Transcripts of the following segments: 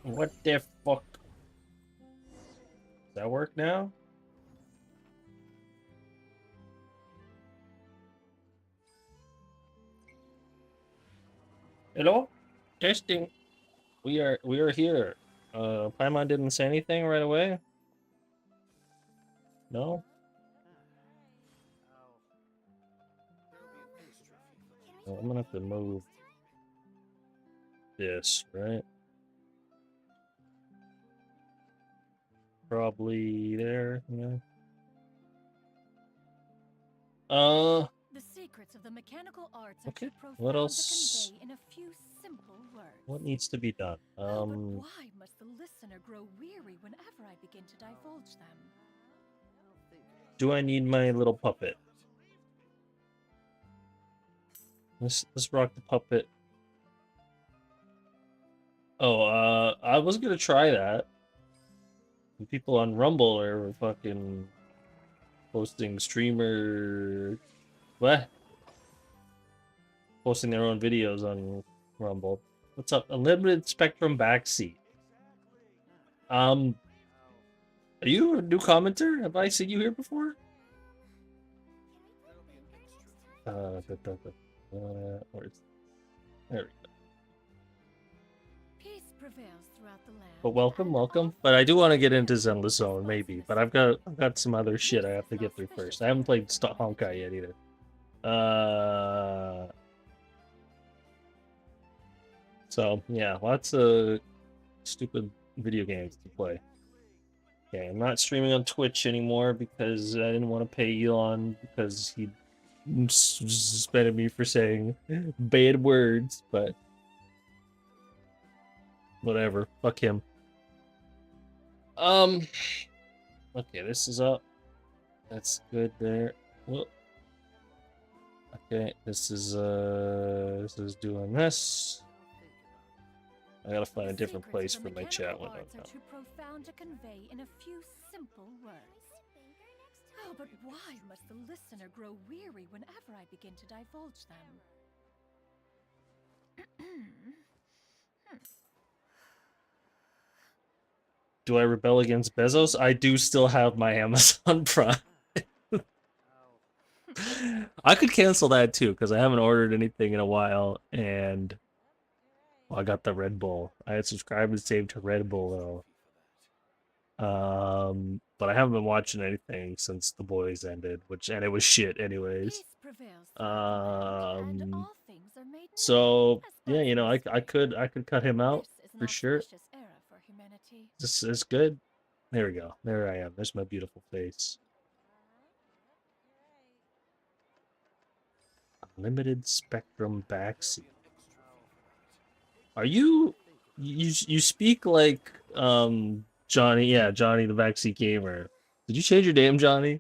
What the fuck? Does that work now? Hello? Testing. We are here. Paimon didn't say anything right away? No? Well, I'm gonna have to move this, right? Probably there, yeah. The secrets of the mechanical arts are Okay. too profound What to else? convey in a few simple words. What needs to be done? Oh, but why must the listener grow weary whenever I begin to divulge them? Do I need my little puppet? Let's rock the puppet. Oh, I was gonna try that. People on Rumble are fucking posting streamer what? Posting their own videos on Rumble. What's up? Unlimited Spectrum backseat. Are you a new commenter? Have I seen you here before? Where's there we go. Peace prevails throughout the land. But welcome. But I do want to get into Zenless Zone, maybe. But I've got some other shit I have to get through first. I haven't played Honkai yet either. So yeah, lots of stupid video games to play. Okay, I'm not streaming on Twitch anymore because I didn't want to pay Elon because he suspended me for saying bad words, but whatever. Fuck him. Okay, this is up. That's good there. Well, okay, this is doing this. I gotta find a different place for my chat window now. Too profound to convey in a few simple words. Oh, but why must the listener grow weary whenever I begin to divulge them? Do I rebel against Bezos? I do still have my Amazon Prime. I could cancel that too because I haven't ordered anything in a while, and well, I got the Red Bull. I had subscribed and saved to Red Bull though. But I haven't been watching anything since The Boys ended, and it was shit anyways. So yeah, you know, I could cut him out for sure. This is good. There we go. There I am. There's my beautiful face. Limited spectrum backseat. Are you speak like Johnny? Yeah, Johnny the backseat gamer. Did you change your name, Johnny?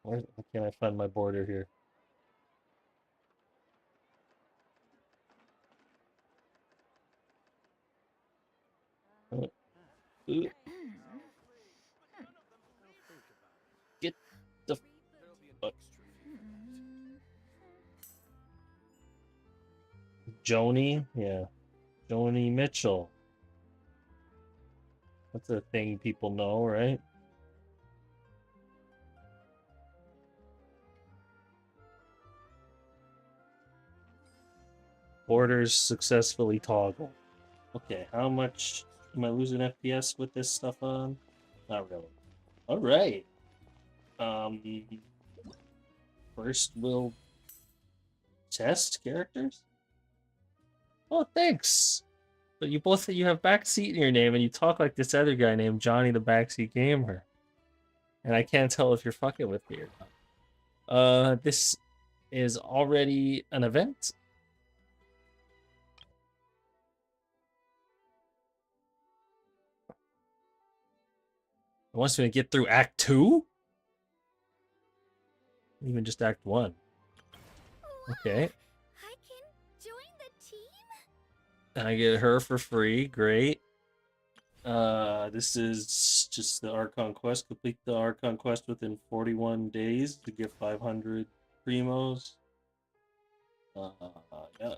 Why can't I find my border here? Get the fuck. Joni? Yeah. Joni Mitchell. That's a thing people know, right? Borders successfully toggled. Okay, how much am I losing FPS with this stuff on? Not really. All right. First we'll test characters. Oh, thanks. But you both you have backseat in your name, and you talk like this other guy named Johnny the Backseat Gamer. And I can't tell if you're fucking with me or not. This is already an event. It wants me to get through Act 2? Even just Act 1. Okay. I can join the team? And I get her for free. Great. This is just the Archon quest. Complete the Archon quest within 41 days to get 500 primos. Yeah.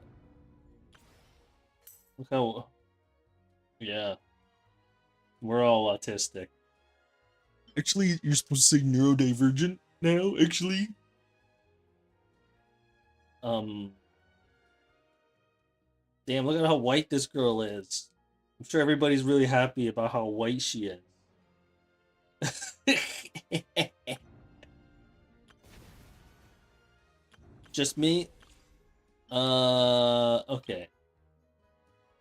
Look how. Yeah. We're all autistic. Actually, you're supposed to say neurodivergent now, actually. Um. Damn, look at how white this girl is. I'm sure everybody's really happy about how white she is. Just me? Okay.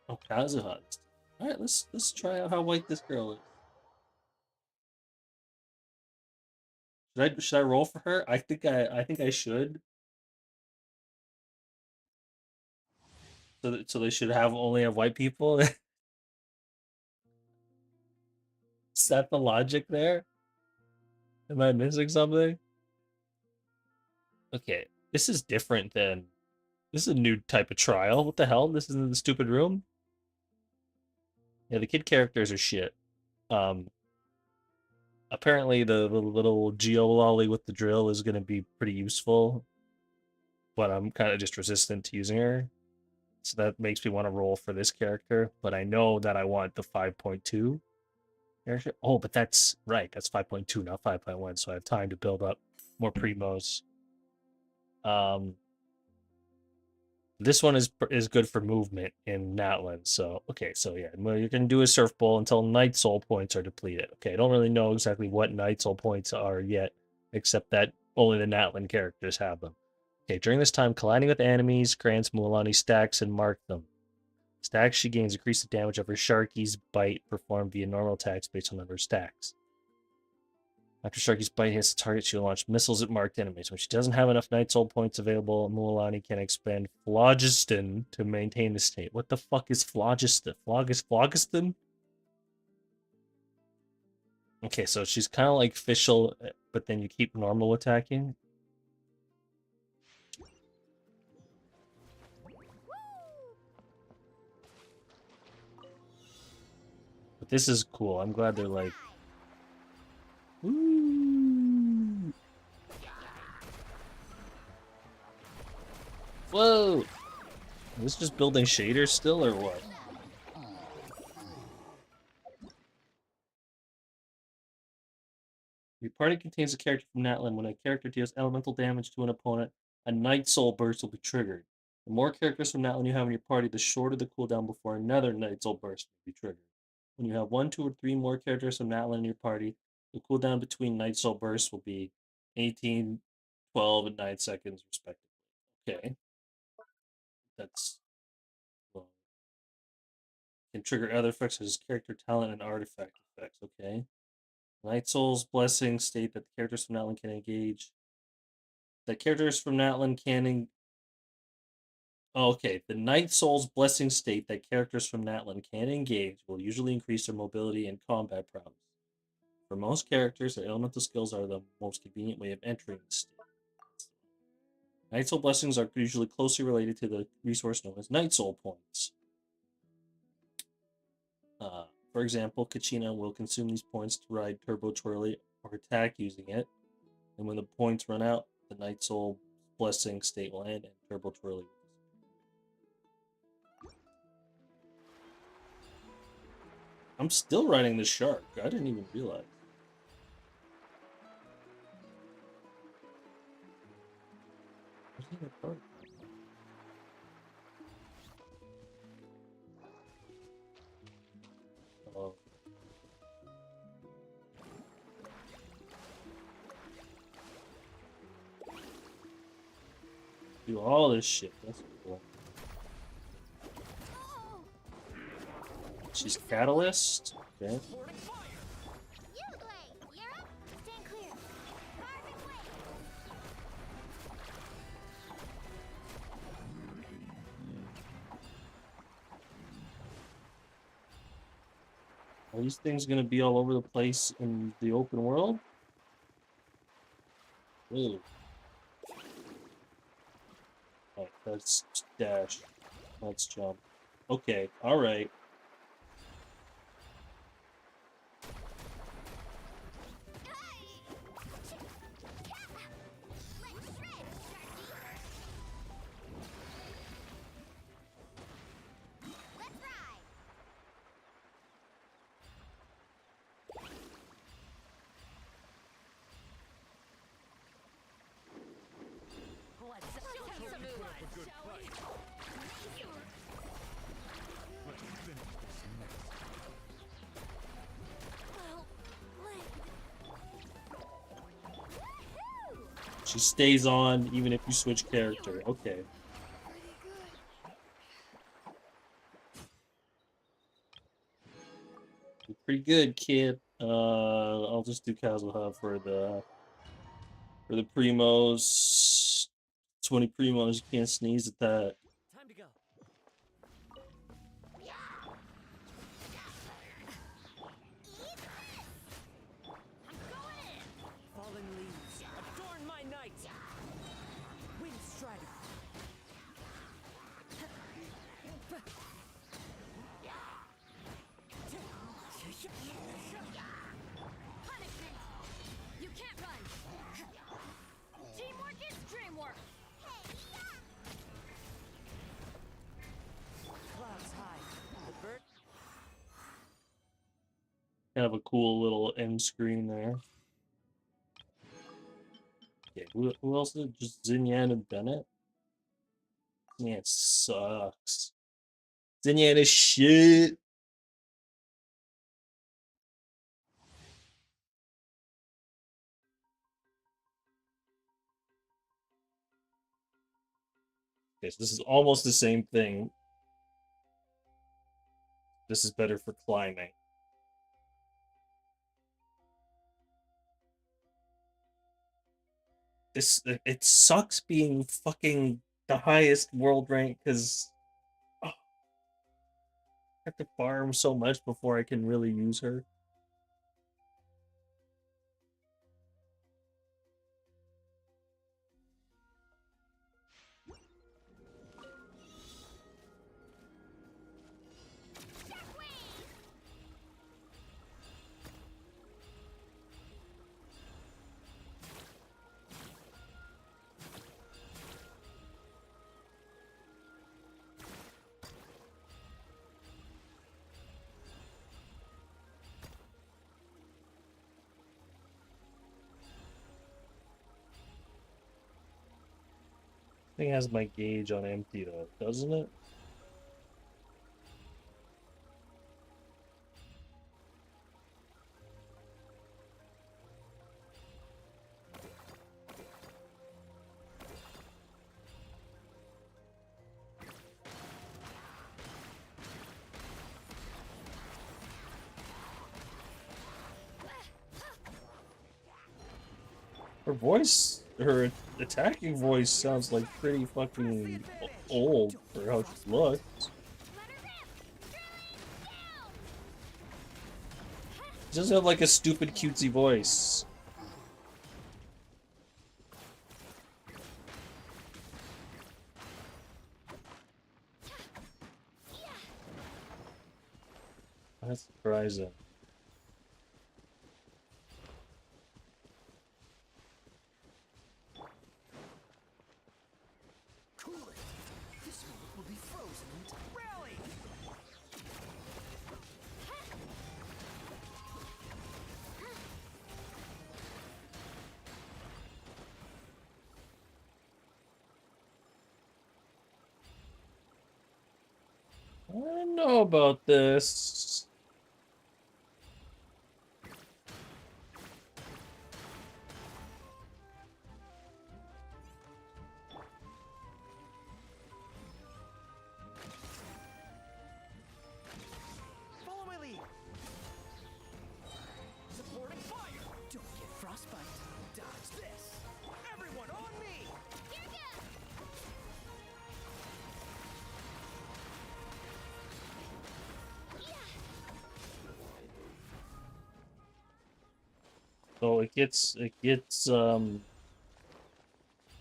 Oh, Kazuha. Alright, let's try out how white this girl is. Should I roll for her? I think I should. So they should only have white people. Is that the logic there? Am I missing something? Okay, this is different than this is a new type of trial. What the hell? This isn't the stupid room. Yeah, the kid characters are shit. Um, apparently the little geololly with the drill is gonna be pretty useful, but I'm kind of just resistant to using her. So that makes me want to roll for this character, but I know that I want the 5.2 character. Oh, but that's right. That's 5.2, not 5.1. So I have time to build up more primos. Um, this one is good for movement in Natland. So okay, so yeah, what you're gonna do is surf bowl until night soul points are depleted. Okay, I don't really know exactly what night soul points are yet, except that only the Natland characters have them. Okay, during this time, colliding with enemies grants Mualani stacks and mark them. Stacks she gains increase the damage of her Sharky's bite performed via normal attacks based on number of stacks. After Sharky's bite hits the target, she'll launch missiles at marked enemies. When she doesn't have enough Night Soul points available, Mualani can expend Phlogiston to maintain the state. What the fuck is Phlogiston? Phlogiston? Okay, so she's kind of like Fischl, but then you keep normal attacking. But this is cool. I'm glad they're like... Woo! Whoa! Is this just building shaders still, or what? Your party contains a character from Natlan. When a character deals elemental damage to an opponent, a Night Soul burst will be triggered. The more characters from Natlan you have in your party, the shorter the cooldown before another Night Soul burst will be triggered. When you have 1, 2, or 3 more characters from Natlan in your party, the cooldown between Night Soul bursts will be 18, 12, and 9 seconds, respectively. Okay. That's... Well, can trigger other effects such as character talent and artifact effects. Okay. Night Soul's blessing state that the characters from Natlan can engage. That characters from Natlan can. Okay, the Night Soul's blessing state that characters from Natlan can engage will usually increase their mobility and combat prowess. For most characters, their elemental skills are the most convenient way of entering the state. Night Soul blessings are usually closely related to the resource known as Night Soul points. For example, Kachina will consume these points to ride Turbo Twirly or attack using it. And when the points run out, the Night Soul blessing state will end and Turbo Twirly will disappear. I'm still riding the shark. I didn't even realize. Oh. Do all this shit. That's cool. She's Catalyst. Okay. Are these things gonna be all over the place in the open world? Ooh. Right, that's dash. Let's jump. Okay, alright. She stays on even if you switch character. Okay. You're pretty good, kid. I'll just do Kazuha for the primos. 20 primos, you can't sneeze at that. Time to go. Fallen leaves, adorn my night. Wind strider. Punishment! You can't run! Teamwork is dreamwork! Clouds high. The bird. Kind of a cool little end screen there. Okay, who else is it? Just Xinyan and Bennett? Man, it sucks. Xinyan is shit. Okay, so this is almost the same thing. This is better for climbing. It sucks being fucking the highest world rank because I have to farm so much before I can really use her. Thing has my gauge on empty though, doesn't it? Her voice, her attacking voice sounds like pretty fucking old for how she looks. She doesn't have like a stupid cutesy voice. That's surprising. Cool it. This world will be frozen until rally. I don't know about this. Follow my lead. Supporting fire. Don't get frostbite. Dodge this. Everyone on me. So it gets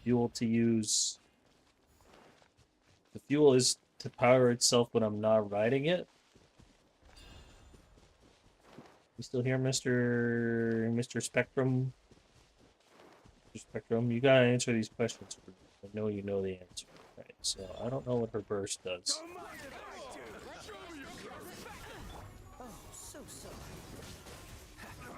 fuel to use. The fuel is to power itself when I'm not riding it. You still here, Mr. Spectrum? Mr. Spectrum, you gotta answer these questions for me. I know you know the answer. Right, so I don't know what her burst does. Don't mind if I do. Oh, so sorry. Let her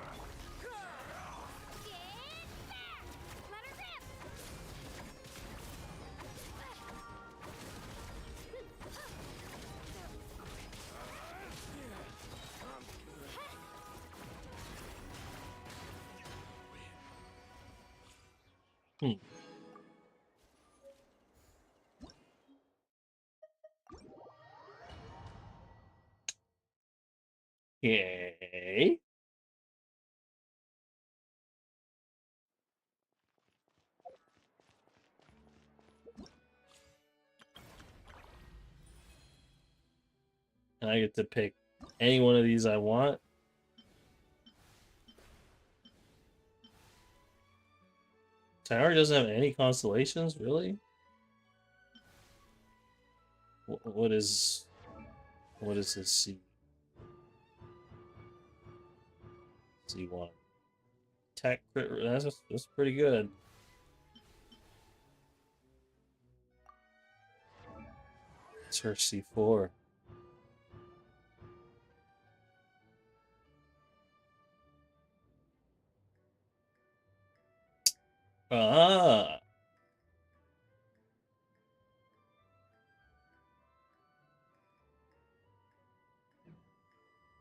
rip! Hmm. Okay. And I get to pick any one of these I want. Tower doesn't have any constellations, really? What is his C1? Tech crit, that's pretty good. It's her C4. Ah.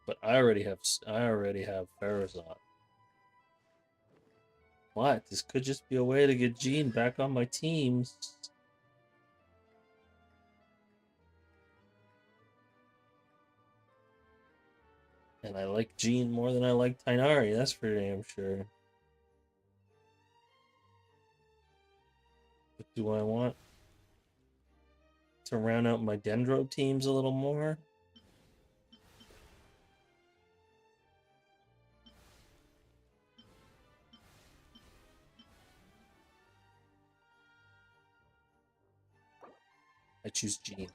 But I already have Pharazon. What? This could just be a way to get Jean back on my teams. And I like Jean more than I like Tainari, that's for damn sure. But do I want to round out my Dendro teams a little more? I choose Jean.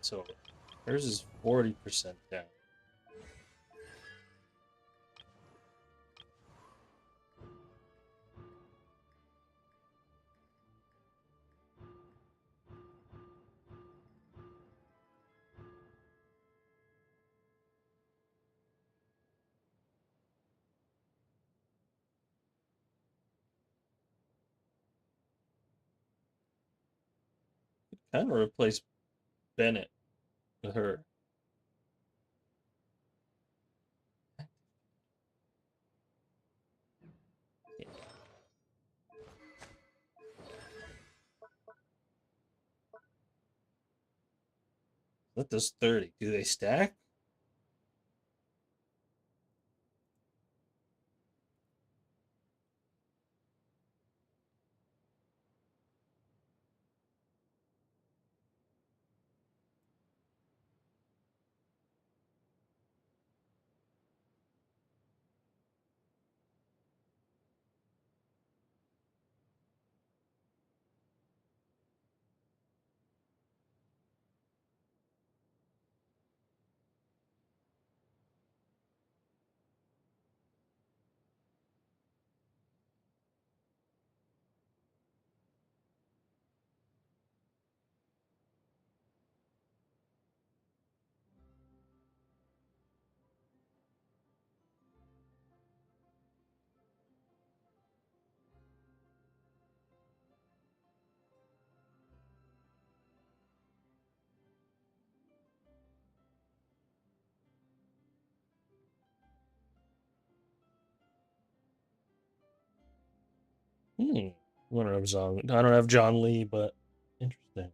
So hers is 40% down. Kind of replace Bennett with her. That does 30. Do they stack? Hmm. I don't have John Lee, but interesting.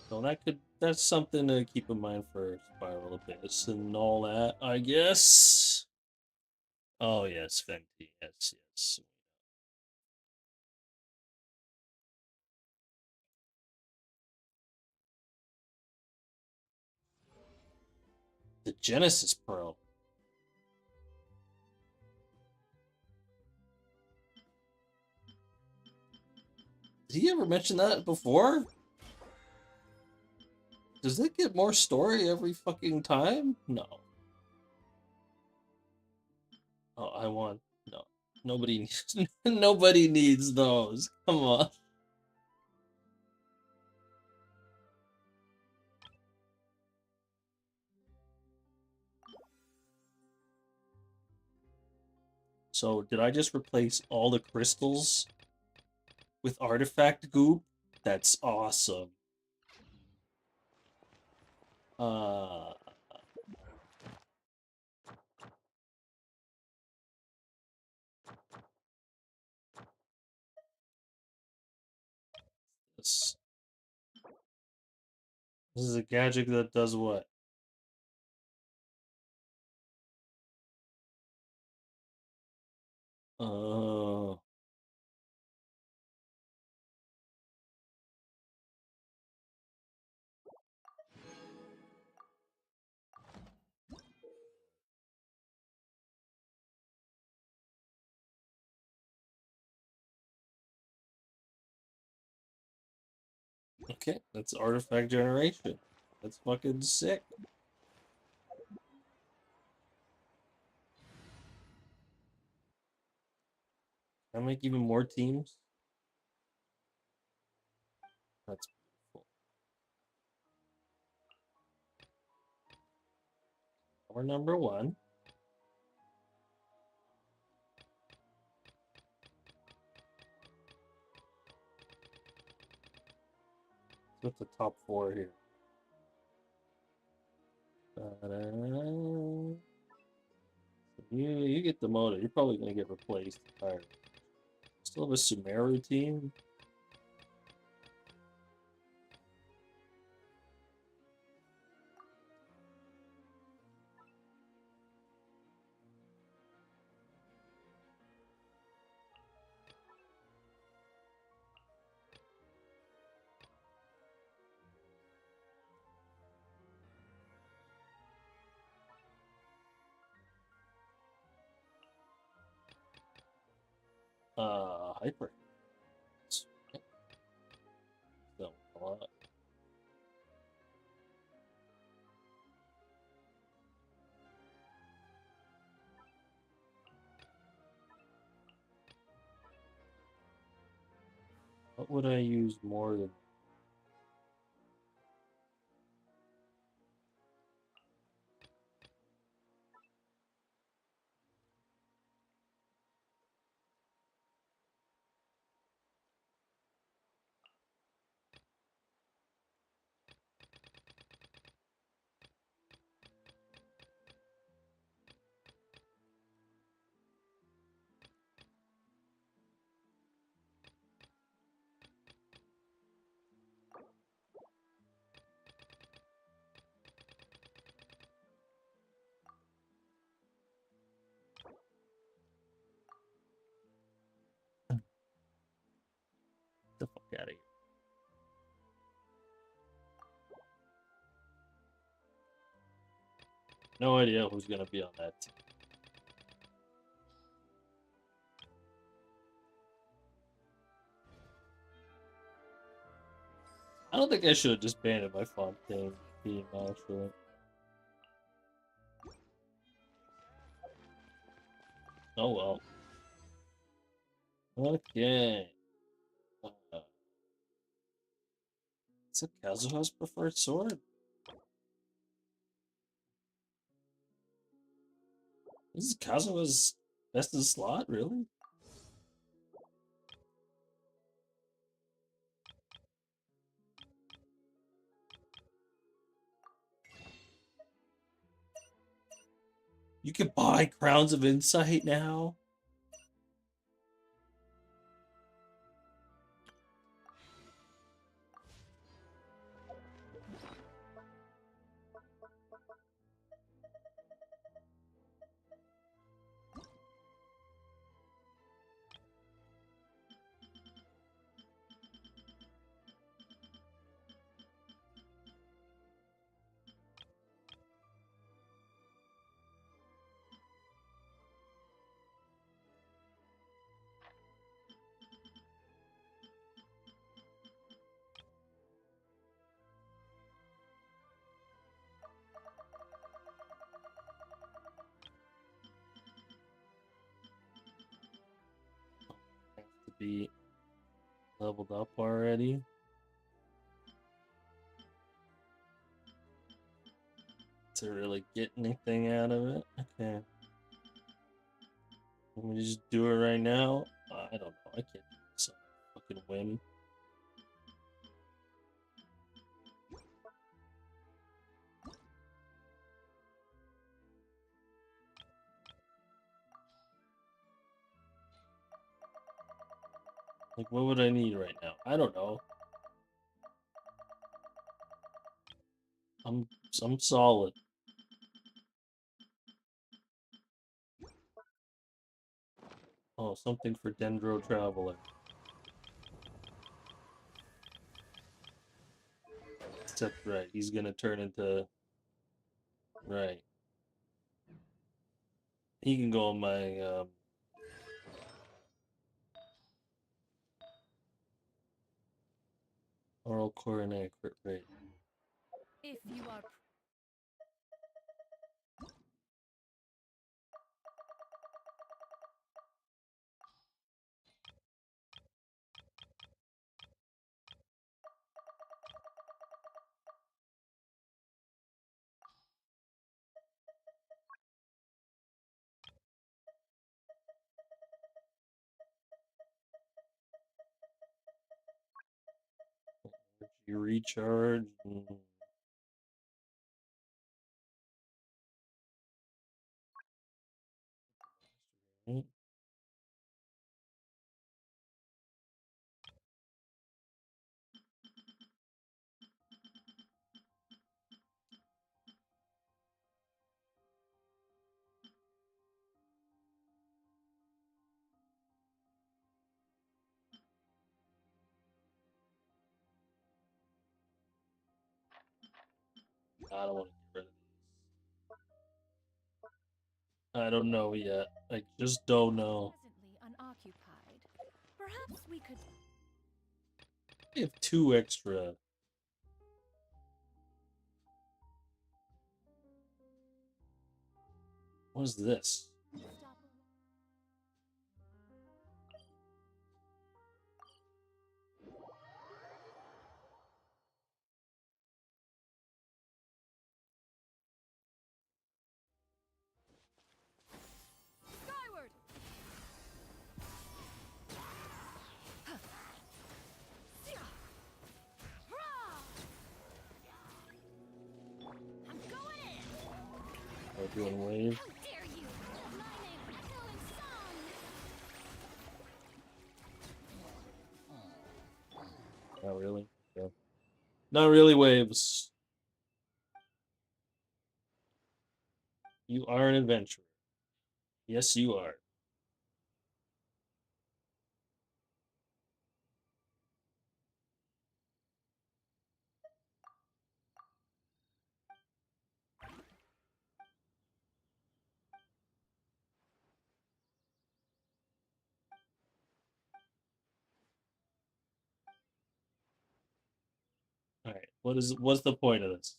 So that's something to keep in mind for Spiral Abyss and all that, I guess. Oh yes, Fenty, yes. The Genesis Pearl. Did he ever mention that before? Does it get more story every fucking time? No. Oh, I want no. Nobody needs nobody needs those. Come on. So did I just replace all the crystals with artifact goop? That's awesome. Uh this this is a gadget that does what? Uh okay, that's artifact generation. That's fucking sick. Can I make even more teams? That's beautiful. Our number one. What's the top four here? Ta-da. You get demoted. You're probably gonna get replaced entirely. Still have a Sumeru team. Hyper. Still a lot. What would I use more than? The fuck out of here. No idea who's gonna be on that team. I don't think I should have just banned my Fontaine team, actually. Oh well. Okay. Is it Kazuha's preferred sword? This is Kazuha's best in slot, really? You can buy Crowns of Insight now? be leveled up already. To really get anything out of it. Okay. Let me just do it right now. I don't know. I can't do this on a fucking whim. Like, what would I need right now? I don't know. I'm solid. Oh, something for Dendro Traveler. Except, right, he's gonna turn into... Right. He can go on my, Oral Coronet crit rate. If you are You recharge. Right. I don't want to get rid of these. I don't know yet. I just don't know. presently unoccupied, perhaps we could. I have 2 extra. What is this? Stop. Skyward! I'm going in! Oh, doing wave. How dare you! My name, killing song! Not really. Yeah. Not really waves. You are an adventurer. Yes, you are. All right. What's the point of this?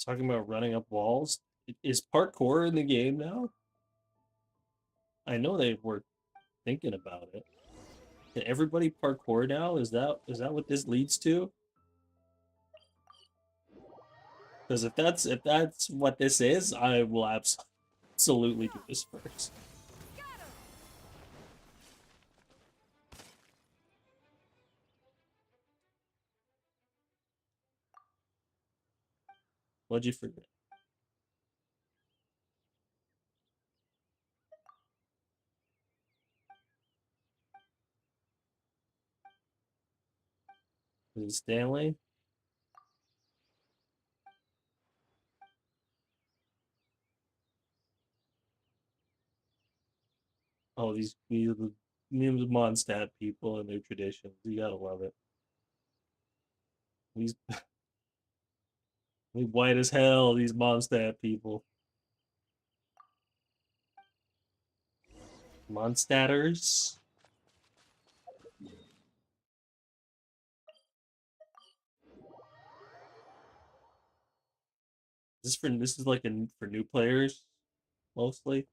Talking about running up walls? Is parkour in the game now? I know they were thinking about it. Can everybody parkour now? Is that what this leads to? Because if that's what this is, I will absolutely do this first. What'd you forget? Is it Stanley? Oh, these memes Mondstadt people and their traditions. You gotta love it. These white as hell, these Mondstadt people. Monsters. This is like for new players mostly.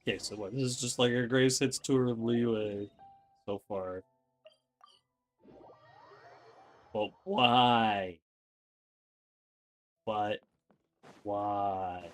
Okay, so what? This is just like a Grace Hits tour of Liyue so far. But why? But why?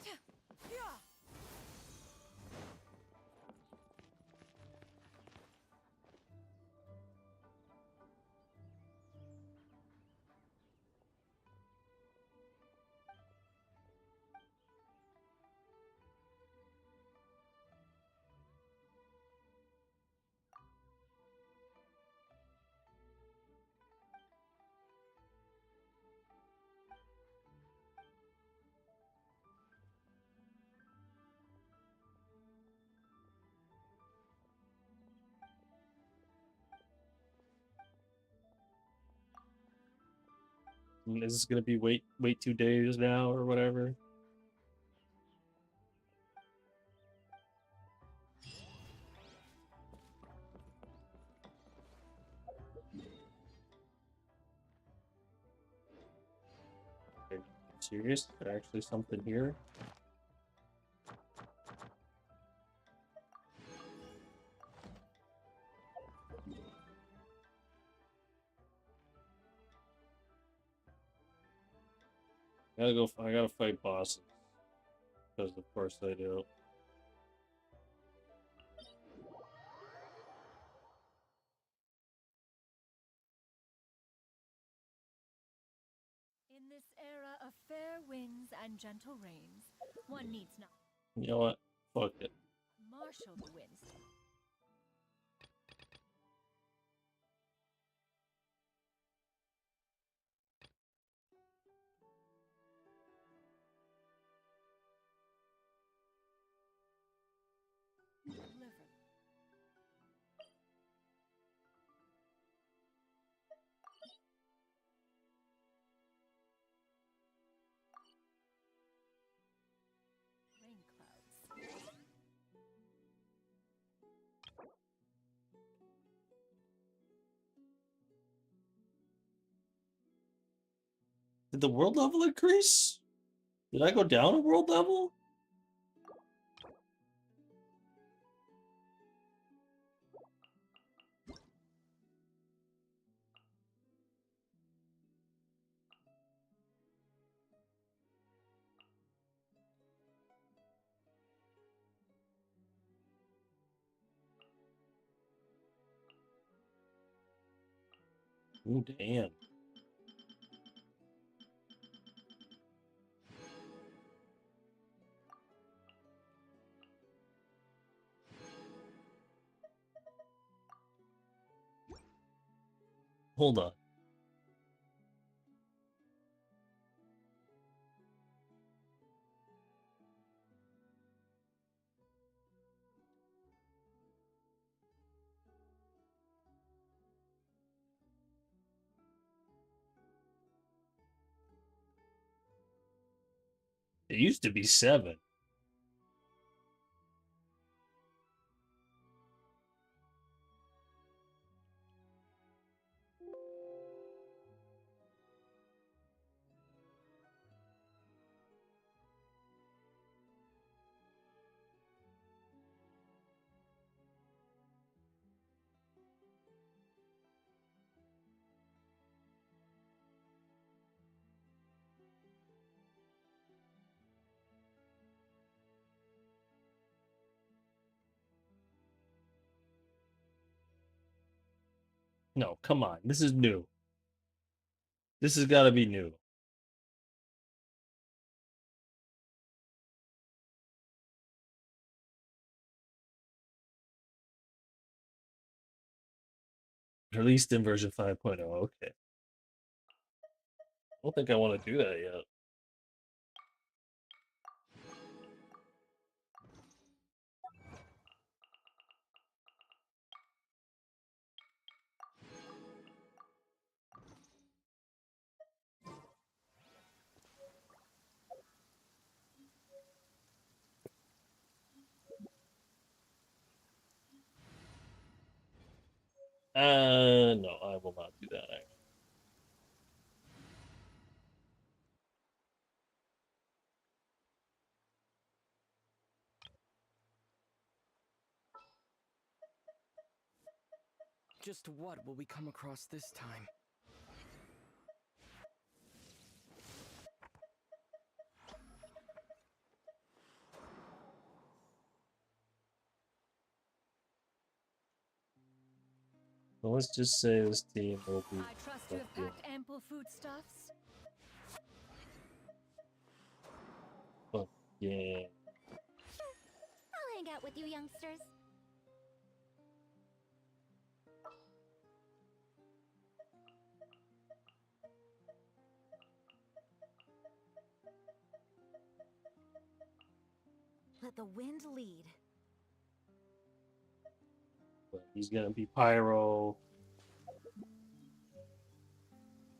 Is this gonna be wait 2 days now or whatever? Okay, serious? Is there actually something here? I gotta fight bosses. Because of course I do. In this era of fair winds and gentle rains, one needs not You know what? Fuck it. marshal the winds. Deliver. Rain clouds. Did the world level increase? Did I go down a world level? Oh, damn. Hold on. It used to be 7. No, come on. This is new. This has got to be new. Released in version 5.0. Okay. I don't think I want to do that yet. No, I will not do that. Actually. Just what will we come across this time? So let's just say this team will be. I trust you have packed ample foodstuffs. Fuck yeah. I'll hang out with you youngsters. Let the wind lead. But he's gonna be Pyro.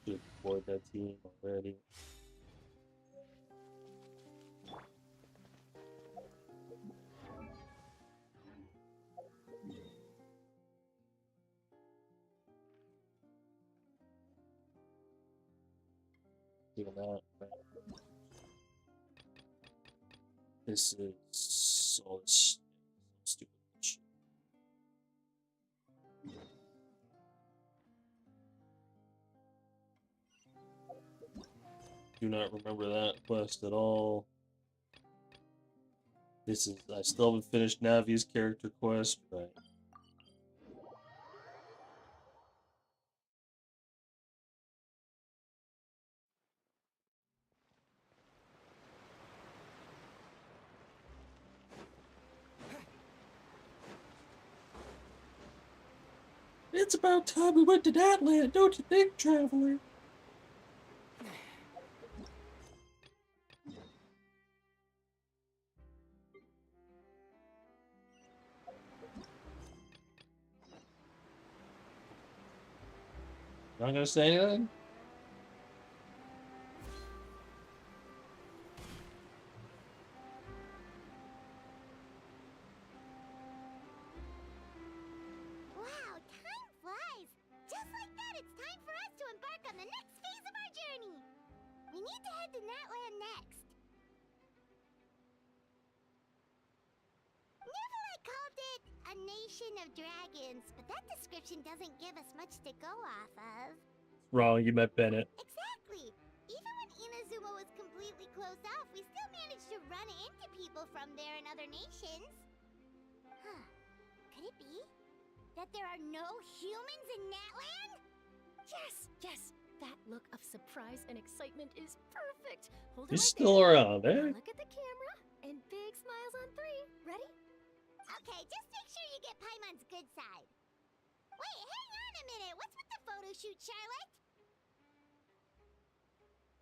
Should avoid that team already. Doing that. Right. This is so stupid shit. Do not remember that quest at all. This is I still haven't finished Navi's character quest, right? It's about time we went to that land, don't you think, traveler? Not gonna say anything? Wow, time flies! Just like that, it's time for us to embark on the next phase of our journey! We need to head to Natland next. Neverland called it a nation of dragons, but that description doesn't give us much to go off of. Wrong, you met Bennett. Exactly! Even when Inazuma was completely closed off, we still managed to run into people from there and other nations. Huh. Could it be that there are no humans in Natland? Yes, yes. That look of surprise and excitement is perfect. Hold it He's right still there. around, Now eh? look at the camera and big smiles on 3. Ready? Okay, just make sure you get Paimon's good side. Wait, hang on a minute. What's with the photo shoot, Charlotte?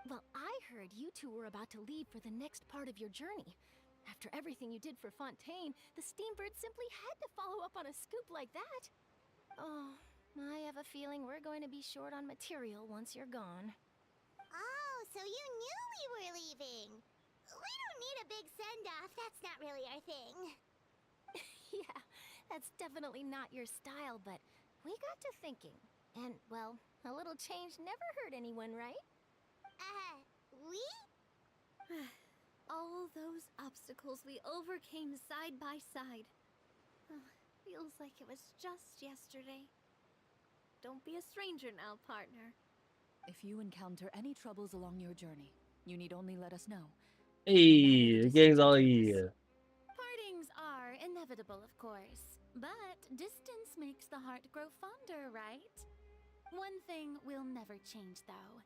Well, I heard you two were about to leave for the next part of your journey. After everything you did for Fontaine, the Steambird simply had to follow up on a scoop like that. Oh, I have a feeling we're going to be short on material once you're gone. Oh, so you knew we were leaving. We don't need a big send-off. That's not really our thing. Yeah, that's definitely not your style, but we got to thinking. And, well, a little change never hurt anyone, right? We? All those obstacles we overcame side by side. Feels like it was just yesterday. Don't be a stranger now, partner. If you encounter any troubles along your journey, you need only let us know. Hey, the gang's all here. Partings are inevitable, of course. But distance makes the heart grow fonder, right? One thing will never change, though.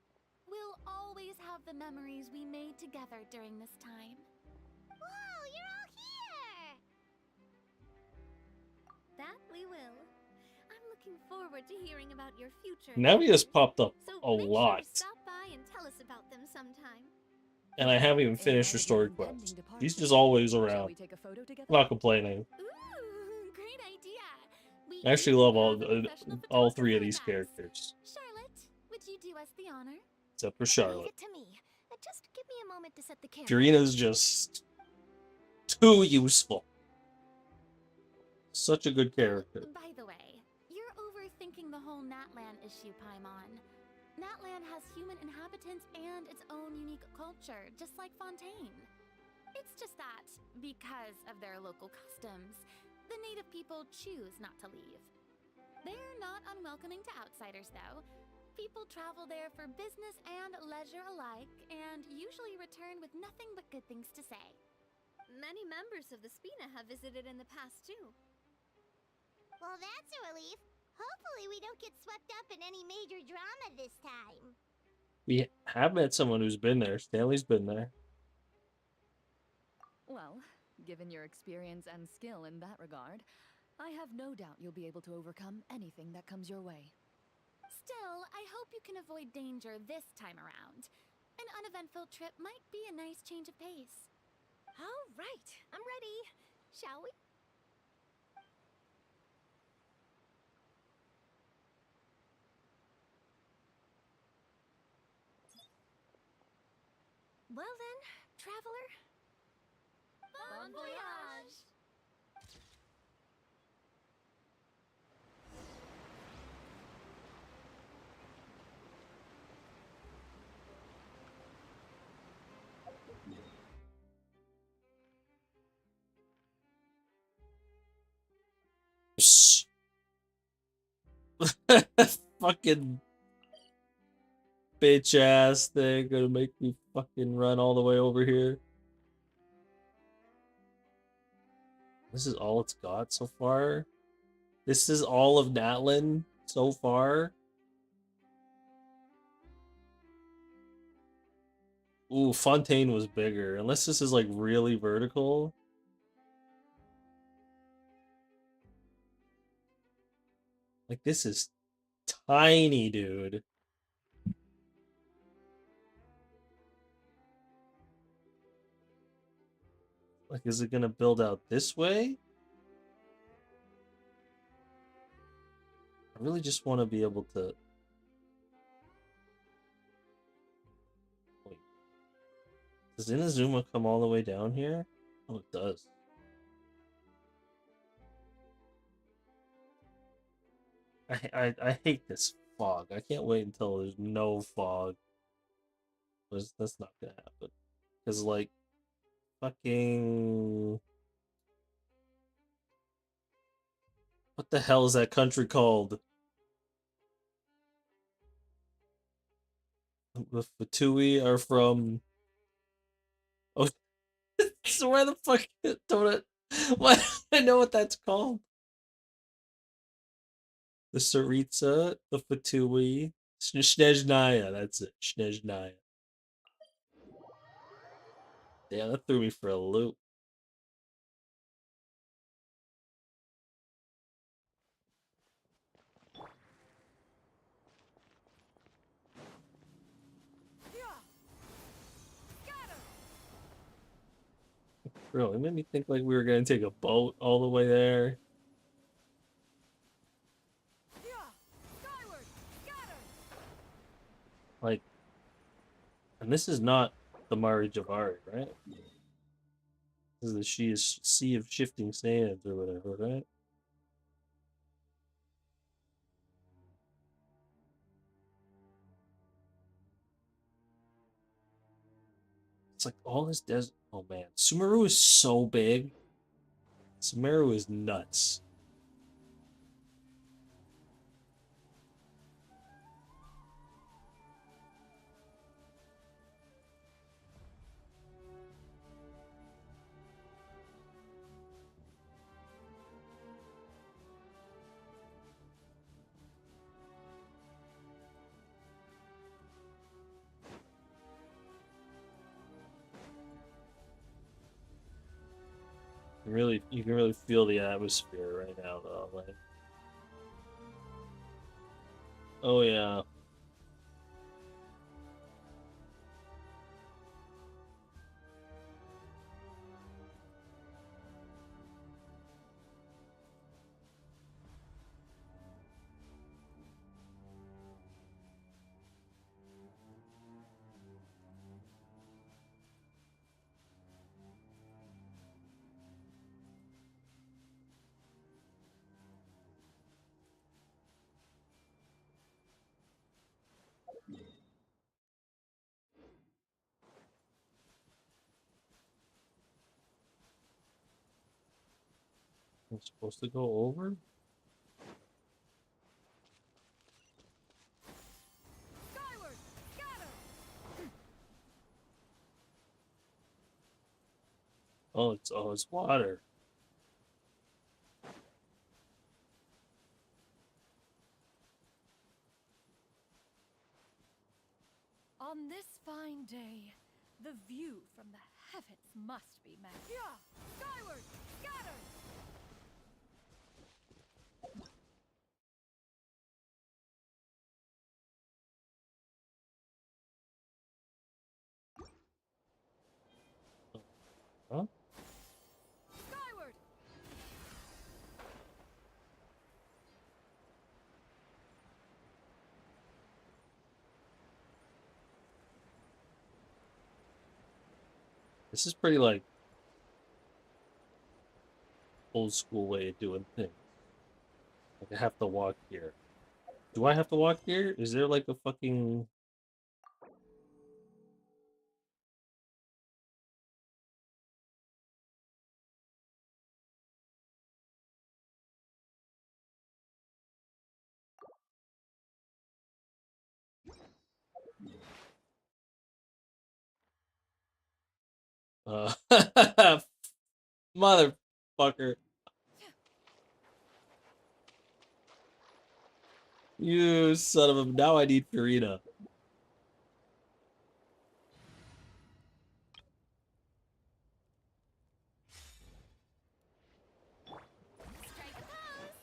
We'll always have the memories we made together during this time. Whoa, you're all here! That we will. I'm looking forward to hearing about your future. Navi has endeavors. popped up So a make lot. Sure to stop by and tell us about them sometime. And I haven't even finished her story quest. He's just always Shall around. we take a photo together? Not complaining. Ooh, great idea. We I actually even love have a professional all three photographer of these with us. characters. Charlotte, would you do us the honor? Except for Leave Charlotte. it to me. Just give me a moment to set the camera. Furina's just too useful. Such a good character. By the way, you're overthinking the whole Natlan issue, Paimon. Natlan has human inhabitants and its own unique culture, just like Fontaine. It's just that, because of their local customs, the native people choose not to leave. They're not unwelcoming to outsiders, though. People travel there for business and leisure alike, and usually return with nothing but good things to say. Many members of the Spina have visited in the past, too. Well, that's a relief. Hopefully we don't get swept up in any major drama this time. We have met someone who's been there. Stanley's been there. Well, given your experience and skill in that regard, I have no doubt you'll be able to overcome anything that comes your way. Still, I hope you can avoid danger this time around. An uneventful trip might be a nice change of pace. All right, I'm ready. Shall we? Well then, traveler. Bon voyage! Shh. Fucking bitch ass thing gonna make me fucking run all the way over here. This is all it's got so far. This is all of Natlan so far. Ooh, Fontaine was bigger. Unless this is like really vertical. Like this is tiny, dude. Like, is it gonna build out this way? I really just want to be able to... Wait. Does Inazuma come all the way down here? Oh, it does. I hate this fog. I can't wait until there's no fog. That's not gonna happen. Because, like, fucking... What the hell is that country called? The Fatui are from... Oh, so where the fuck don't it? Why I know what that's called? The Saritsa, the Fatui, Snezhnaya, that's it, Snezhnaya. Damn, that threw me for a loop. Bro, it made me think like we were gonna take a boat all the way there. Like, and this is not the Mari Javari, right? This is the Sea of Shifting Sands or whatever, right? It's like all this desert. Oh man, Sumeru is so big. Sumeru is nuts. You can really feel the atmosphere right now, though. Like, Oh yeah. I'm supposed to go over? Skyward! Scatter! Oh, it's water. On this fine day, the view from the heavens must be magnificent. Yeah! Skyward! Scatter! Huh? Skyward! This is pretty like old school way of doing things. Like I have to walk here. Do I have to walk here? Is there like a fucking uh motherfucker. You son of a now I need Farina. Strike a pose!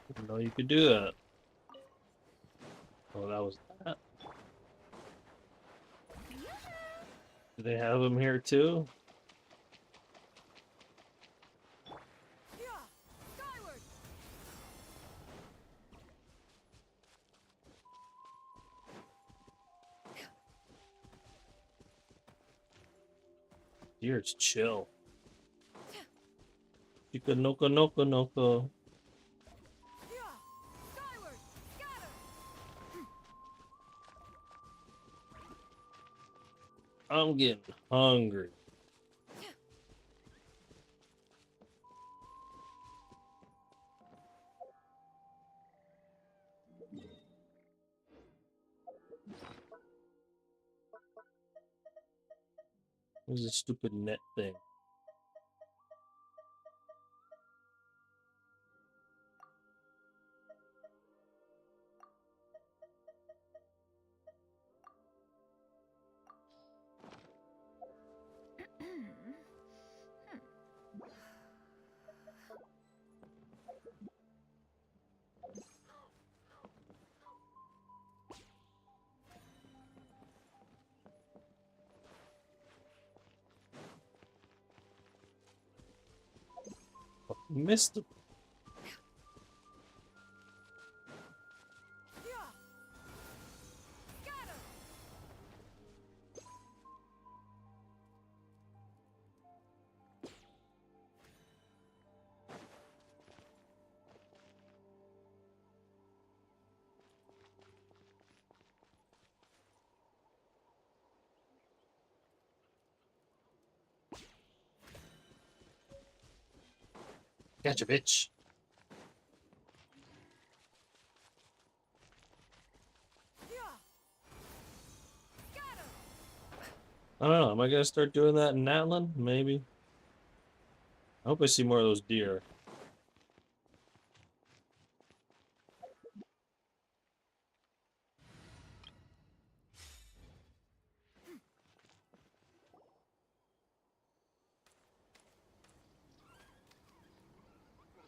Didn't know you could do that. Oh, that was that. Do they have them here too? Yeah! Skyward! Here it's chill. Chika noko noko noko. Yeah! Skyward! Scatter! I'm getting hungry. What's this stupid net thing? Missed it. Yeah! Scatter! Catch a bitch. I don't know. Am I gonna start doing that in Natlan? Maybe. I hope I see more of those deer.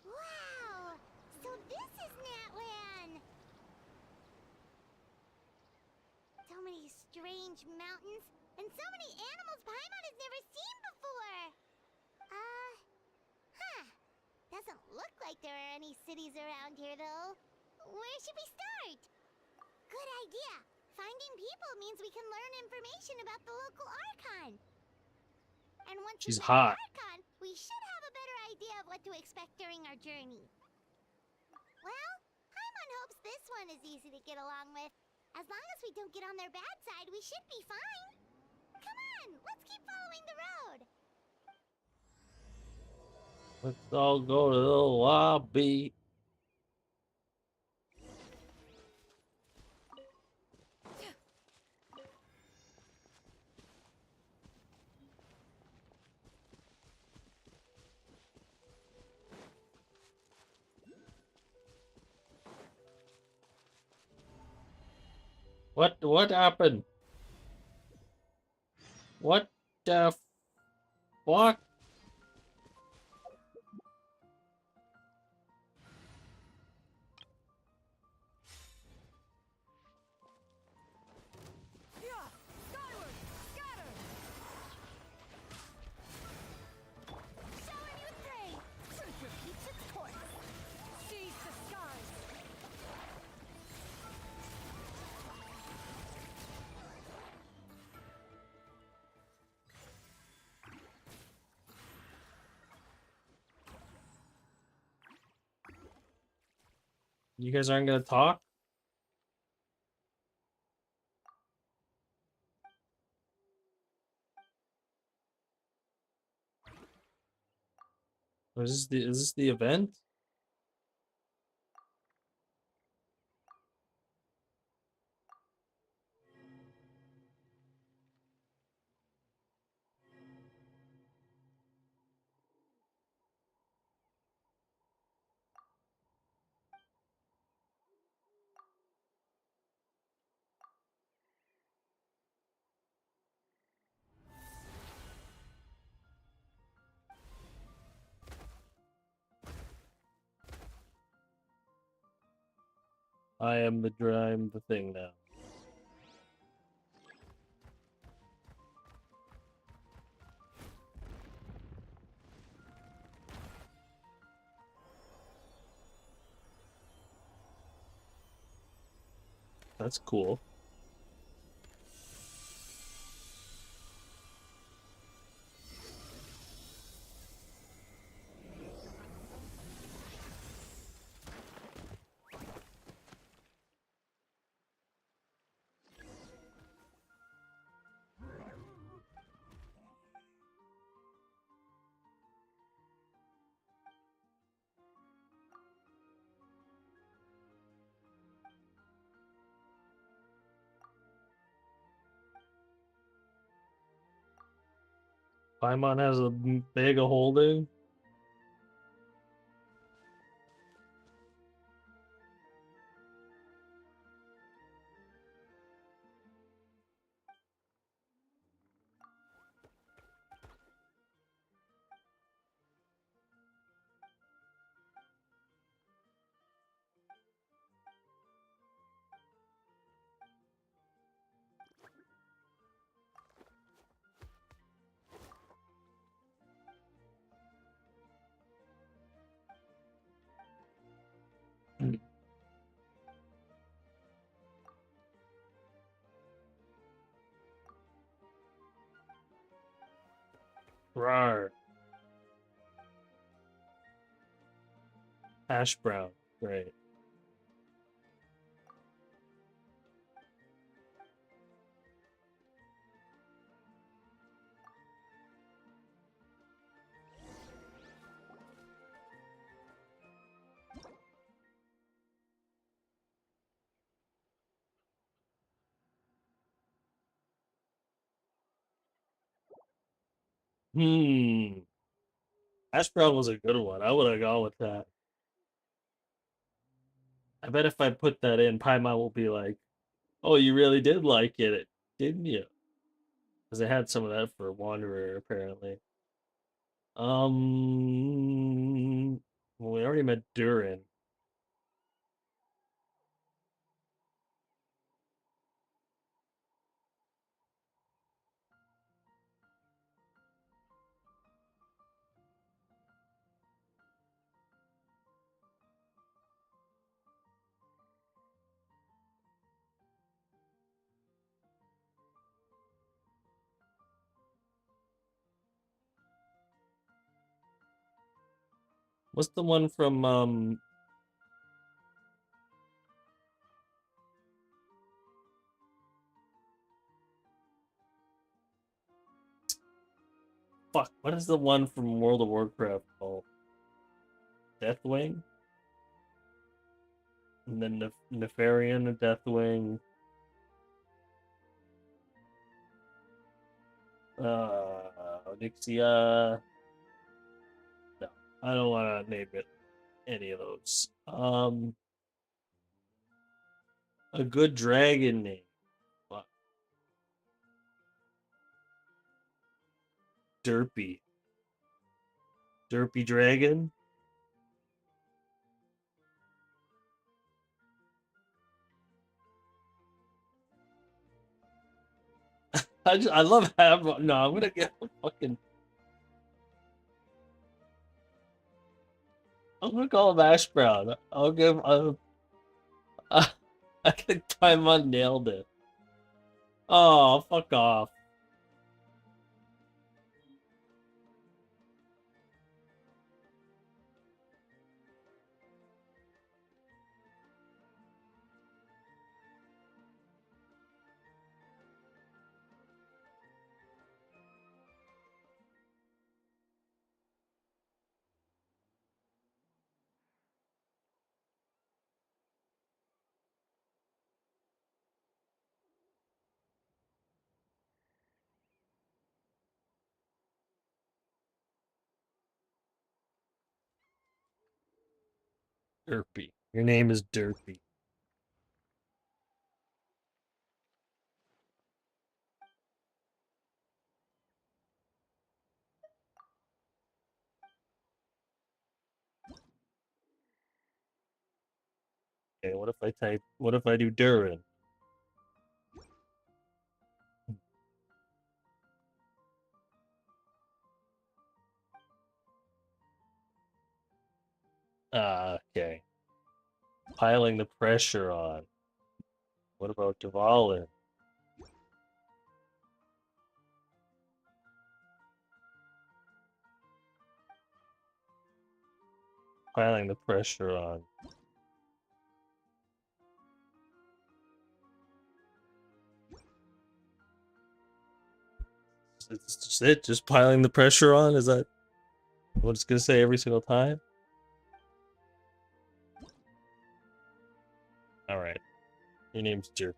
Wow! So this is Natlan! So many strange mountains, and so many animals Paimon has never seen before! Huh. Doesn't look like there are any cities around here, though. Where should we start? Good idea! Finding people means we can learn information about the local Archon. And once She's we met hot. the Archon, we should have a better idea of what to expect during our journey. Well, Paimon hopes this one is easy to get along with. As long as we don't get on their bad side, we should be fine. Come on, let's keep following the road. Let's all go to the lobby. What happened? What the fuck? Skyward! Scatter! Shower you three! Truth repeats its course. Seize the skies! You guys aren't gonna talk? Or is this the event? I am the thing now. That's cool. Paimon has a bag of holding. Rawr. Hash brown. Great. Hash brown was a good one. I would have gone with that. I bet if I put that in, Paimon will be like, "Oh, you really did like it, didn't you?" Because they had some of that for Wanderer, apparently. Well, we already met Durin. What's the one from fuck, what is the one from World of Warcraft called? Deathwing? And then Nefarian and Deathwing. Onyxia. No, I don't want to name it any of those. A good dragon name. Fuck. Derpy. Derpy Dragon? I love how no, I'm gonna get a fucking. I'm gonna call him Ash Brown. I'll give. I think Paimon nailed it. Oh, fuck off. Derpy. Your name is Derpy. Okay, what if I type? What if I do Durin? Okay. Piling the pressure on. What about Dvalin? Piling the pressure on. It's just it, just piling the pressure on? Is that what it's gonna say every single time? Alright. Your name's Derpy.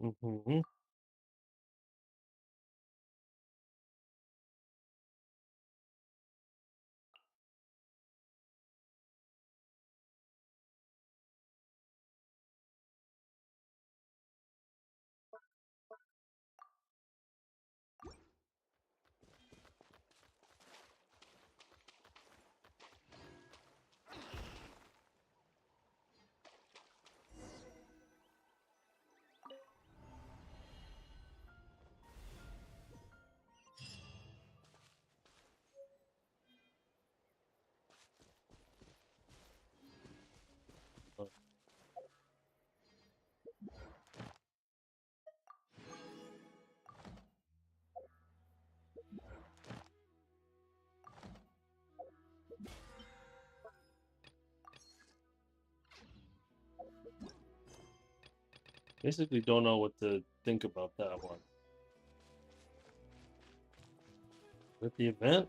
Mm-hmm. Basically, don't know what to think about that one. With the event,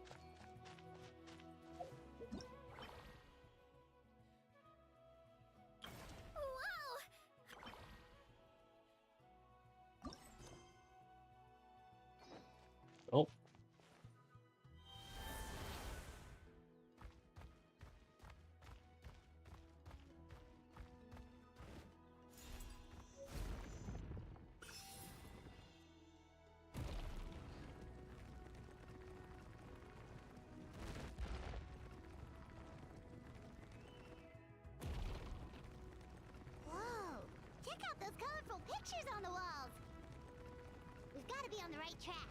Whoa! oh, Whoa! Check out those colorful pictures on the walls! We've got to be on the right track.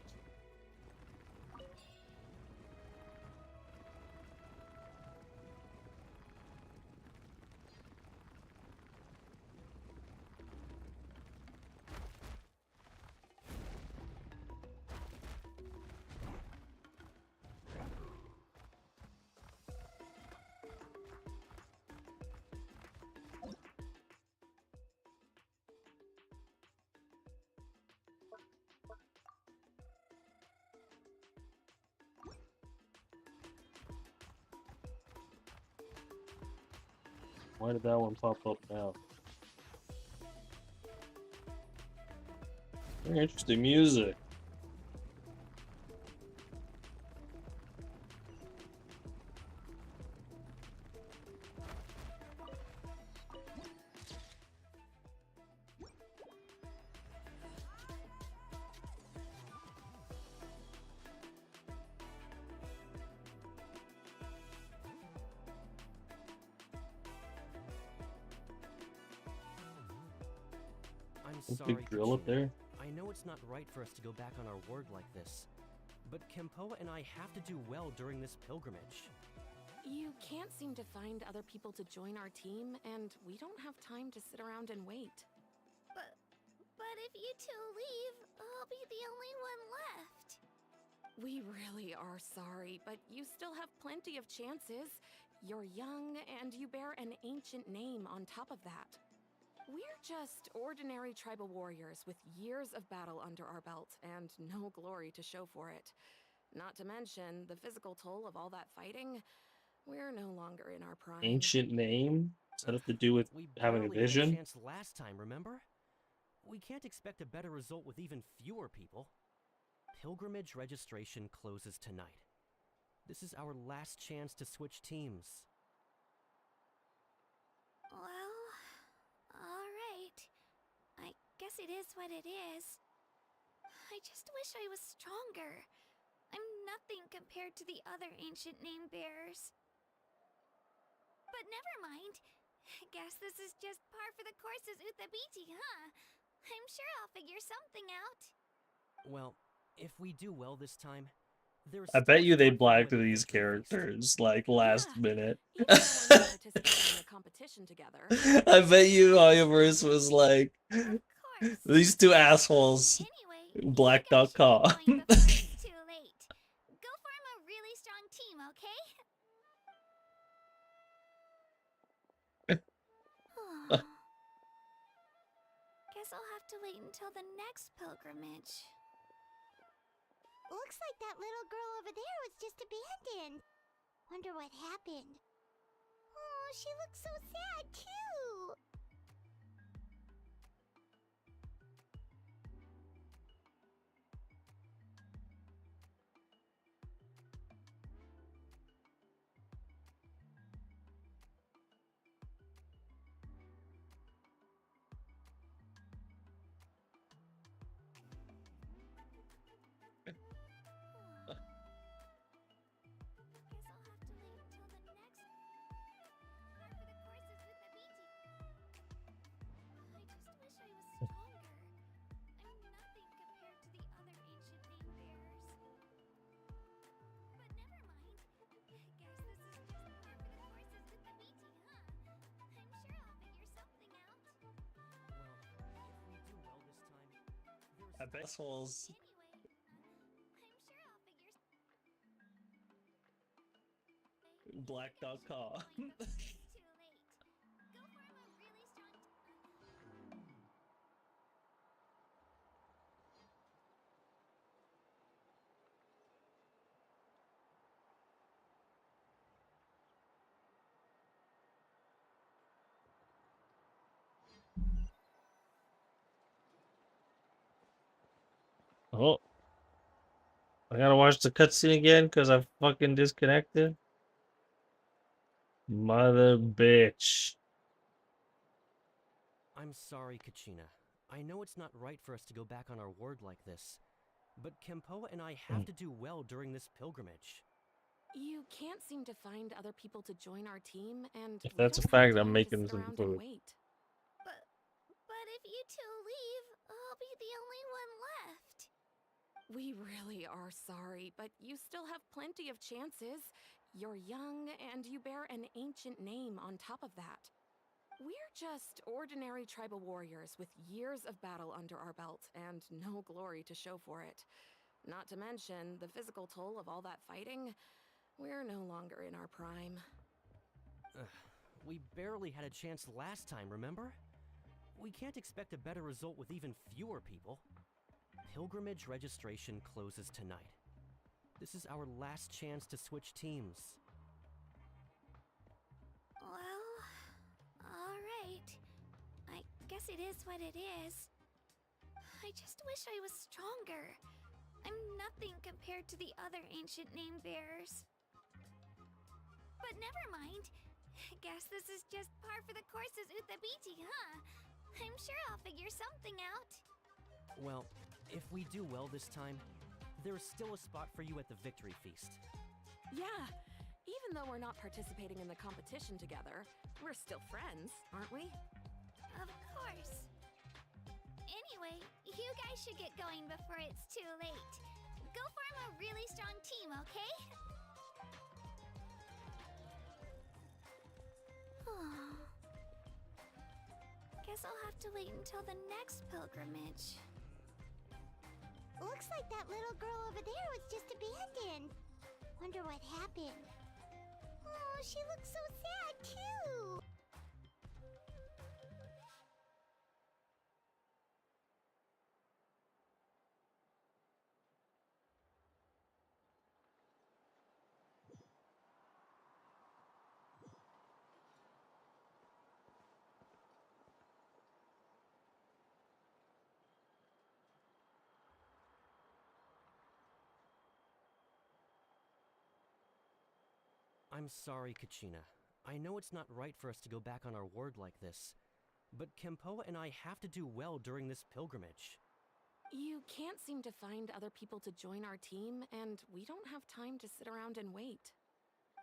why did that one pop up now? Very interesting music. I'm A sorry, big drill up Kachina. there. I know it's not right for us to go back on our word like this, but Kempoa and I have to do well during this pilgrimage. You can't seem to find other people to join our team, and we don't have time to sit around and wait. But if you two leave, I'll be the only one left. We really are sorry, but you still have plenty of chances. You're young, and you bear an ancient name on top of that. We're just ordinary tribal warriors with years of battle under our belt and no glory to show for it. Not to mention the physical toll of all that fighting. We're no longer in our prime. Ancient name? Does that have to do with We having a barely had vision? a chance last time, remember? We can't expect a better result with even fewer people. Pilgrimage registration closes tonight. This is our last chance to switch teams. Well, alright. I guess it is what it is. I just wish I was stronger. I'm nothing compared to the other ancient name bearers. But never mind. Guess this is just par for the course as Utabiti, huh? I'm sure I'll figure something out. Well, if we do well this time, there's I still bet a you they spot for blacked at the these Genshin feast. characters like last Yeah, minute. you were the ones participating in the competition together. I bet you Audioverse was like, Of course. these two assholes Anyway, blacked you out guys should Ka. get going before it's too late. Go form a really strong team, okay? Guess I'll have to wait until the next pilgrimage. Looks like that little girl over there was just abandoned. Wonder what happened. Oh, she looks so sad, too. Guess I'll have to wait until the next par for the courses with the BT. I just wish I was stronger. I'm nothing compared to the other ancient name bearers. But never mind. Guess this is just par for the courses with the BT, huh? I'm sure I'll figure something out. Well, if we do well this time, there's I bet assholes Anyway, I'm sure I'll figure blacked out Ka. going before it's too late. Go form a really strong Oh, I gotta watch the cutscene again because I fucking disconnected. Mother bitch. I'm sorry, Kachina. I know it's not right for us to go back on our word like this, but Kempoa and I have to do well during this pilgrimage. You can't seem to find other people to join our team, and If we that's a don't fact, have I'm time to making sit some around and food. wait. But if you two leave, I'll be the only one left. We really are sorry, but you still have plenty of chances. You're young, and you bear an ancient name on top of that. We're just ordinary tribal warriors with years of battle under our belt and no glory to show for it. Not to mention the physical toll of all that fighting. We're no longer in our prime. We barely had a chance last time, remember? We can't expect a better result with even fewer people. Pilgrimage registration closes tonight. This is our last chance to switch teams. Well, alright. I guess it is what it is. I just wish I was stronger. I'm nothing compared to the other ancient name bearers. But never mind. Guess this is just par for the course as Utabiti, huh? I'm sure I'll figure something out. Well, if we do well this time, there's still a spot for you at the victory feast. Yeah, even though we're not participating in the competition together, we're still friends, aren't we? Of course. Anyway, you guys should get going before it's too late. Go form a really strong team, okay? Guess I'll have to wait until the next pilgrimage. Looks like that little girl over there was just abandoned. Wonder what happened. Oh, she looks so sad too. I'm sorry, Kachina. I know it's not right for us to go back on our word like this, but Kempoa and I have to do well during this pilgrimage. You can't seem to find other people to join our team, and we don't have time to sit around and wait.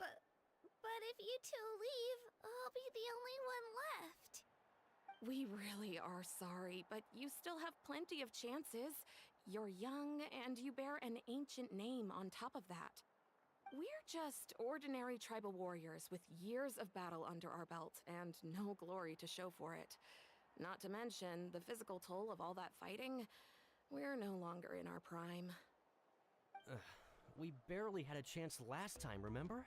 But if you two leave, I'll be the only one left. We really are sorry, but you still have plenty of chances. You're young, and you bear an ancient name on top of that. We're just ordinary tribal warriors with years of battle under our belt and no glory to show for it. Not to mention the physical toll of all that fighting. We're no longer in our prime. We barely had a chance last time, remember?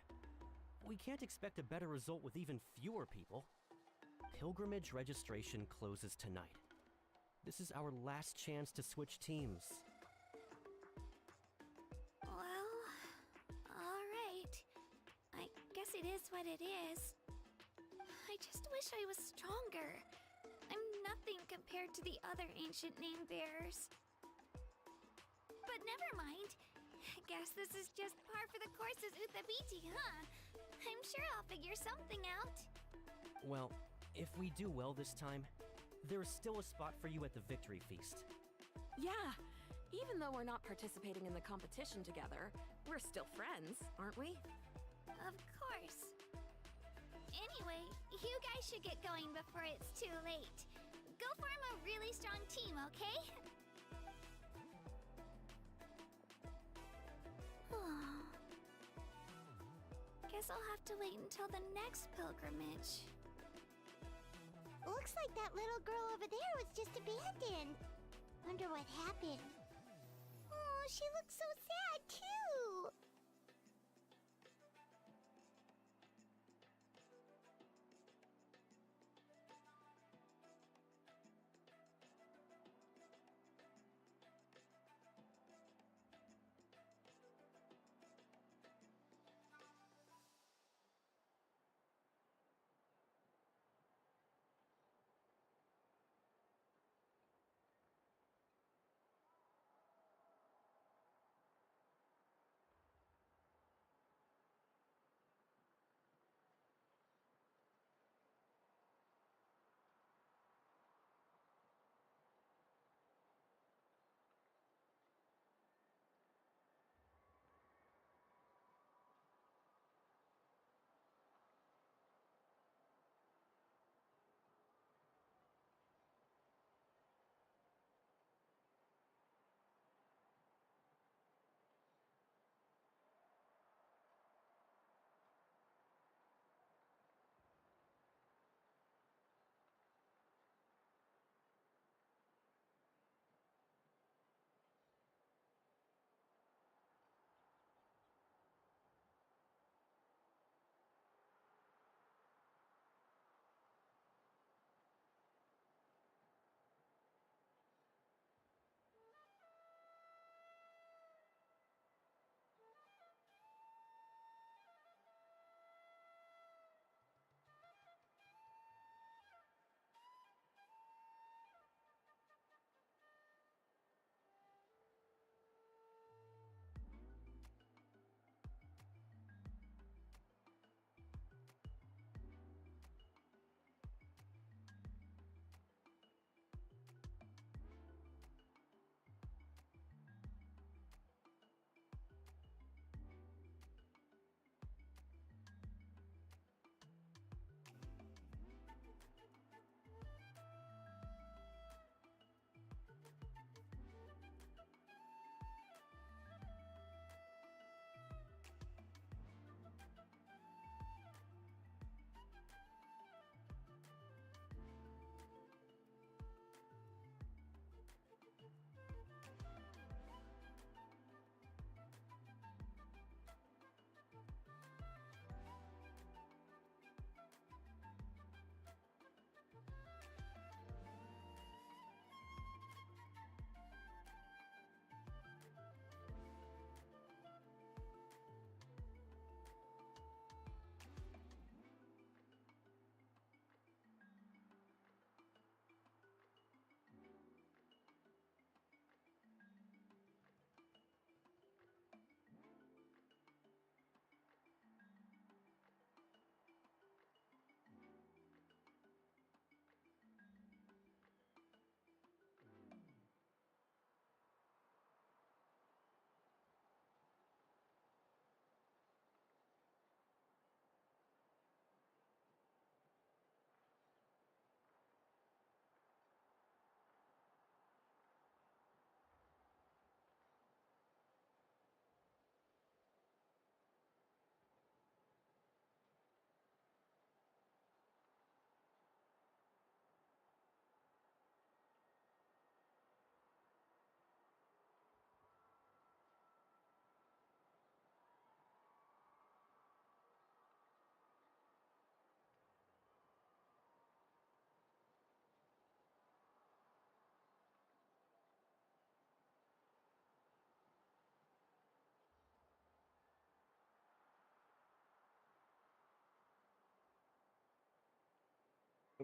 We can't expect a better result with even fewer people. Pilgrimage registration closes tonight. This is our last chance to switch teams. Well, alright. I guess it is what it is. I just wish I was stronger. I'm nothing compared to the other ancient name bearers. But never mind. Guess this is just par for the course as Utabiti, huh? I'm sure I'll figure something out. Well, if we do well this time, there's still a spot for you at the victory feast. Yeah, even though we're not participating in the competition together, we're still friends, aren't we? Of course. Anyway, you guys should get going before it's too late. Go form a really strong team, okay? Guess I'll have to wait until the next pilgrimage. Looks like that little girl over there was just abandoned. Wonder what happened. Oh, she looks so sad too.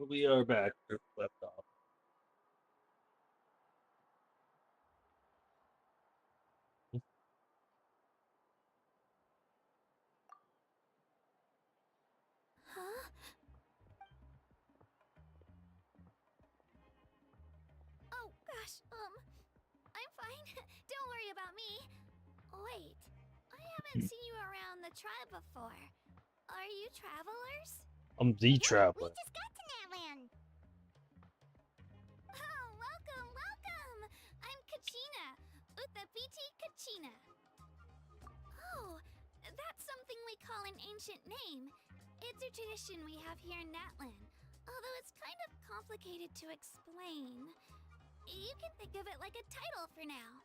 We are back where we left off. Huh? Oh gosh, I'm fine. Don't worry about me. Wait, I haven't seen you around the tribe before. Are you travelers? I'm the We traveler. just got to Natland. Oh, welcome, welcome! I'm Kachina, Uthapiti Kachina. Oh, that's something we call an ancient name. It's a tradition we have here in Natland, although it's kind of complicated to explain. You can think of it like a title for now.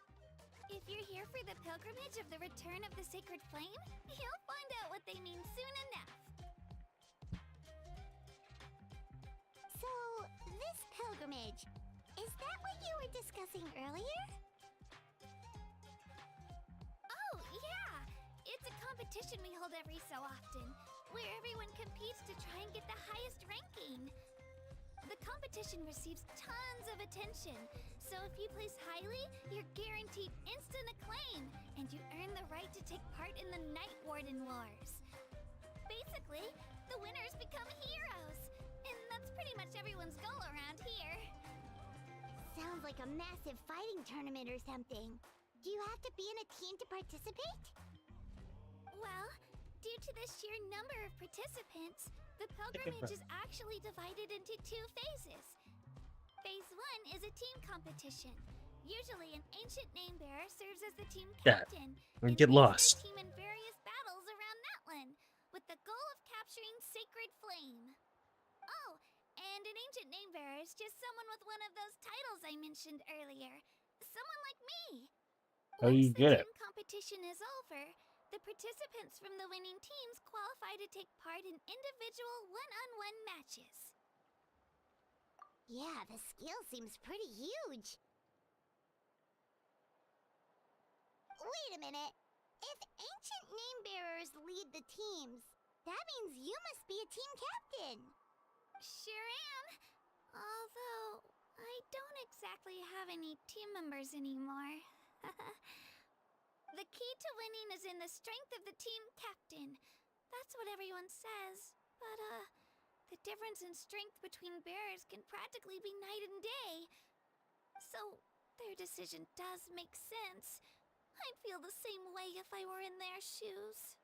If you're here for the pilgrimage of the return of the sacred flame, you'll find out what they mean soon enough. So, this pilgrimage, is that what you were discussing earlier? Oh, yeah! It's a competition we hold every so often, where everyone competes to try and get the highest ranking. The competition receives tons of attention, so if you place highly, you're guaranteed instant acclaim, and you earn the right to take part in the Night Warden Wars. Basically, the winners become heroes, and that's pretty much everyone's goal around here. Sounds like a massive fighting tournament or something. Do you have to be in a team to participate? Well, due to the sheer number of participants, the pilgrimage is actually divided into 2 phases. Phase 1 is a team competition. Usually, an ancient name bearer serves as the team captain and and get leads lost. their team in various battles around Natland, with the goal of capturing Sacred Flame. Oh, and an ancient name bearer is just someone with one of those titles I mentioned earlier. Someone like me. How do you Once the get it? team competition is over, the participants from the winning teams qualify to take part in individual one-on-one matches. Yeah, the skill seems pretty huge. Wait a minute. If ancient name bearers lead the teams, that means you must be a team captain. Sure am. Although, I don't exactly have any team members anymore. The key to winning is in the strength of the team captain. That's what everyone says. But, the difference in strength between bearers can practically be night and day. So, their decision does make sense. I'd feel the same way if I were in their shoes.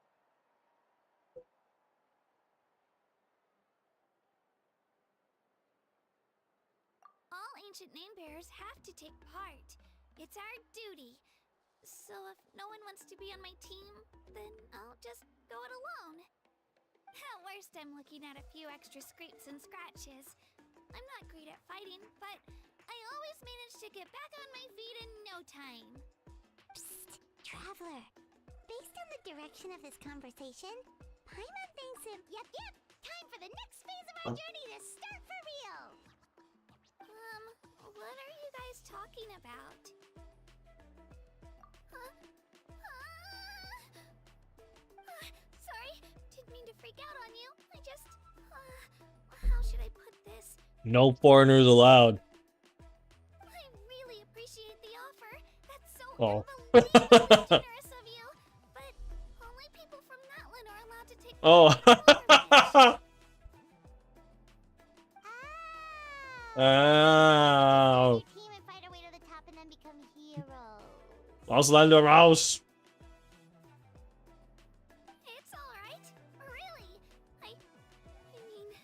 All ancient name bearers have to take part. It's our duty. So if no one wants to be on my team, then I'll just go it alone. At worst, I'm looking at a few extra scrapes and scratches. I'm not great at fighting, but I always manage to get back on my feet in no time. Psst, Traveler. Based on the direction of this conversation, Paimon thinks it... Yep, time for the next phase of our journey to start for real! What are you guys talking about? Sorry, didn't mean to freak out on you. I just, how should I put this? No foreigners allowed. I really appreciate the offer. That's so Oh. unbelievably generous of you. But only people from Natland are allowed to take part in the pilgrimage. Oh. Your team and fight our way to the top and then become heroes. Auslander raus. It's alright. Really. I mean,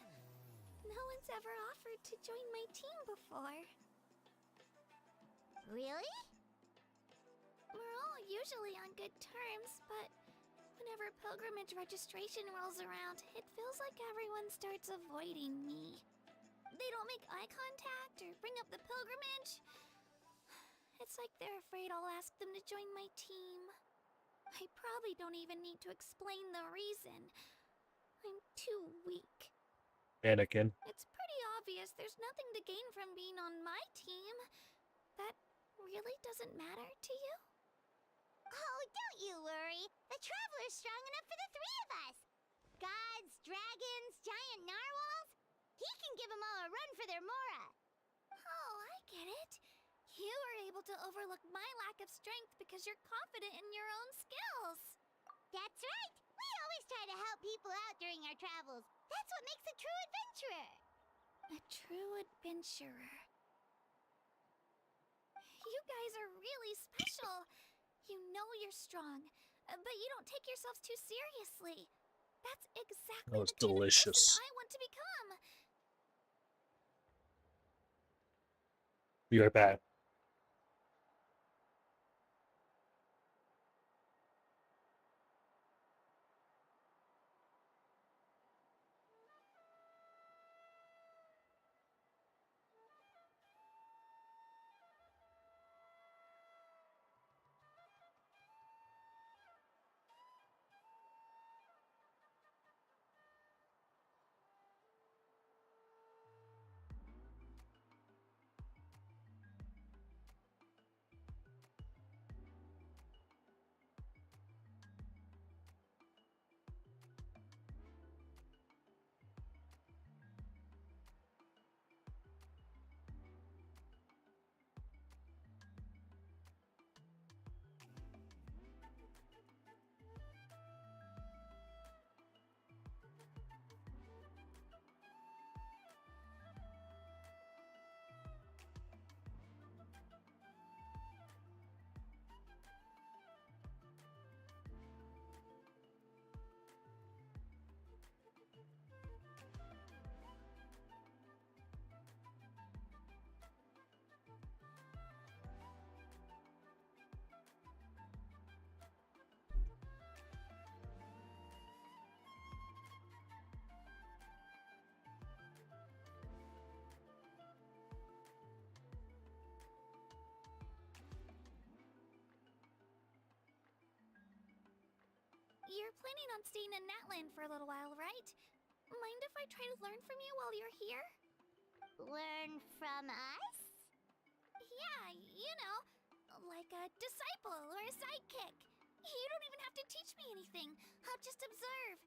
no one's ever offered to join my team before. Really? We're all usually on good terms, but whenever pilgrimage registration rolls around, it feels like everyone starts avoiding me. They don't make eye contact or bring up the pilgrimage. It's like they're afraid I'll ask them to join my team. I probably don't even need to explain the reason. I'm too weak. Anakin. It's pretty obvious there's nothing to gain from being on my team. That really doesn't matter to you? Oh, don't you worry. The Traveler's strong enough for the 3 of us. Gods, dragons, giant narwhals. He he can give them all a run for their Mora. Oh, I get it. You were able to overlook my lack of strength because you're confident in your own skills. That's right. We always try to help people out during our travels. That's what makes a true adventurer. A true adventurer. You guys are really special. You know you're strong, but you don't take yourselves too seriously. That's exactly That was the kind of person delicious. I want to become. Be right back. You're planning on staying in Natland for a little while, right? Mind if I try to learn from you while you're here? Learn from us? Yeah, you know, like a disciple or a sidekick. You don't even have to teach me anything. I'll just observe.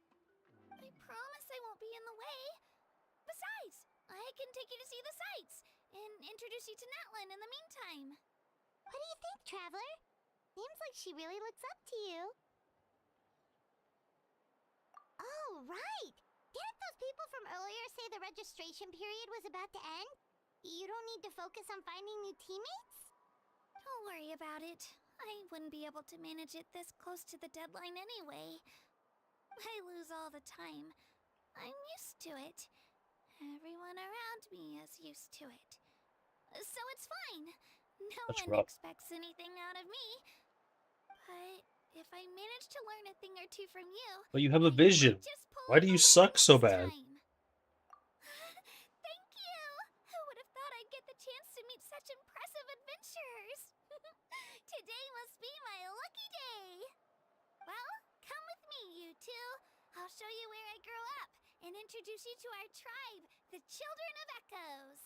I promise I won't be in the way. Besides, I can take you to see the sights and introduce you to Natlan in the meantime. What do you think, Traveler? Seems like she really looks up to you. Oh, right! Didn't those people from earlier say the registration period was about to end? You don't need to focus on finding new teammates? Don't worry about it. I wouldn't be able to manage it this close to the deadline anyway. I lose all the time. I'm used to it. Everyone around me is used to it. So it's fine. No That's one rough. expects anything out of me. But if I manage to learn a thing or two from you, But you have a I vision. might just pull Why it do you off suck so next bad? time. Thank you! Who would have thought I'd get the chance to meet such impressive adventurers? Today must be my lucky day. Well, come with me, you two. I'll show you where I grew up and introduce you to our tribe, the Children of Echoes.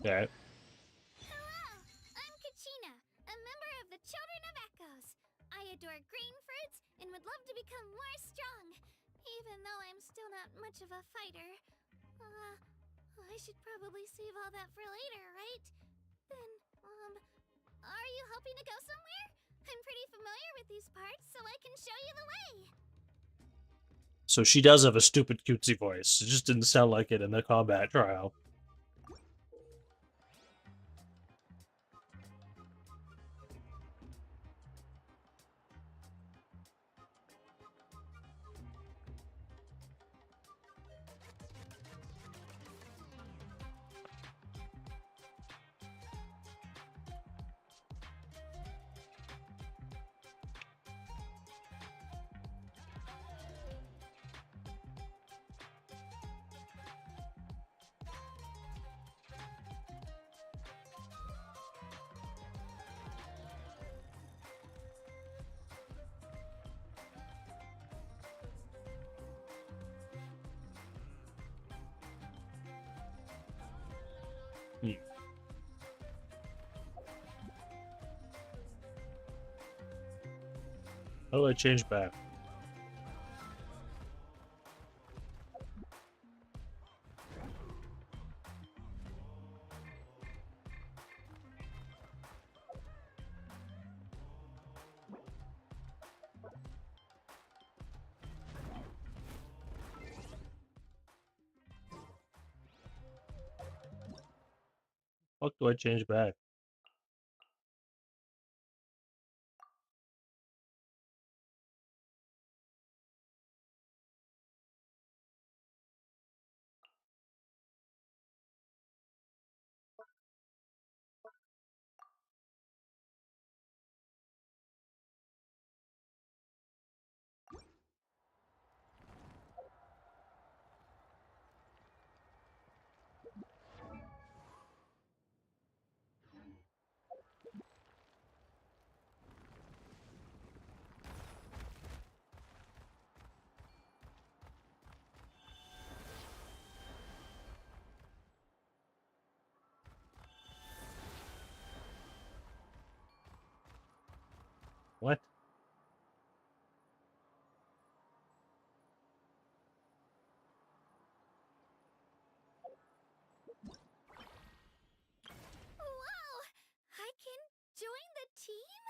Yeah. Hello, I'm Kachina, a member of the Children of Echoes. I adore green fruits and would love to become more strong, even though I'm still not much of a fighter. I should probably save all that for later, right? Then, are you hoping to go somewhere? I'm pretty familiar with these parts, so I can show you the way. So she does have a stupid cutesy voice. It just didn't sound like it in the combat trial. How do I change back? Fuck do I change back? What? Wow! I can join the team?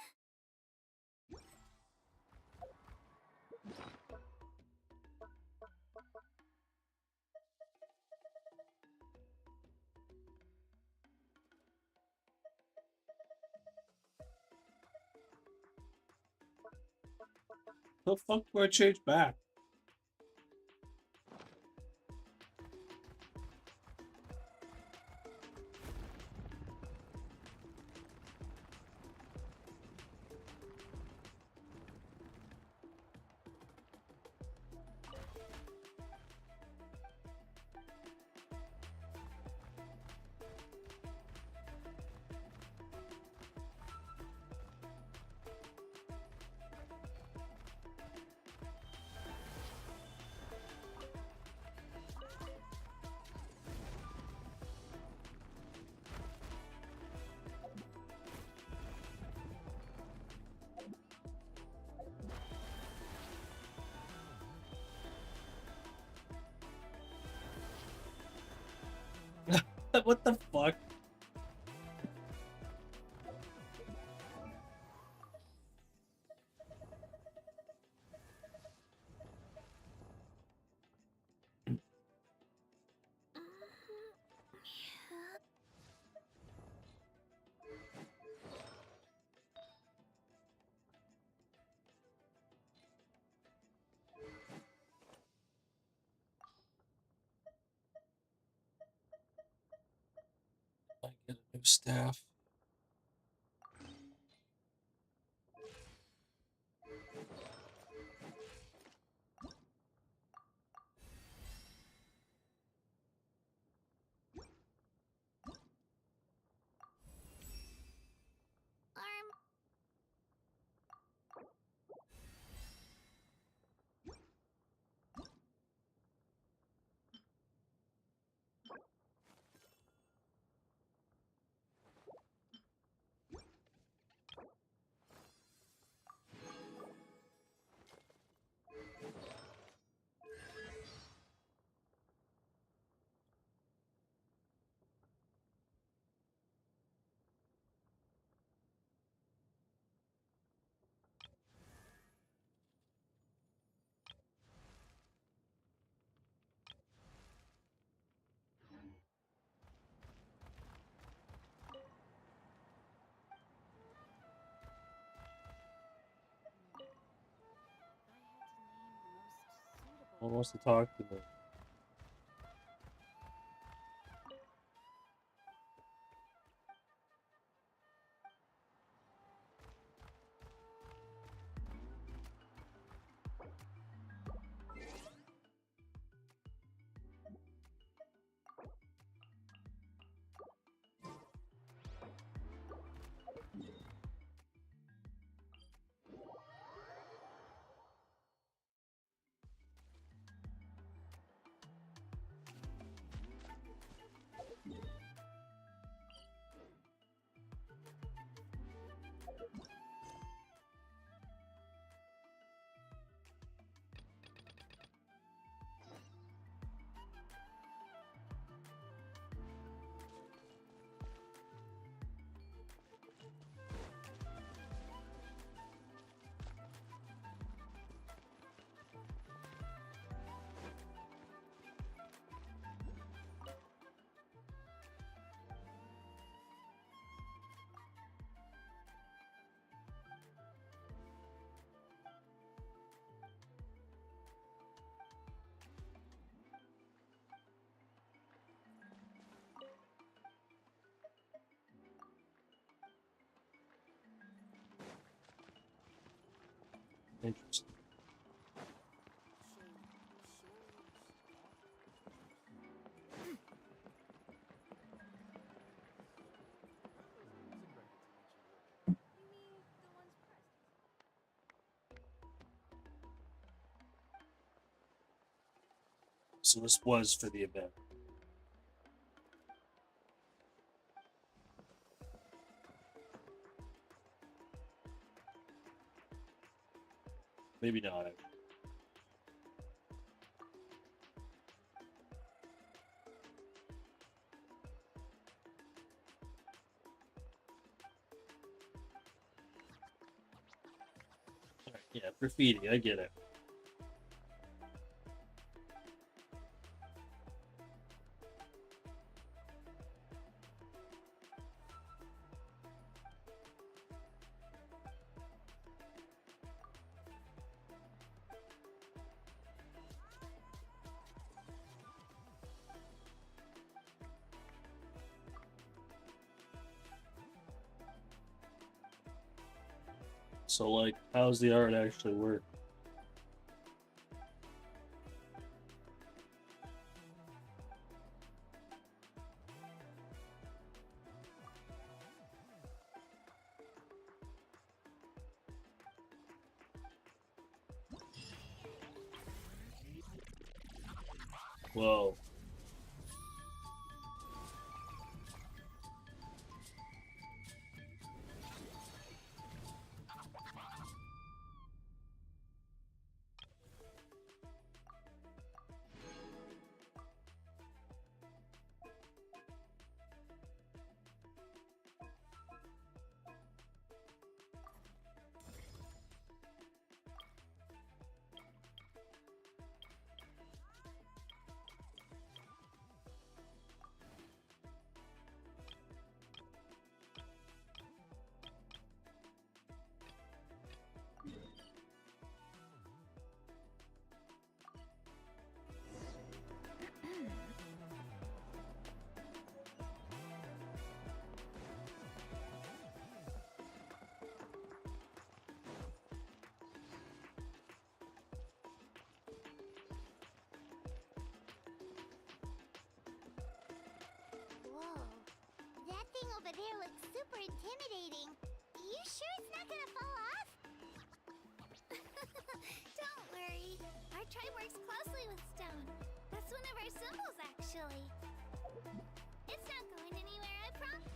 The fuck do I change back? What the fuck? I get a new staff. Arm. No one wants to talk to me. Interesting. So this was for the event. Maybe not. Alright, yeah, graffiti, I get it. So, like, how's the art actually work? Whoa. Whoa. That thing over there looks super intimidating. You sure it's not gonna fall off? Don't worry. Our tribe works closely with stone. That's one of our symbols, actually. It's not going anywhere, I promise.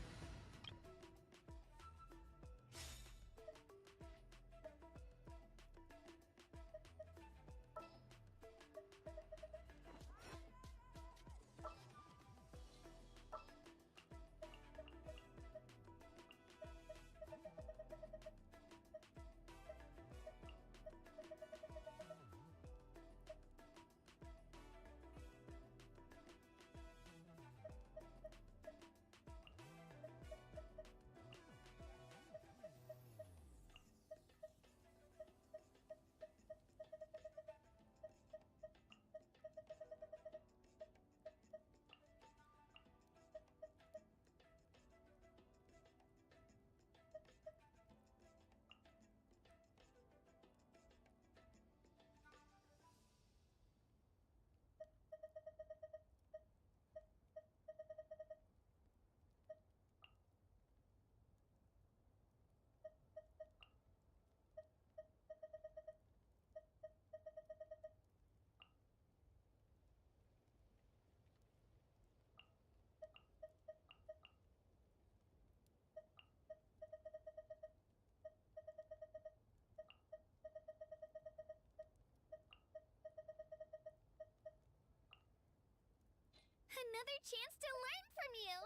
Another chance to learn from you.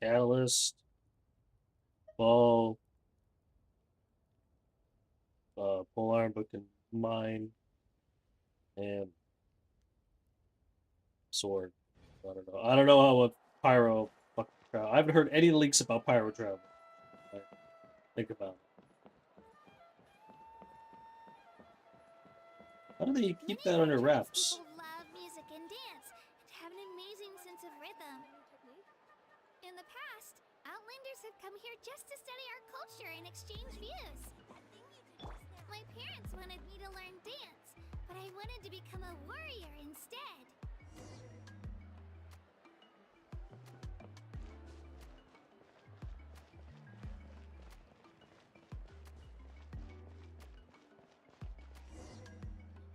Catalyst, ball, pole arm, book and mine, and sword. I don't know. I don't know how what pyro fucking travel. I haven't heard any leaks about pyro travel. Right? Think about it. How do they keep that under wraps? People love music and dance and have an amazing sense of rhythm. In the past, Outlanders have come here just to study our culture and exchange views. My wanted to become a warrior instead.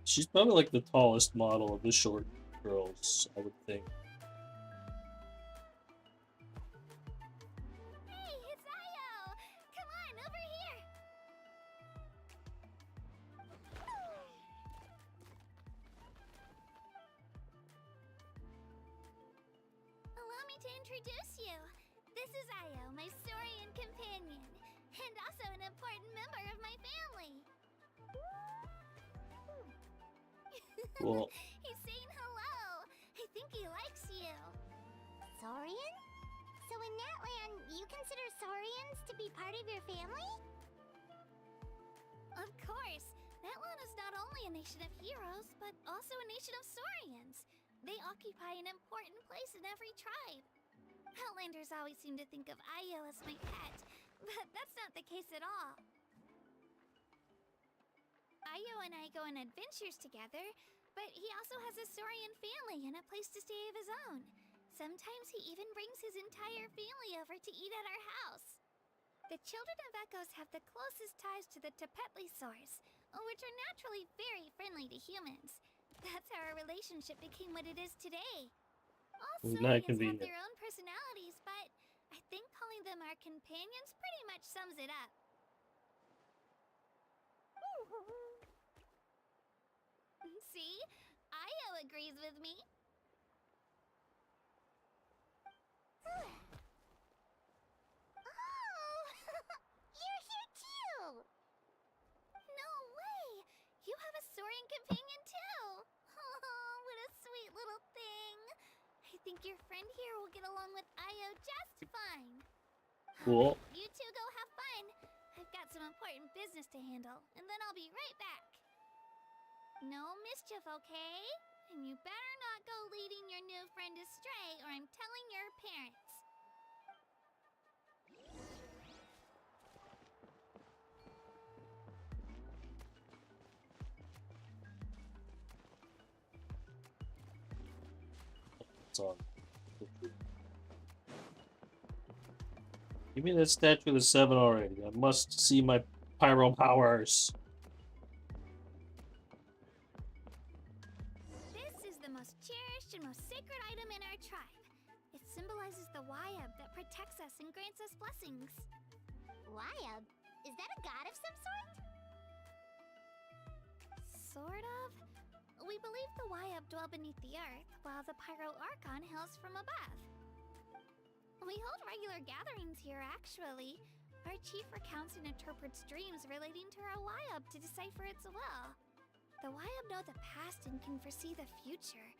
She's probably like the tallest model of the short girls, I would think. Hey, it's Io! Come on, over here! Allow me to introduce you. This is Io, my Saurian companion, and also an important member of my family. Well, He's saying hello. I think he likes you. Saurian? So in that land, you consider Saurians to be part of your family? Of course. That land is not only a nation of heroes, but also a nation of Saurians. They occupy an important place in every tribe. Outlanders always seem to think of Io as my pet, but that's not the case at all. Io and I go on adventures together, but he also has a Saurian family and a place to stay of his own. Sometimes he even brings his entire family over to eat at our house. The children of Echoes have the closest ties to the Tepetlisaurs, which are naturally very friendly to humans. That's how our relationship became what it is today. All Not Saurians have convenient. their own personalities, but I think calling them our companions pretty much sums it up. See? Io agrees with me. Oh! You're here too! No way! You have a Saurian companion too! Oh, what a sweet little thing! I think your friend here will get along with Io just fine. cool. You two go have fun. I've got some important business to handle, and then I'll be right back. No mischief, okay? And you better not go leading your new friend astray, or I'm telling your parents. It's on. Give me that statue of the seven already. I must see my pyro powers. This is the most cherished and most sacred item in our tribe. It symbolizes the Wyab that protects us and grants us blessings. Wyab? Is that a god of some sort? Sort of. We believe the Wyab dwell beneath the earth, while the Pyro Archon hails from above. We hold regular gatherings here, actually. Our chief recounts and interprets dreams relating to our Wyab to decipher its will. The Wyab know the past and can foresee the future.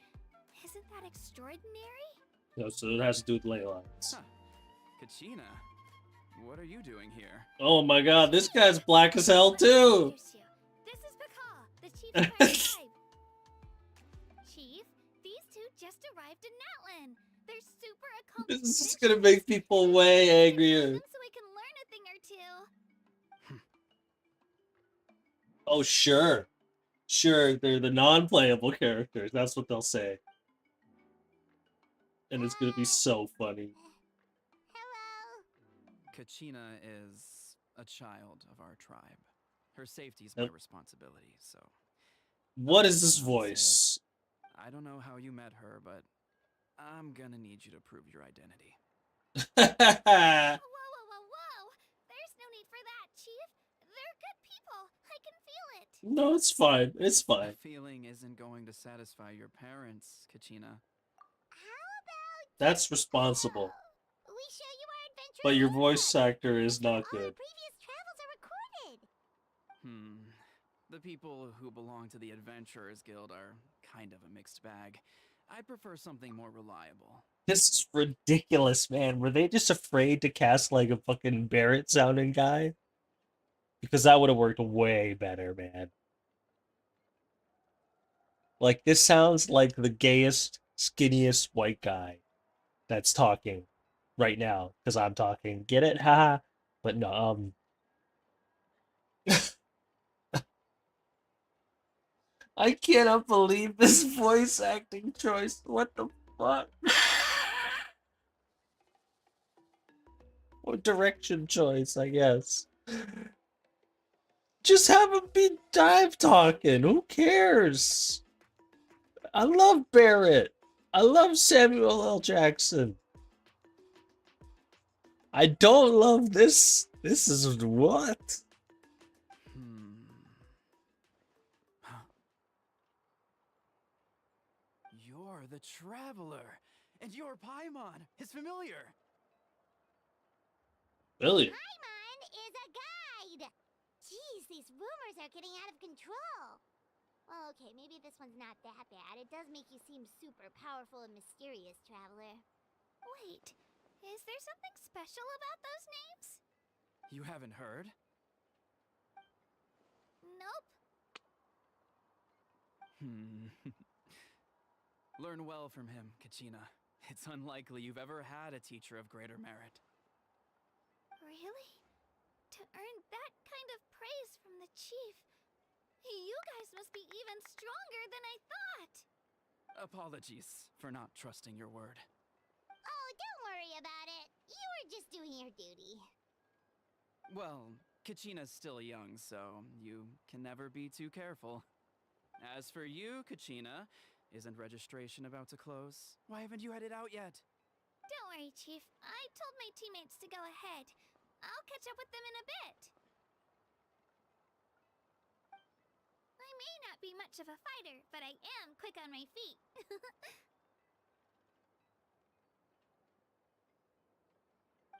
Isn't that extraordinary? No, so it has to do with ley lines. Huh. Kachina, what are you doing here? Oh my god, this guy's black as hell too! This is Pakal, the chief of our tribe. Chief, these two just arrived in Natlan. They're super accomplished. This is gonna make people way angrier. So we can learn a thing or two. Oh, sure. Sure, they're the non-playable characters. That's what they'll say. And it's gonna be so funny. Hello. Kachina is a child of our tribe. Her safety is my Yep. responsibility, so... What is this I'll say voice? I don't know how you met her, but I'm gonna need you to prove your identity. Whoa, whoa, whoa, whoa. There's no need for that, Chief. They're good people. I can feel it. No, it's fine. It's The fine. feeling isn't going to satisfy your parents, Kachina. How about That's responsible. we show you our adventure? But your in voice England? actor is not All our good. previous travels are recorded. The people who belong to the Adventurers Guild are kind of a mixed bag. I'd prefer something more reliable. This is ridiculous, man. Were they just afraid to cast like a fucking Barrett sounding guy? Because that would have worked way better, man. Like, this sounds like the gayest, skinniest white guy that's talking right now. Because I'm talking. Get it? Haha. But no, I cannot believe this voice acting choice. What the fuck? Or direction choice, I guess. Just have him be dive talking. Who cares? I love Barrett. I love Samuel L. Jackson. I don't love this. This is what? Huh. You're the traveler, and your Paimon is familiar. Billion. Paimon is a guide! Jeez, these rumors are getting out of control. Well, okay, maybe this one's not that bad. It does make you seem super powerful and mysterious, Traveler. Wait, is there something special about those names? You haven't heard? Nope. Learn well from him, Kachina. It's unlikely you've ever had a teacher of greater merit. Really? To earn that kind of praise from the chief, you guys must be even stronger than I thought. Apologies for not trusting your word. Oh, don't worry about it. You were just doing your duty. Well, Kachina's still young, so you can never be too careful. As for you, Kachina, isn't registration about to close? Why haven't you headed out yet? Don't worry, Chief. I told my teammates to go ahead. I'll catch up with them in a bit. I may not be much of a fighter, but I am quick on my feet.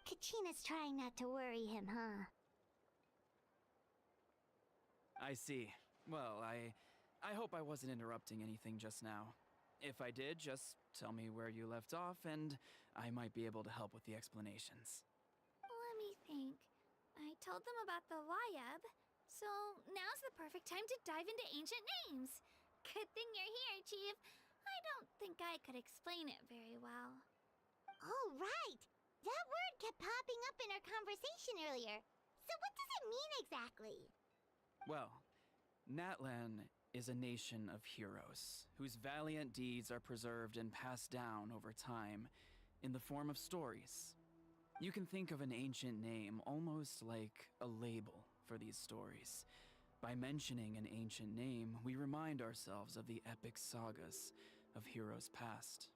Kachina's trying not to worry him, huh? I see. Well, I hope I wasn't interrupting anything just now. If I did, just tell me where you left off, and I might be able to help with the explanations. Let me think. I told them about the Wayab, so now's the perfect time to dive into ancient names. Good thing you're here, Chief. I don't think I could explain it very well. Oh, right! That word kept popping up in our conversation earlier. So what does it mean exactly? Well, Natlan is a nation of heroes whose valiant deeds are preserved and passed down over time in the form of stories. You can think of an ancient name almost like a label for these stories. By mentioning an ancient name, we remind ourselves of the epic sagas of heroes past.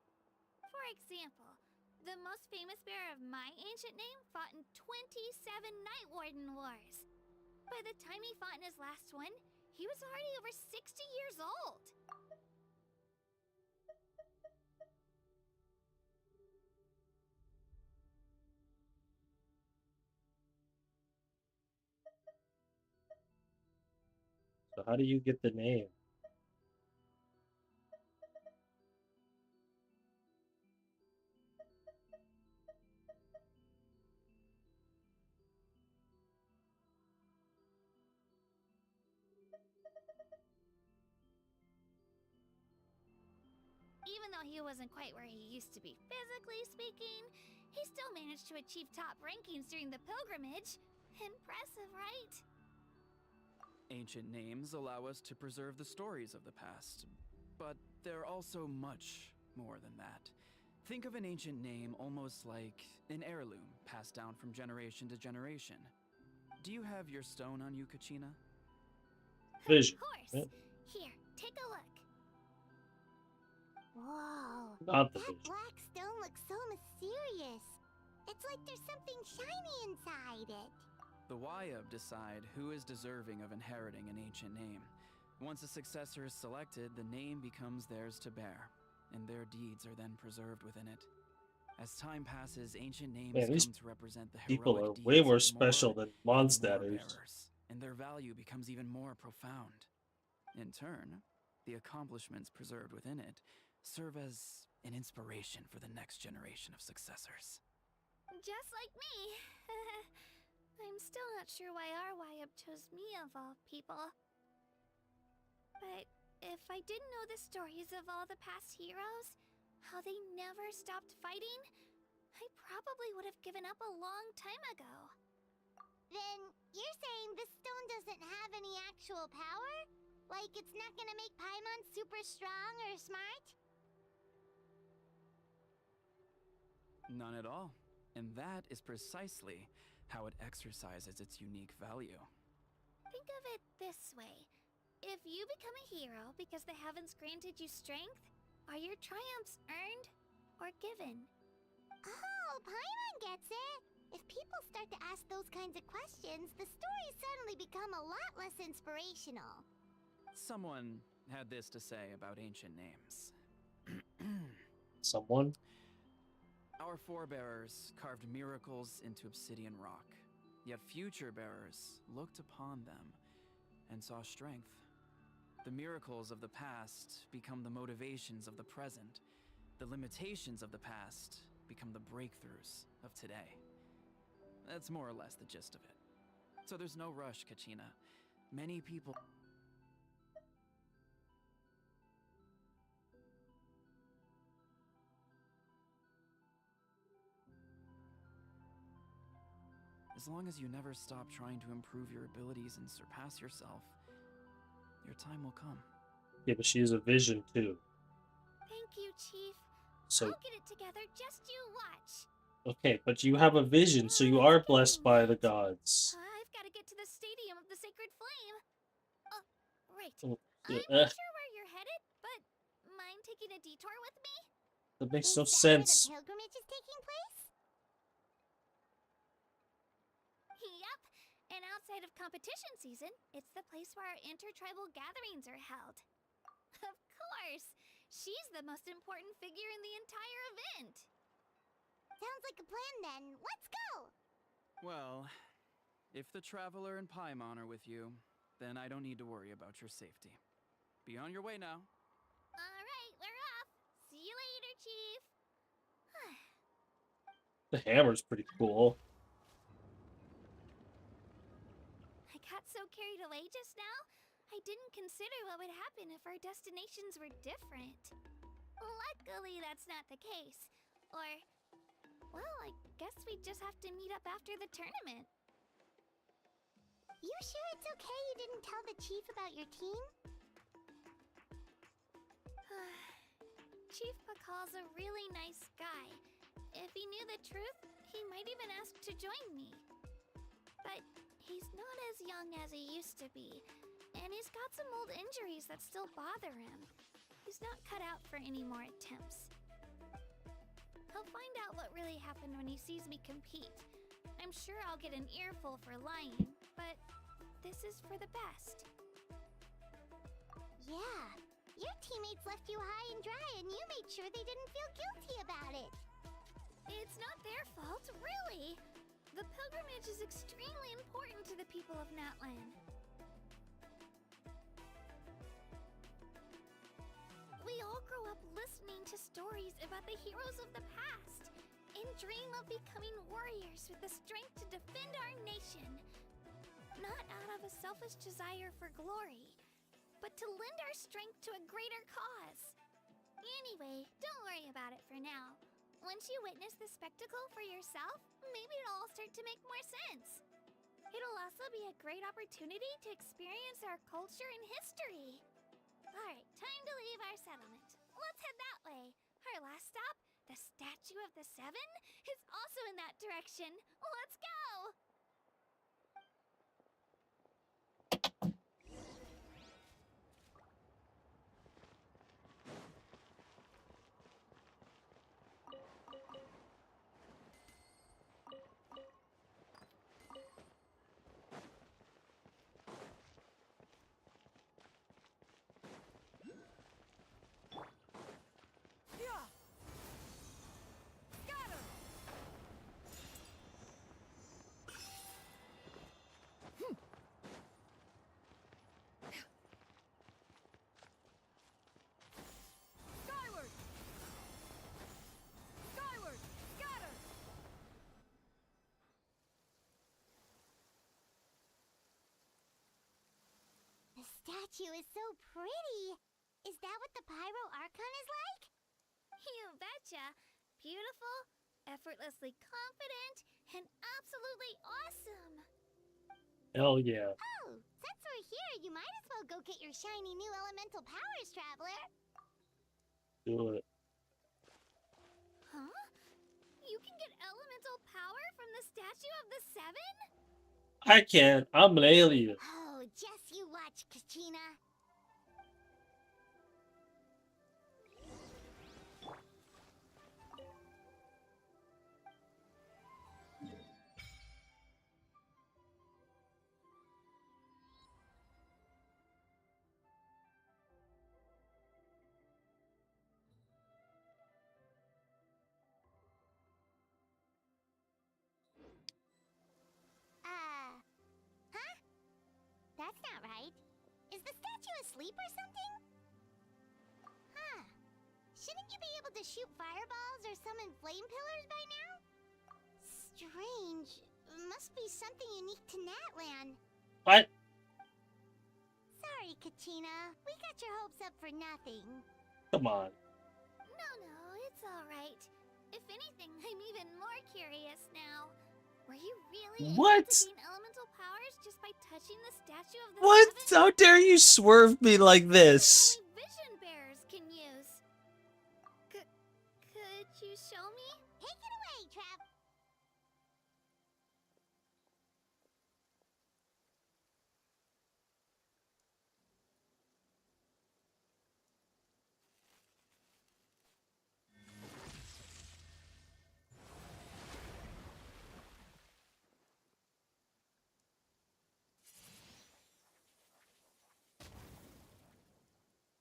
For example, the most famous bearer of my ancient name fought in 27 Night Warden Wars. By the time he fought in his last one, he was already over 60 years old. So how do you get the name? Even though he wasn't quite where he used to be physically speaking, he still managed to achieve top rankings during the pilgrimage. Impressive, right? Ancient names allow us to preserve the stories of the past, but they're also much more than that. Think of an ancient name almost like an heirloom passed down from generation to generation. Do you have your stone on you, Kachina? Vision. Of course. Yeah. Here, take a look. Whoa. Not the That vision. black stone looks so mysterious. It's like there's something shiny inside it. The Wayab decide who is deserving of inheriting an ancient name. Once a successor is selected, the name becomes theirs to bear, and their deeds are then preserved within it. As time passes, ancient names Man, these come to represent the people heroic are deeds way of more special than and more Mondstadters. bearers, and their value becomes even more profound. In turn, the accomplishments preserved within it serve as an inspiration for the next generation of successors. Just like me. I'm still not sure why our Wayab chose me of all people. But if I didn't know the stories of all the past heroes, how they never stopped fighting, I probably would have given up a long time ago. Then you're saying this stone doesn't have any actual power? Like it's not gonna make Paimon super strong or smart? None at all. And that is precisely how it exercises its unique value. Think of it this way. If you become a hero because the heavens granted you strength, are your triumphs earned or given? Oh, Paimon gets it! If people start to ask those kinds of questions, the stories suddenly become a lot less inspirational. Someone had this to say about ancient names. Someone? Our forebears carved miracles into obsidian rock, yet future bearers looked upon them and saw strength. The miracles of the past become the motivations of the present. The limitations of the past become the breakthroughs of today. That's more or less the gist of it. So there's no rush, Kachina. Many people... As long as you never stop trying to improve your abilities and surpass yourself, your time will come. Yeah, but she has a vision too. Thank you, Chief. So, I'll get it together, just you watch. okay, but you have a vision, so you are blessed by the gods. I've got to get to the Stadium of the Sacred Flame. Oh, right. Oh, I'm yeah, not sure where you're headed, but mind taking a detour with me? that makes Is no that sense. where the pilgrimage is taking place? Yup. And outside of competition season, it's the place where our intertribal gatherings are held. Of course! She's the most important figure in the entire event. Sounds like a plan then. Let's go! Well, if the Traveler and Paimon are with you, then I don't need to worry about your safety. Be on your way now. All right, we're off. See you later, Chief. The hammer's pretty cool. I got so carried away just now, I didn't consider what would happen if our destinations were different. Luckily, that's not the case. Or, well, I guess we just have to meet up after the tournament. You sure it's okay you didn't tell the chief about your team? Chief Pakal's a really nice guy. If he knew the truth, he might even ask to join me. But he's not as young as he used to be, and he's got some old injuries that still bother him. He's not cut out for any more attempts. He'll find out what really happened when he sees me compete. I'm sure I'll get an earful for lying, but this is for the best. Yeah. Your teammates left you high and dry and you made sure they didn't feel guilty about it. It's not their fault, really. The pilgrimage is extremely important to the people of Natlan. We all grow up listening to stories about the heroes of the past and dream of becoming warriors with the strength to defend our nation. Not out of a selfish desire for glory, but to lend our strength to a greater cause. Anyway, don't worry about it for now. Once you witness the spectacle for yourself, maybe it'll all start to make more sense. It'll also be a great opportunity to experience our culture and history. Alright, time to leave our settlement. Let's head that way. Our last stop, the Statue of the Seven, is also in that direction. Let's go! Skyward! Skyward! Scatter! The statue is so pretty. Is that what the Pyro Archon is like? You betcha! Beautiful, effortlessly confident, and absolutely awesome! Hell yeah. Oh, since we're here, you might as well go get your shiny new elemental powers, Traveler. Do it. Huh? You can get elemental power from the Statue of the Seven? I can't. I'm an alien. Oh, just you watch, Kachina. Huh? That's not right. Is the statue asleep or something? Huh. Shouldn't you be able to shoot fireballs or summon flame pillars by now? Strange. Must be something unique to Natlan. What? Sorry, Kachina. We got your hopes up for nothing. Come on. No, it's alright. If anything, I'm even more curious now. Were you really What? able to gain elemental powers just by touching the Statue of the What? Seven? How dare you swerve me like this? Only vision bearers can use. Could you show me? Take it away, Trav.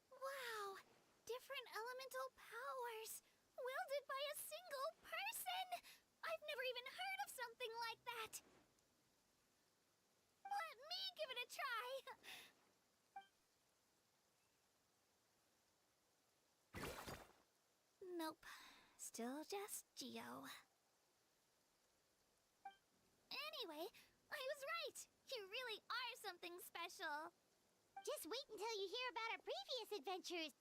Wow! Different elemental powers! Wielded by a single person! I've never even heard of something like that! Let me give it a try! Nope. Still just Geo. Anyway, I was right! You really are something special! Just wait until you hear about our previous adventures.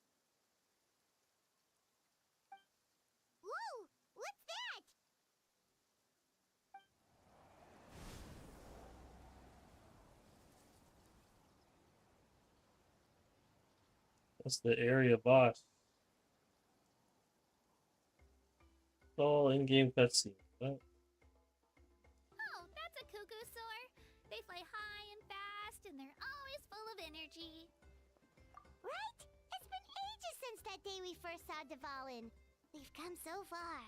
Whoa! What's that? That's the area boss. All in-game cutscene. What? Oh, that's a cuckoo soar. They fly high and fast, and they're always full of energy. Right? It's been ages since that day we first saw Dvalin. We've come so far.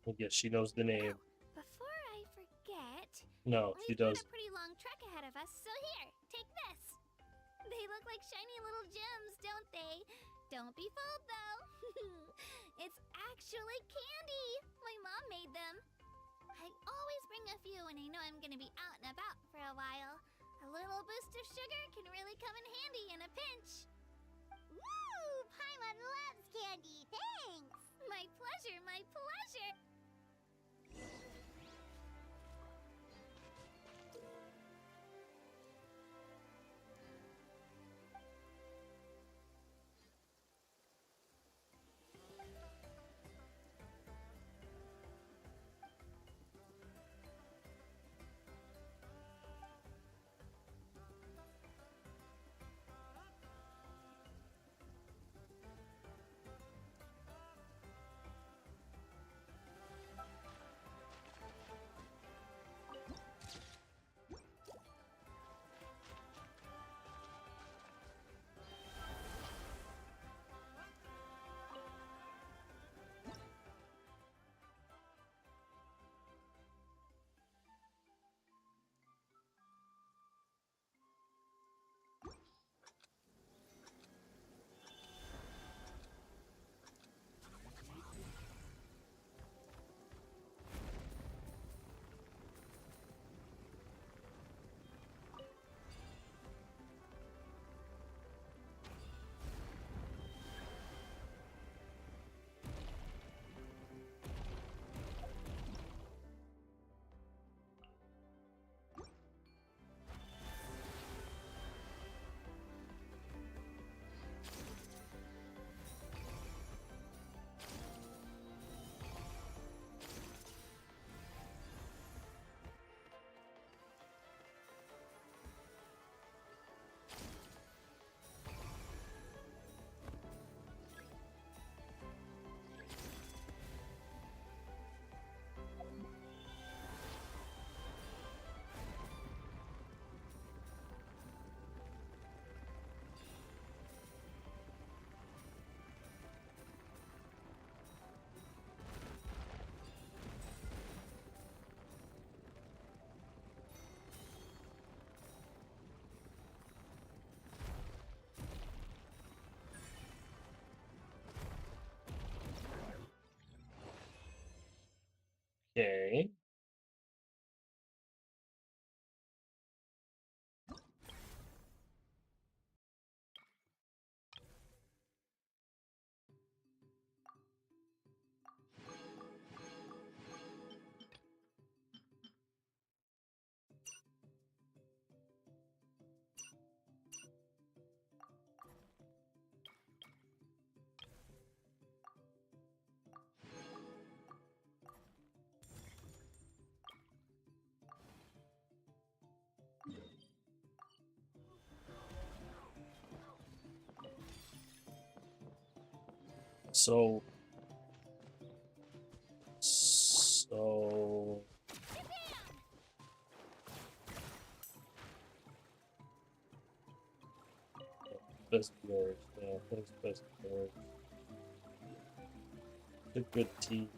I guess she knows the name. Oh, before I forget, No, she we've got does. a pretty long trek ahead of us, so here, take this. They look like shiny little gems, don't they? Don't be fooled, though. It's actually candy. My mom made them. I always bring a few when I know I'm gonna be out and about for a while. A little boost of sugar can really come in handy in a pinch. Woo! Paimon loves candy. Thanks. My pleasure, my pleasure. So best yours. Yeah, thanks best yours. A good team.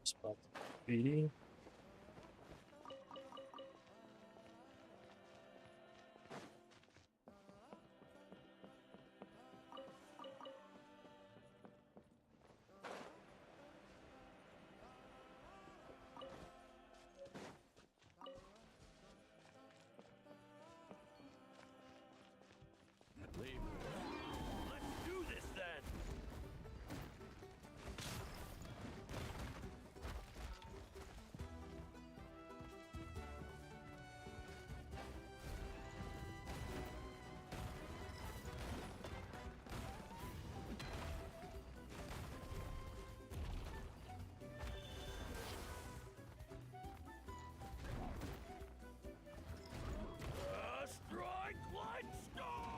Spot graffiti. Let's do this then! Strike like stone!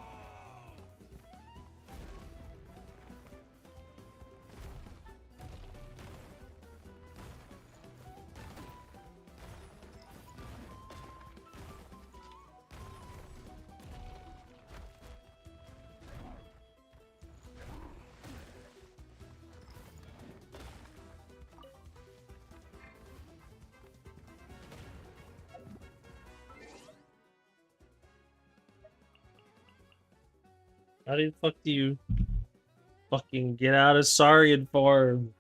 How the fuck do you fucking get out of Saurian form?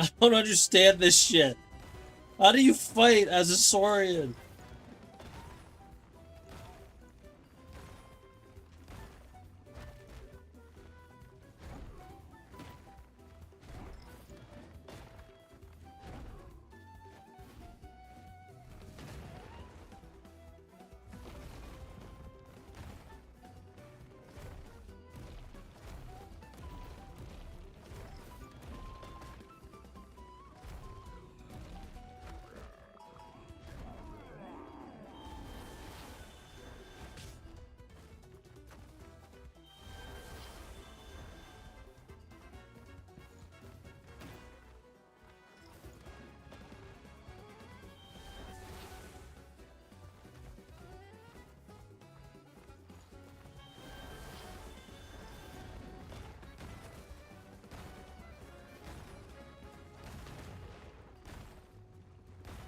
I don't understand this shit. How do you fight as a Saurian?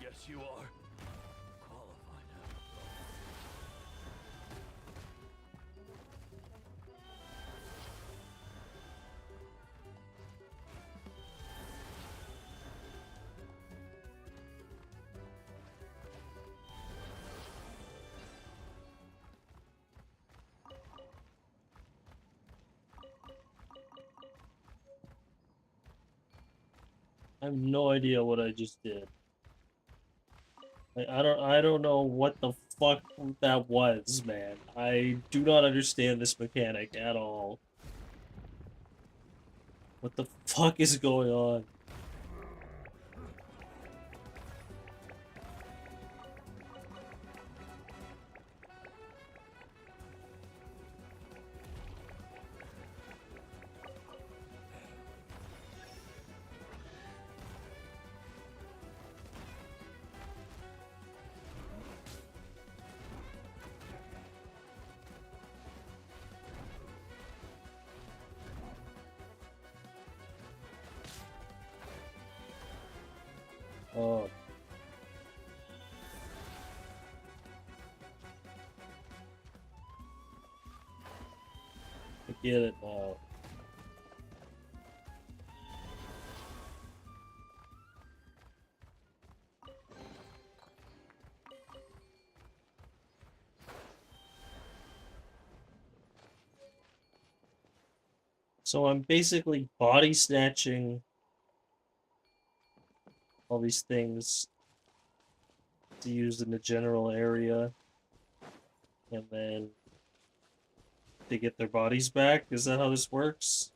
Yes, you are. Qualified. I have no idea what I just did. I don't know what the fuck that was, man. I do not understand this mechanic at all. What the fuck is going on? Oh. I get it now. So I'm basically body snatching all these things to use in the general area, and then they get their bodies back. Is that how this works?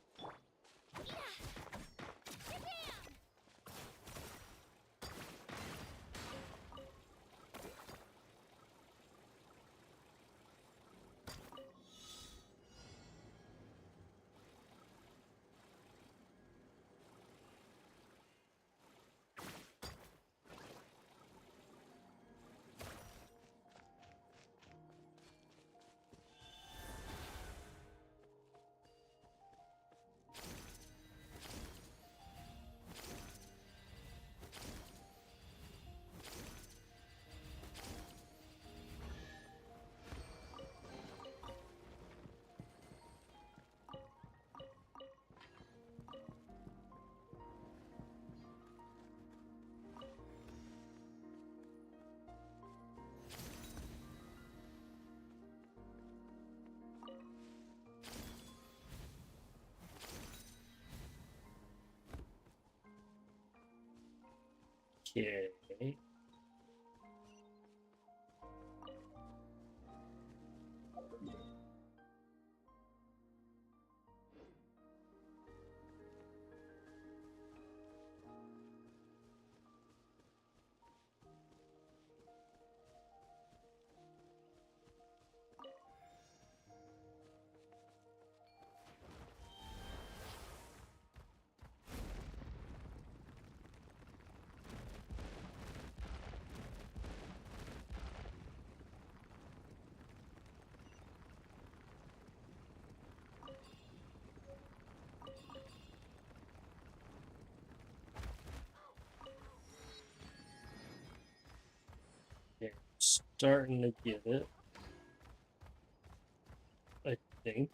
Okay. Okay, starting to get it. I think.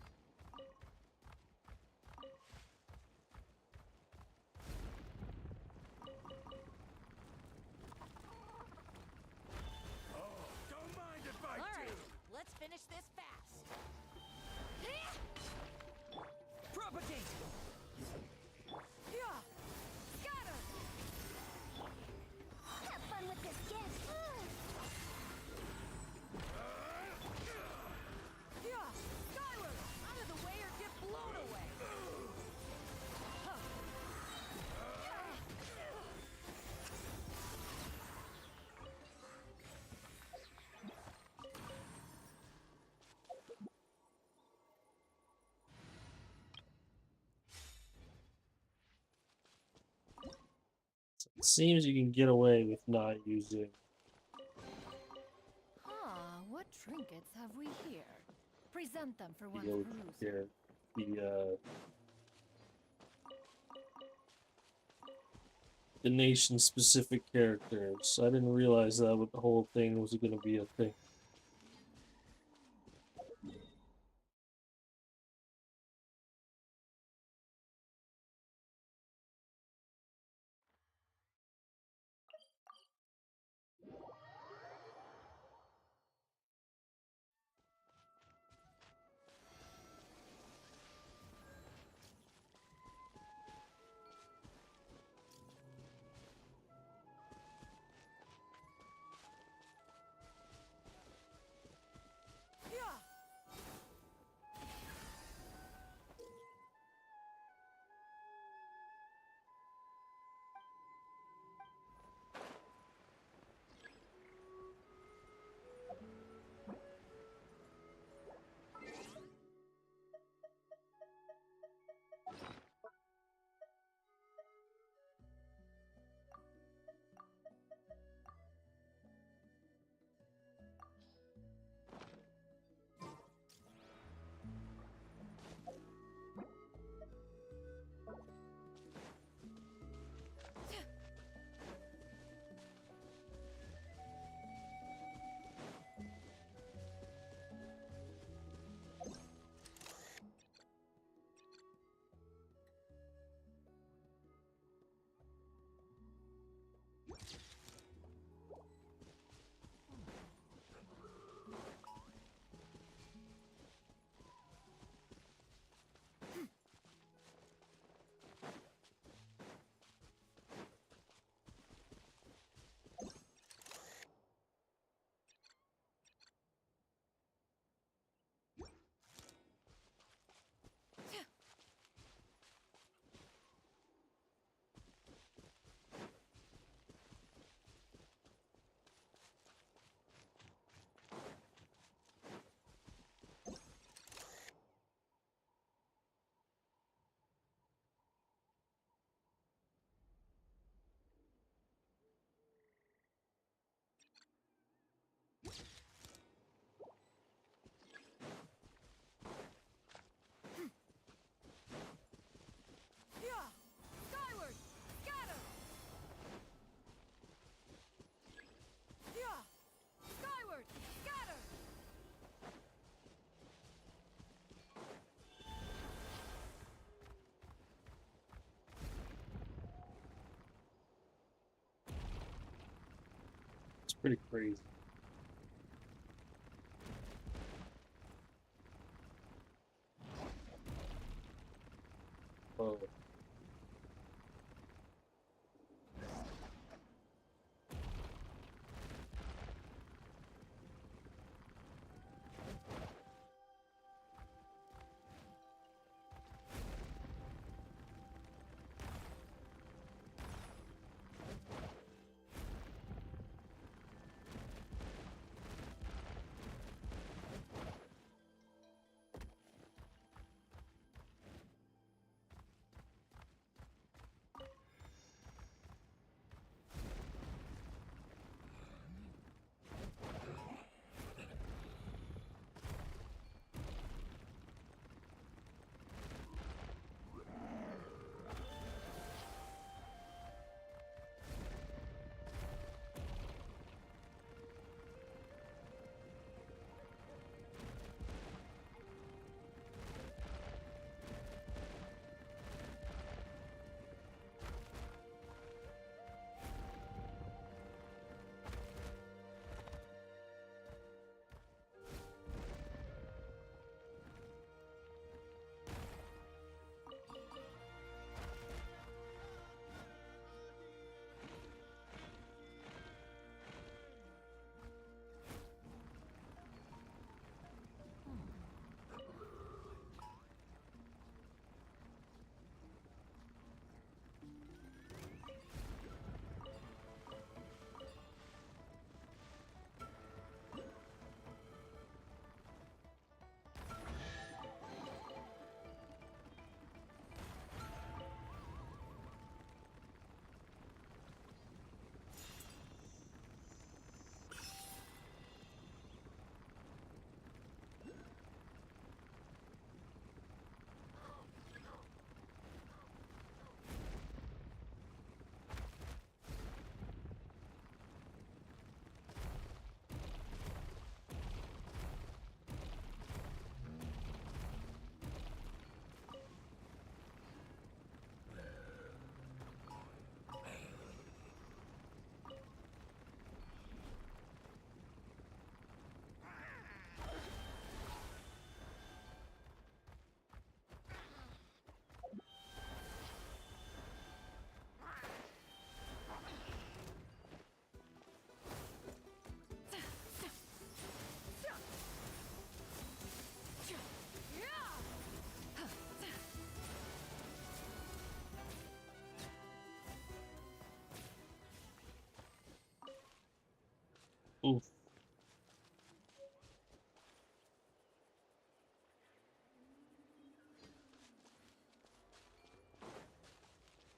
finish this fast. Propagate! Yeah. Scatter. Have fun with this gift. Yeah. Skyward. Out of the way or get blown away. Huh. It seems you can get away with not using. Ah, what trinkets have we here? Present them for one's The perusal. here, the nation-specific characters. I didn't realize that with the whole thing was going to be a thing. Yeah. Yeah. Skyward. Scatter. Yeah. Skyward. Scatter. It's pretty crazy. Oh.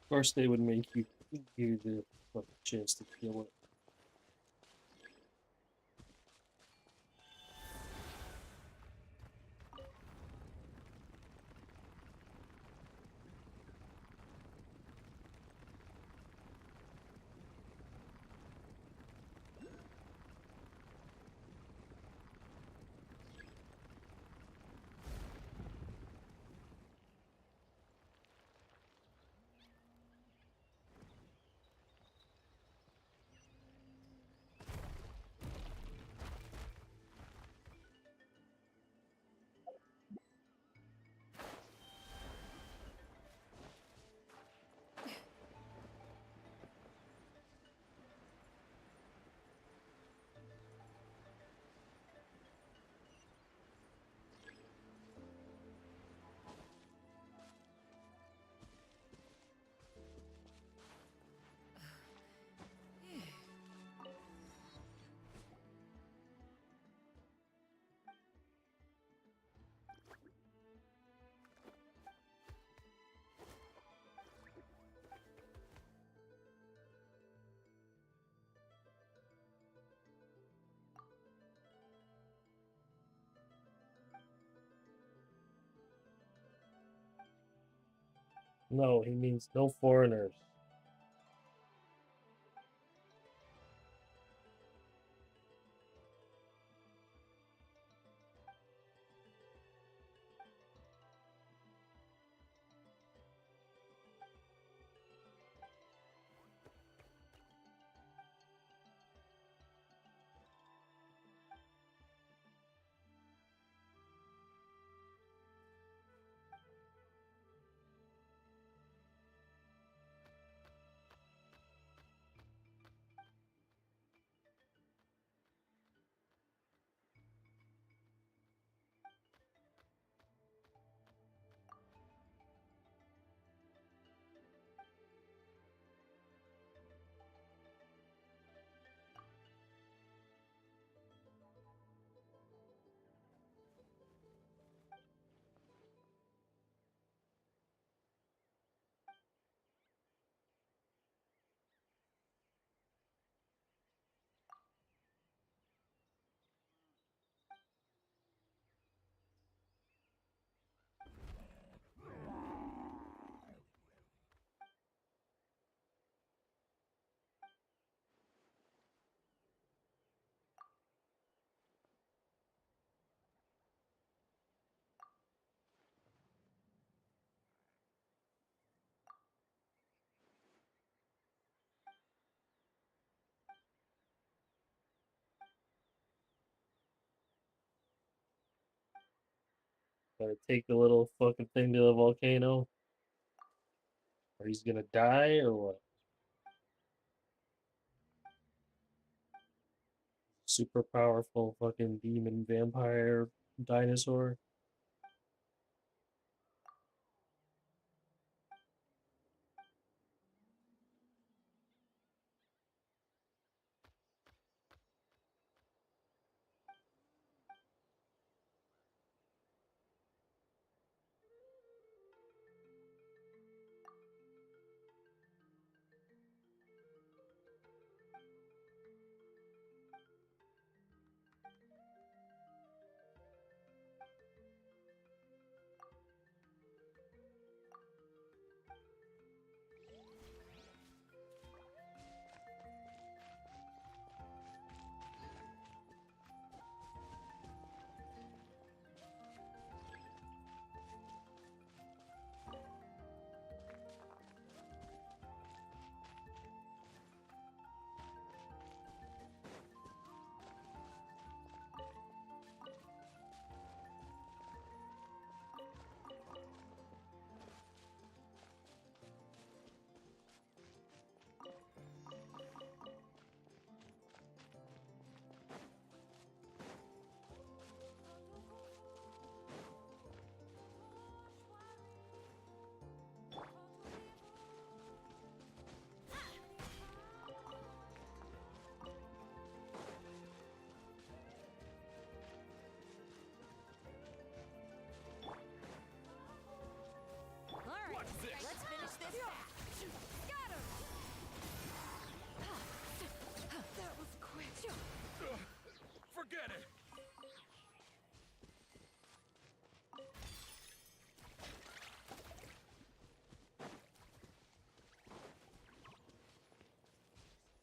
course, they would make you give you the fucking chance to kill it. No, he means no foreigners. Gotta take the little fucking thing to the volcano, or he's gonna die, or what? Super powerful fucking demon vampire dinosaur.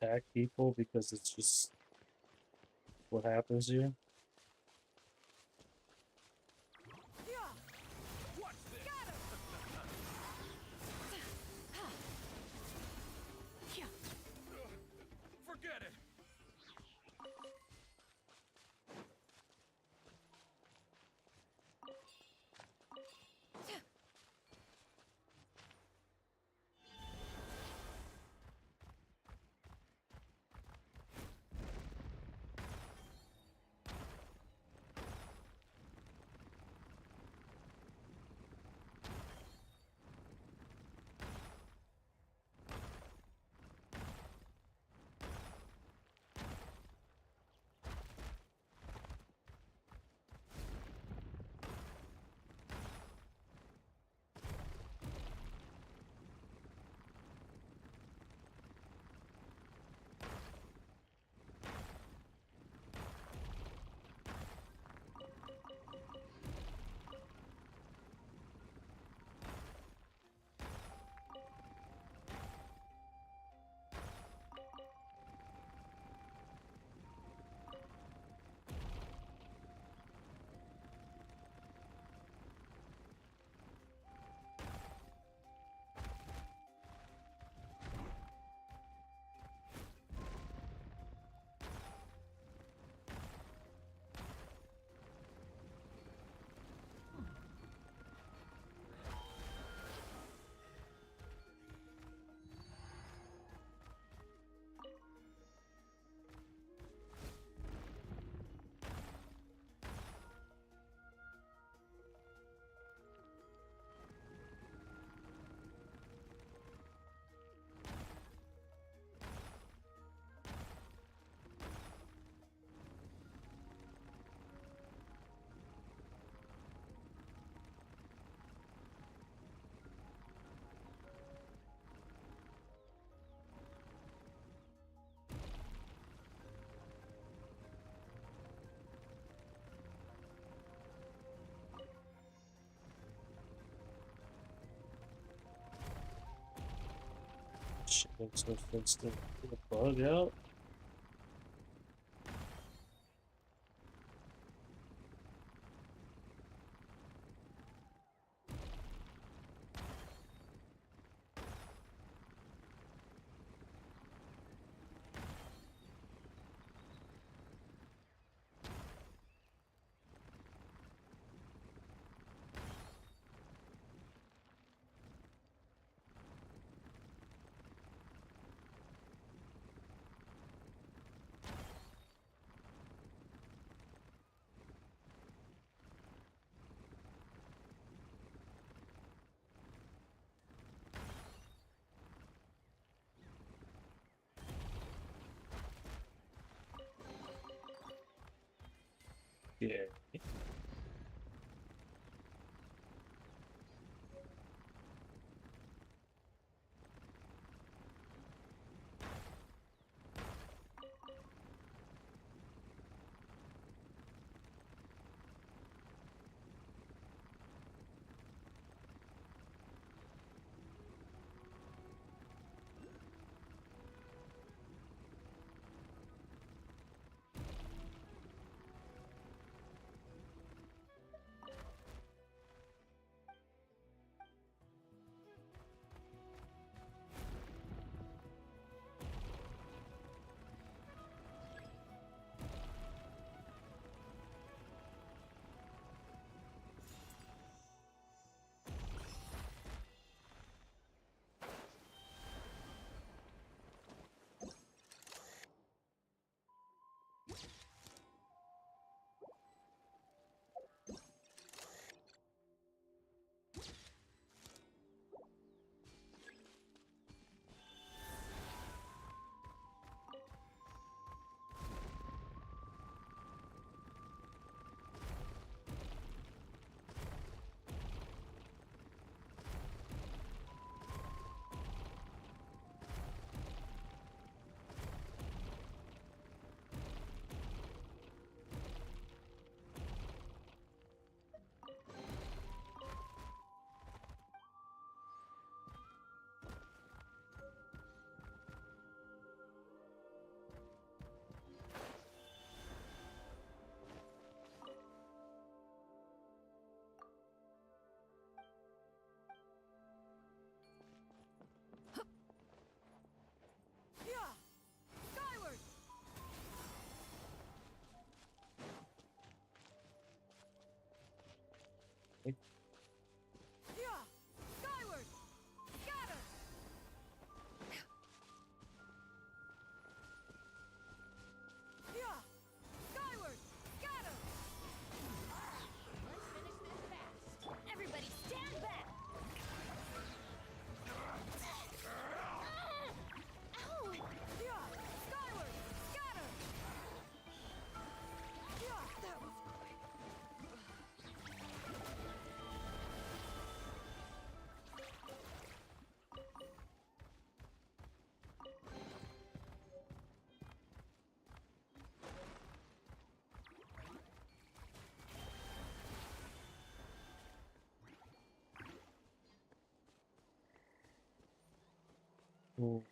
attack people because it's just what happens here. Forget it. Shit, makes no sense to get a bug out. Yeah. Yeah! Skyward! Scatter! Yeah! Skyward! Scatter! Let's finish this fast. Everybody stand back! Ow! Yeah! Skyward! Scatter! Yeah! That was quick. Ooh.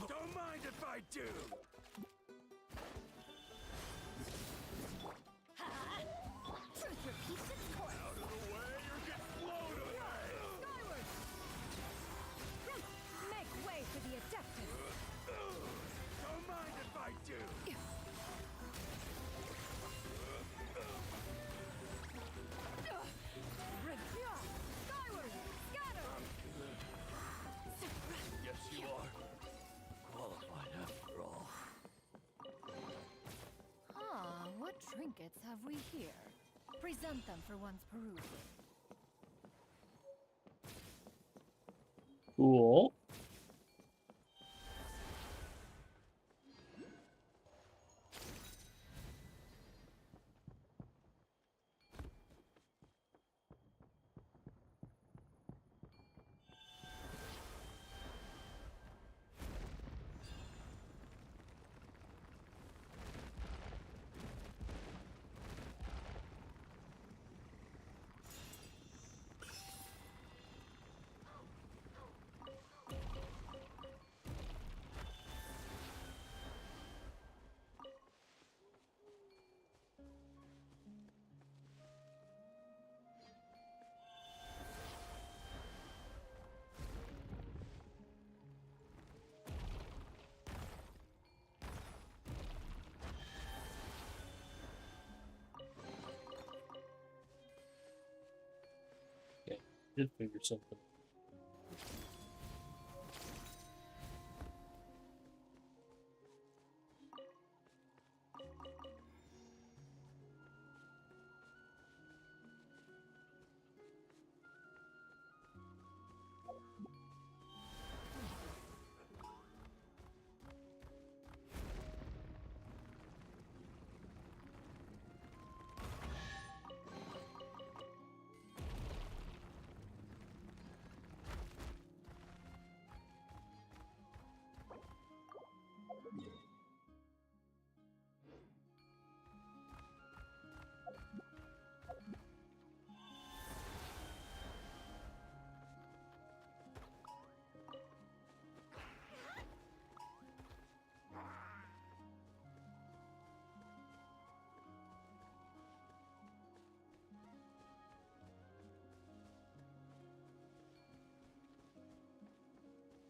Don't mind if I do! Truth repeats its course. Out of the way or get blown away! Skyward! Make way for the Adeptus! Don't mind if I do! Yeah! Skyward! Scatter! Yes, you are. Qualified after all. Ah, what trinkets have we here? Present them for one's perusal. Cool. Okay, did figure something.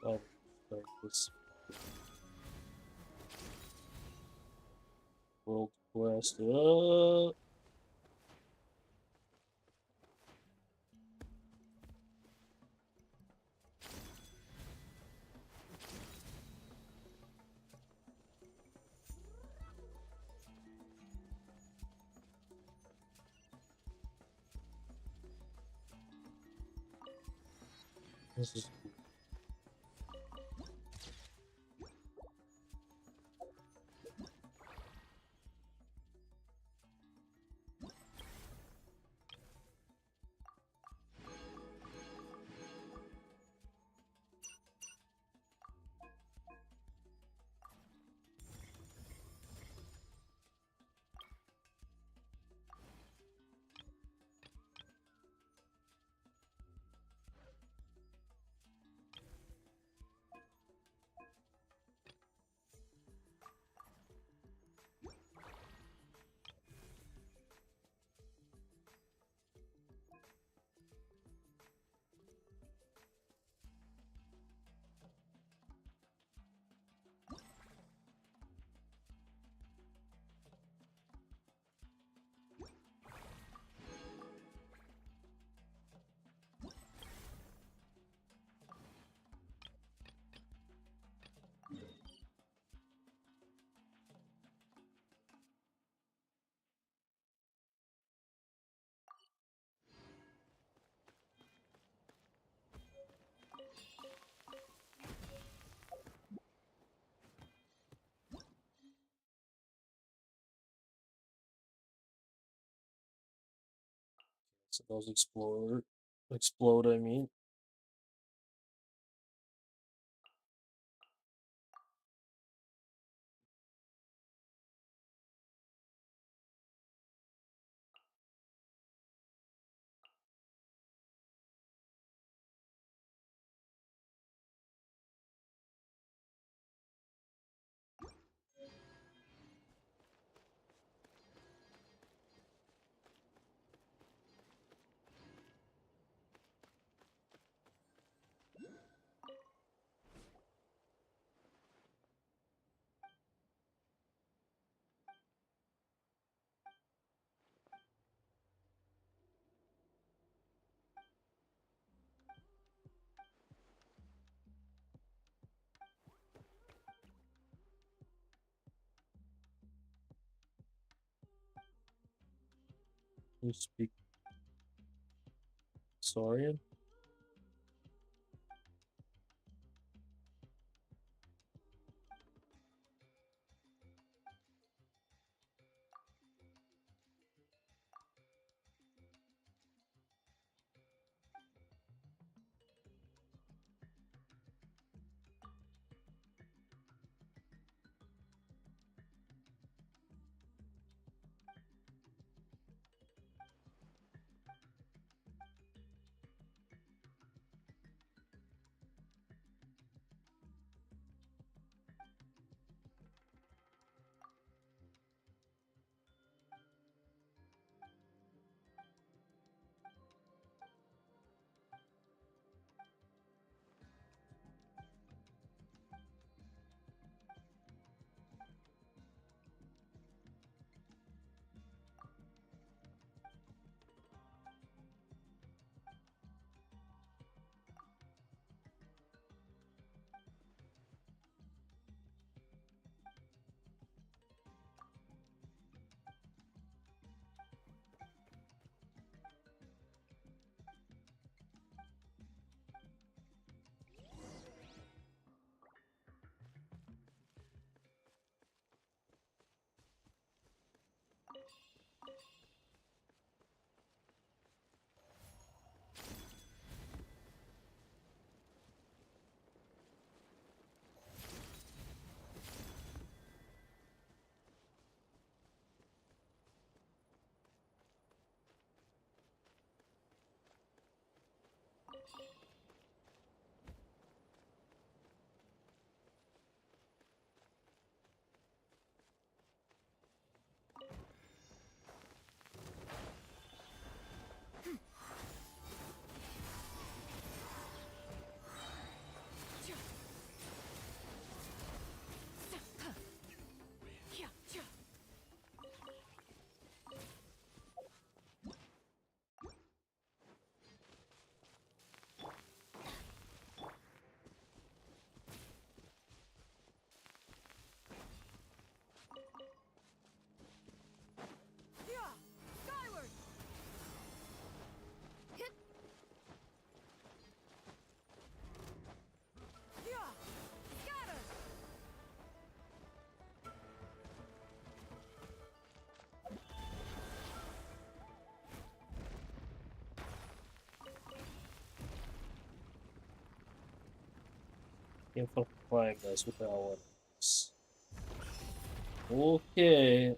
Oh, start this world quest. This is So those explode, I mean. You speak Saurian? Can't fucking flying guys with that one. Okay.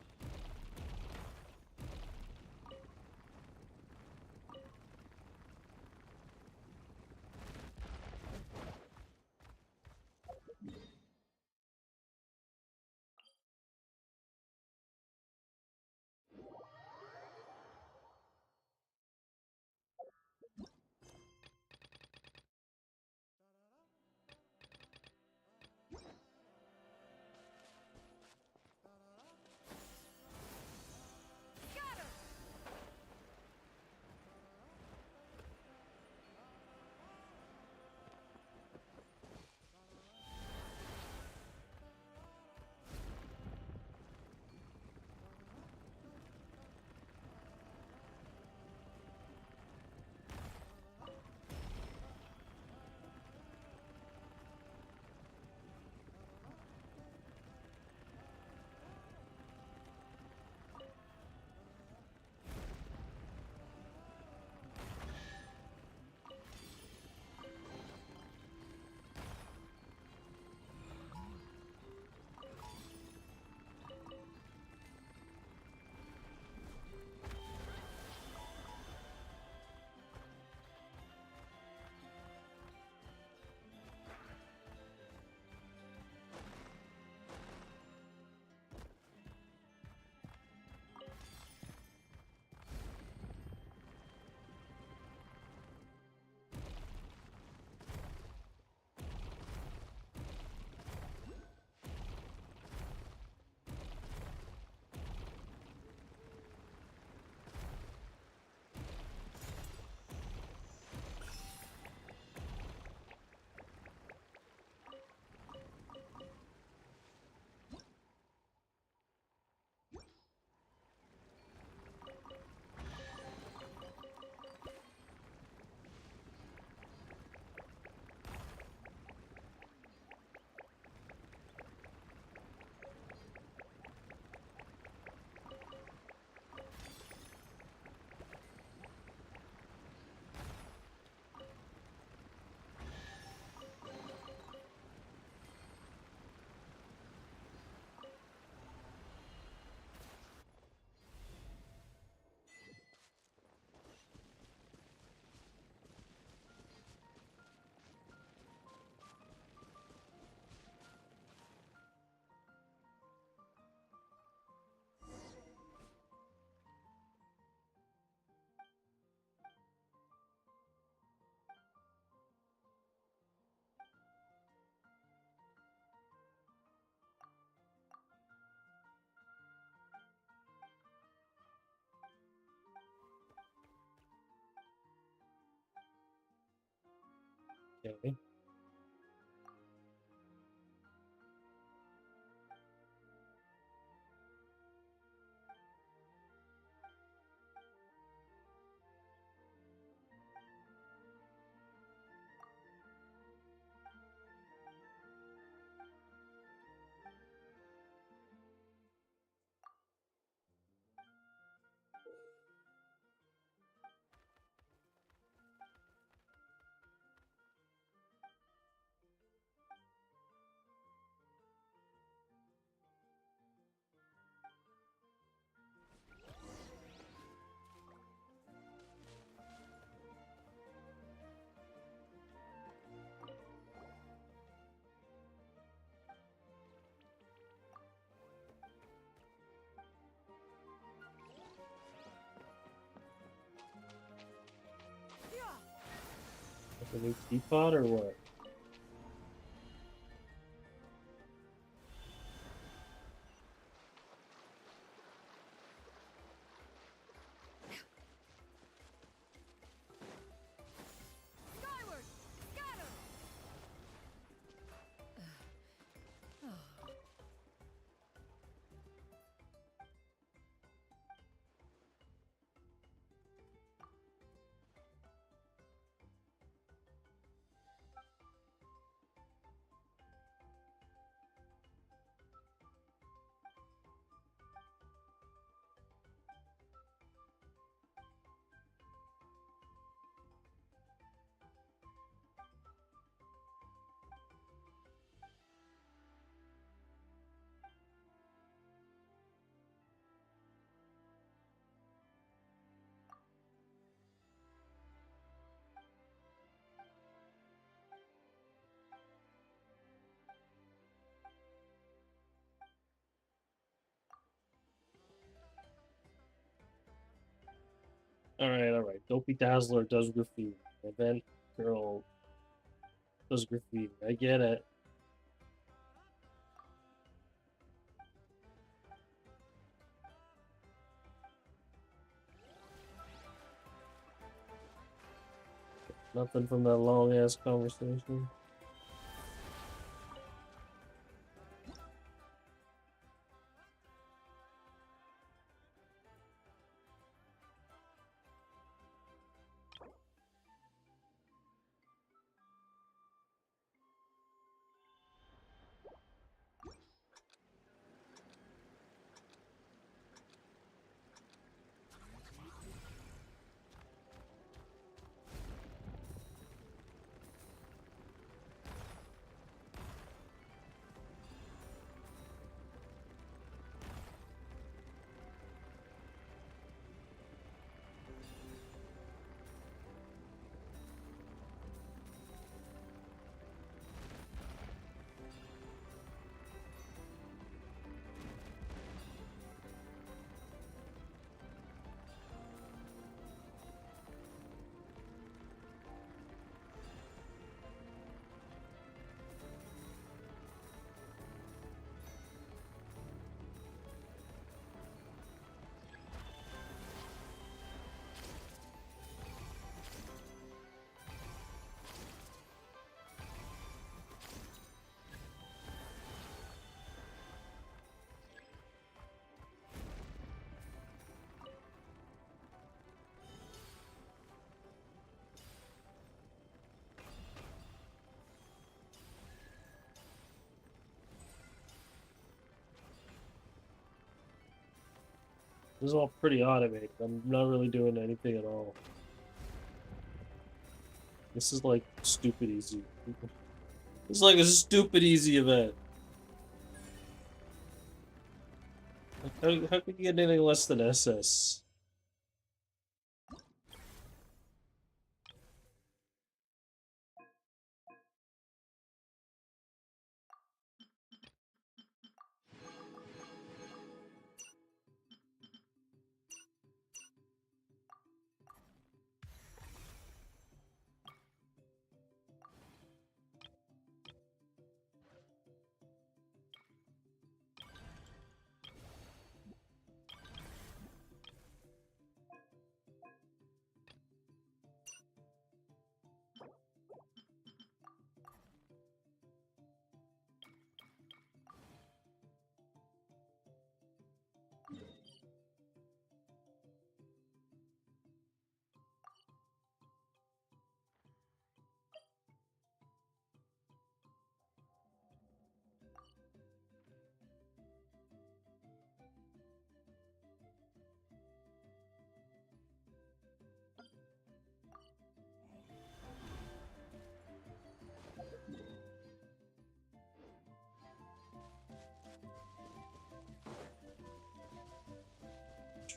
Okay. Like a new teapot or what? Skyward! Scatter! All right. Dopey Dazzler does graffiti. Event Girl does graffiti. I get it. Nothing from that long ass conversation. This is all pretty automated. I'm not really doing anything at all. This is like stupid easy. This is like a stupid easy event. Like, how could you get anything less than SS?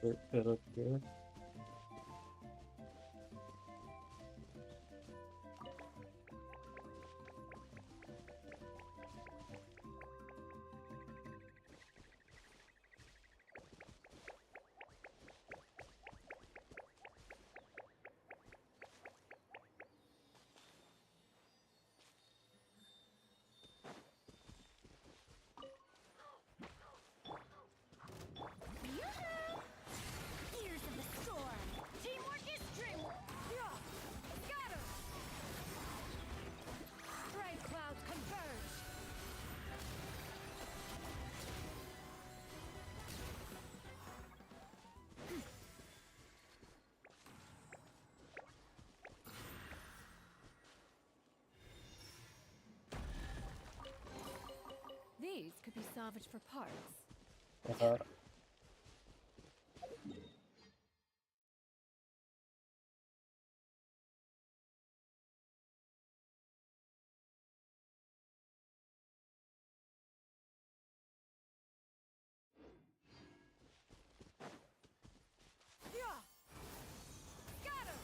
shortcut up here. Ears of the storm! Teamwork is dreamwork! Yeah! Scatter! Bright clouds converge! These could be salvaged for parts. Uh-huh. Yeah! Scatter!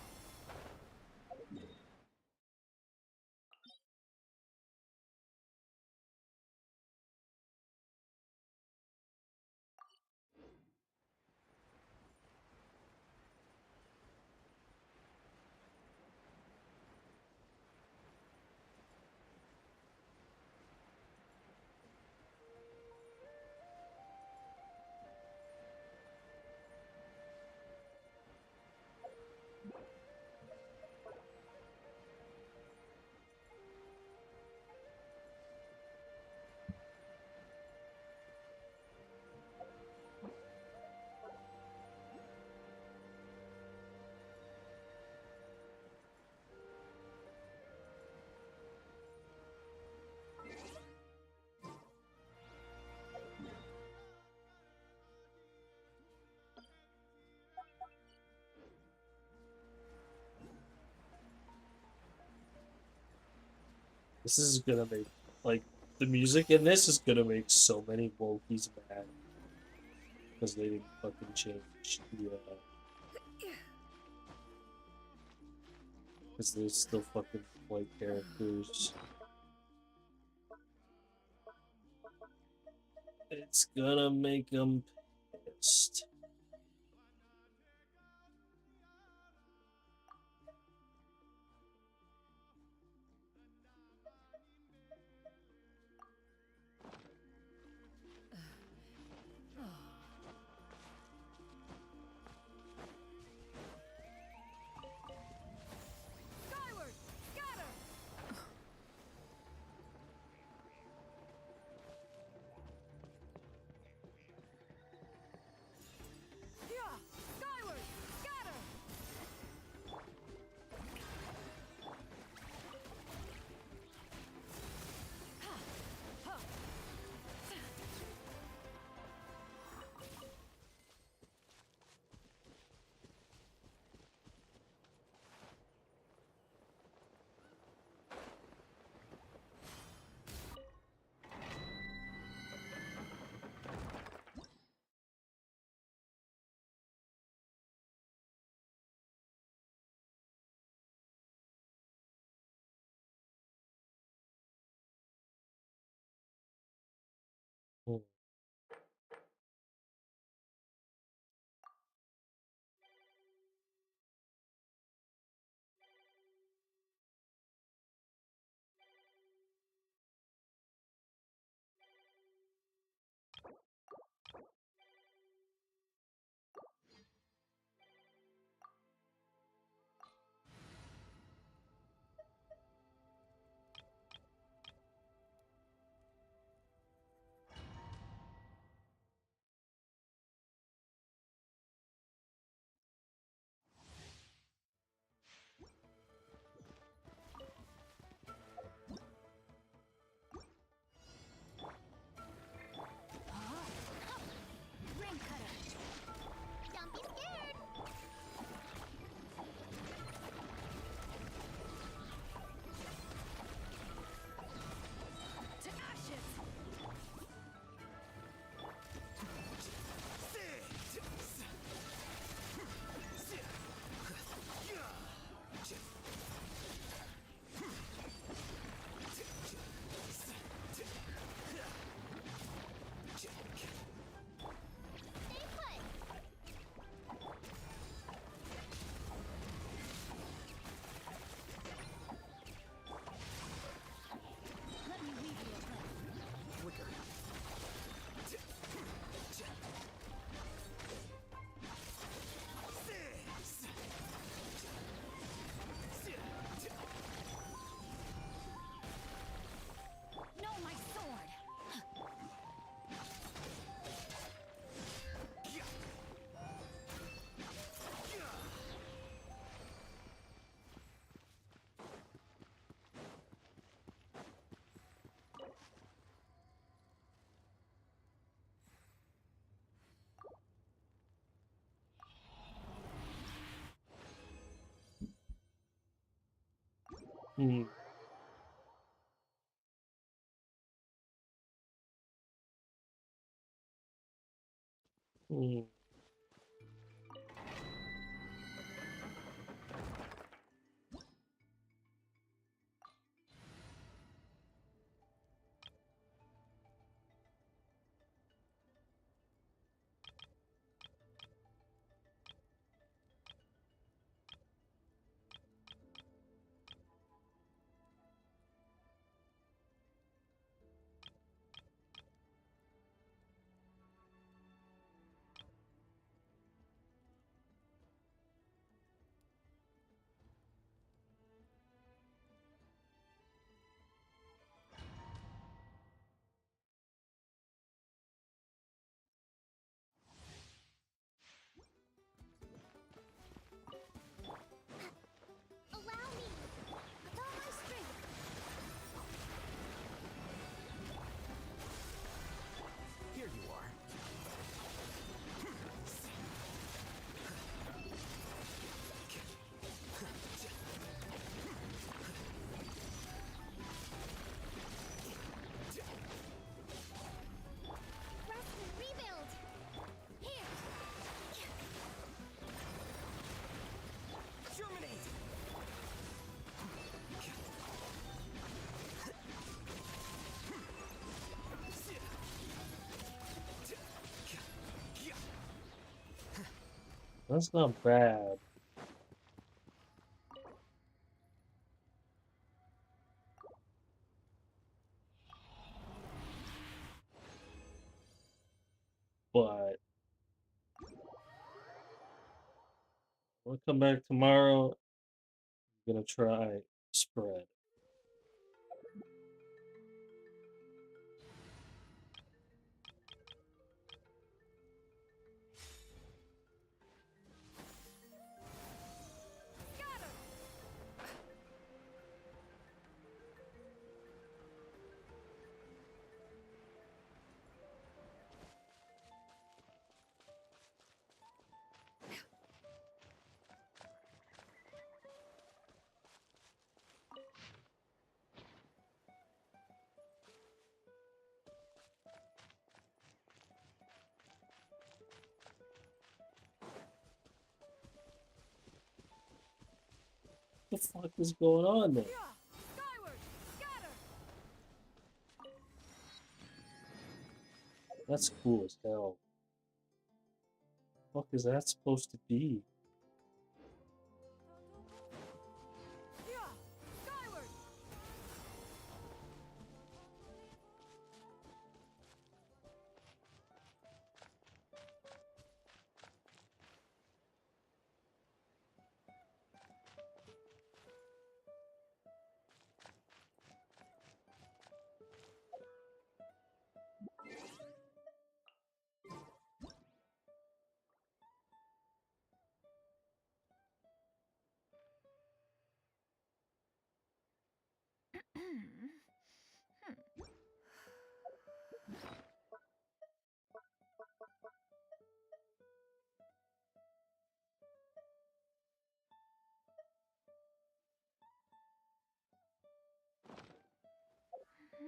This is gonna make, like, the music in this is gonna make so many Wokies mad. Because they didn't fucking change the, because they're still fucking white characters. It's gonna make them pissed. Skyward! Scatter! Hmm. Hmm. Allow me! With all my strength! Here you are. Rest and rebuild! Here! Germinate! That's not bad. But we'll come back tomorrow. I'm gonna try spread. What the fuck is going on there? Skyward! Scatter! That's cool as hell. What the fuck is that supposed to be? Skyward!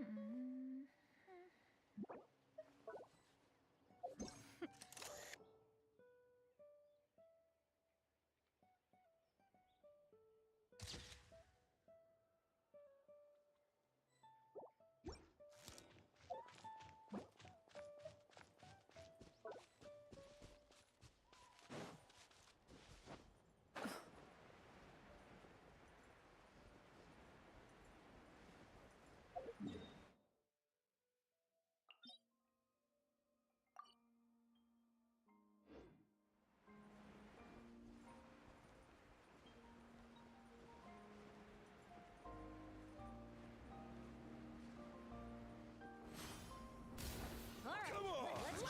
Come on!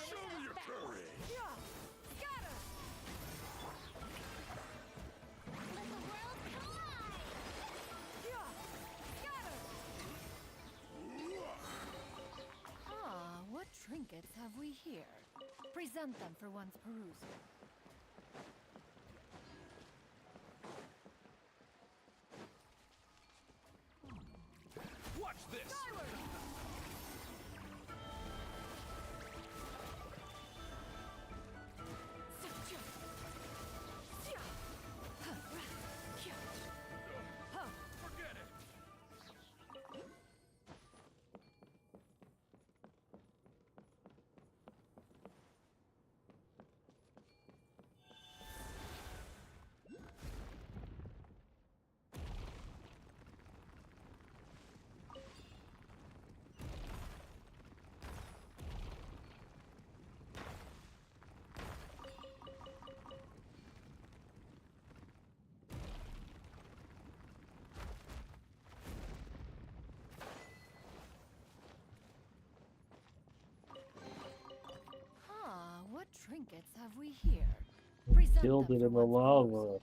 Show me your courage! Scatter! Let the world collide! Scatter! Ah, what trinkets have we here? Present them for one's perusal. trinkets have we here? Present Killed them it for in the one's perusal. lava.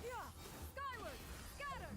Yeah! Skyward! Scatter!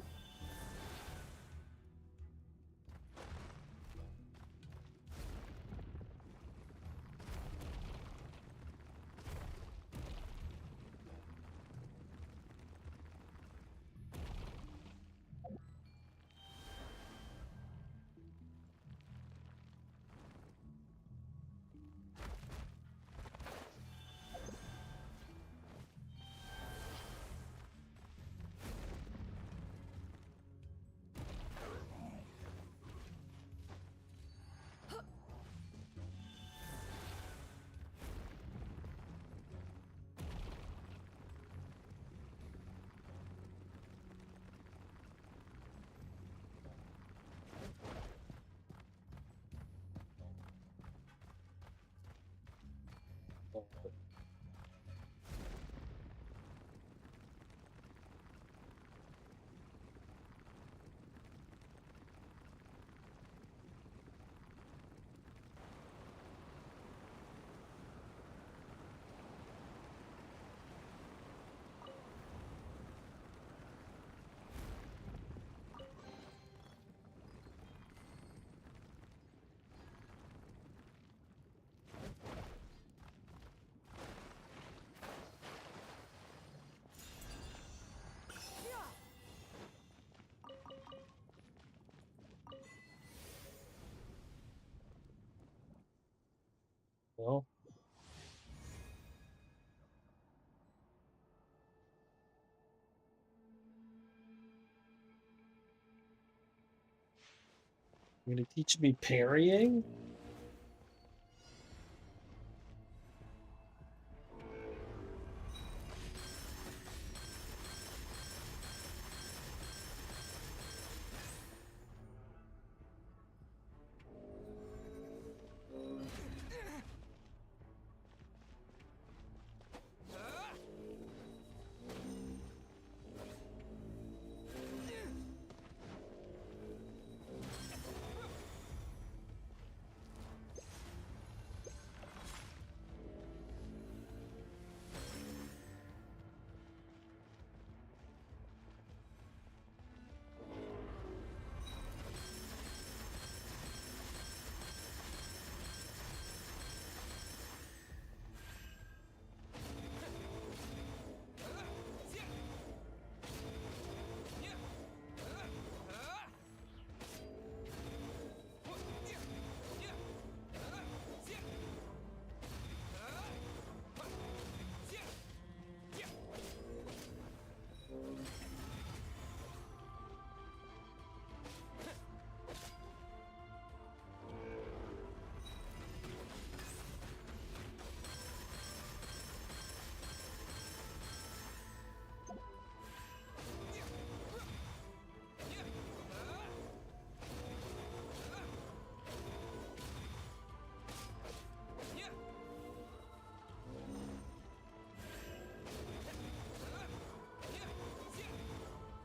Well, you're gonna teach me parrying?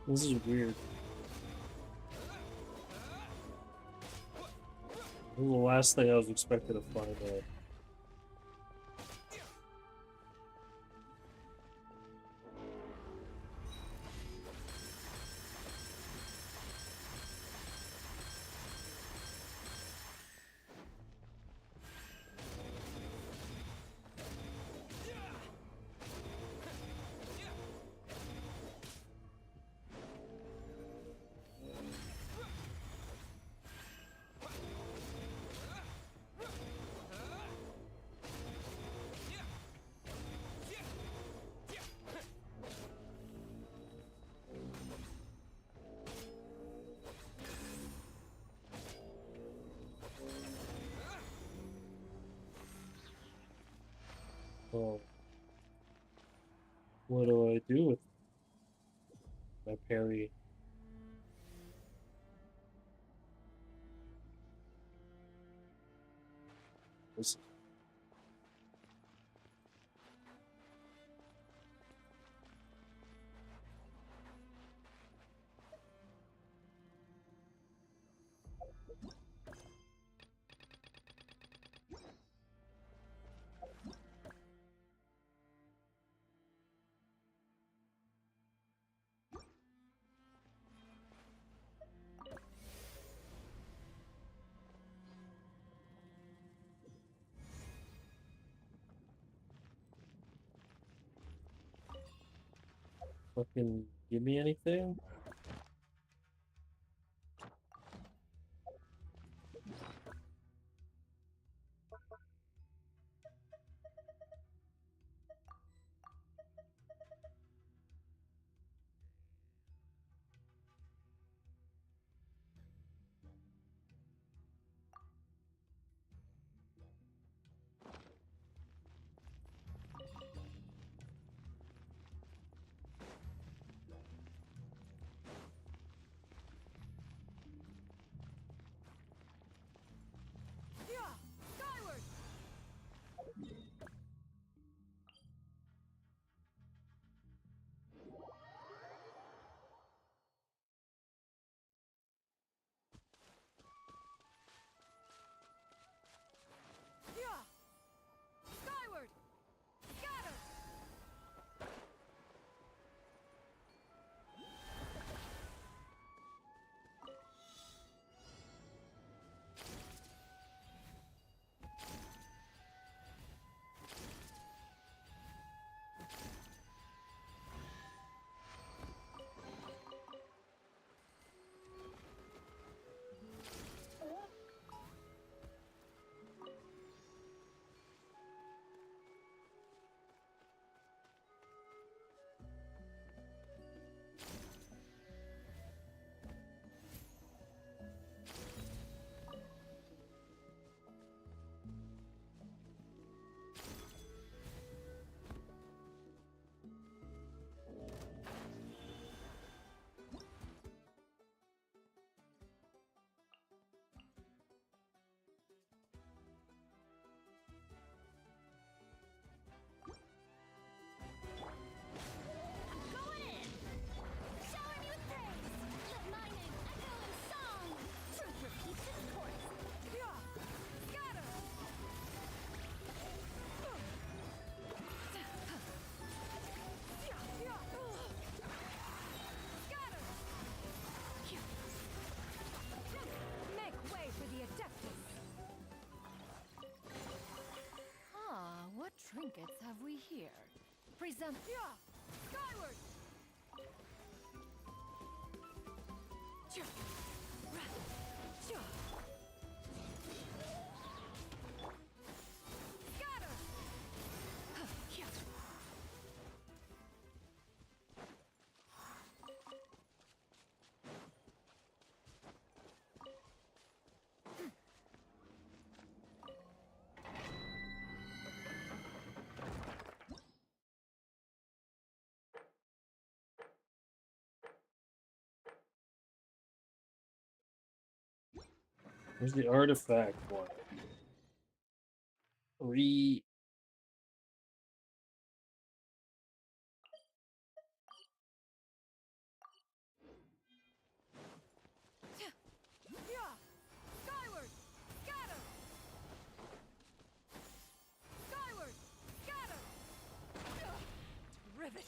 This is weird. This is the last thing I was expecting to find out. Well, what do I do with my parry. This fucking give me anything? Yeah! Skyward! Yeah! Skyward! Scatter! Going in! Shower me with praise! Let my name echo in song! Truth repeats its course! Yeah! Scatter! Yeah! Scatter! Make way for the Adeptus! Ah, what trinkets have we here? Present. Yeah! Skyward! Cha! Ra! Cha! Scatter! Huh, yeah. Where's the artifact one? Re Yeah! Skyward! Scatter! Skyward! Scatter! Riveting!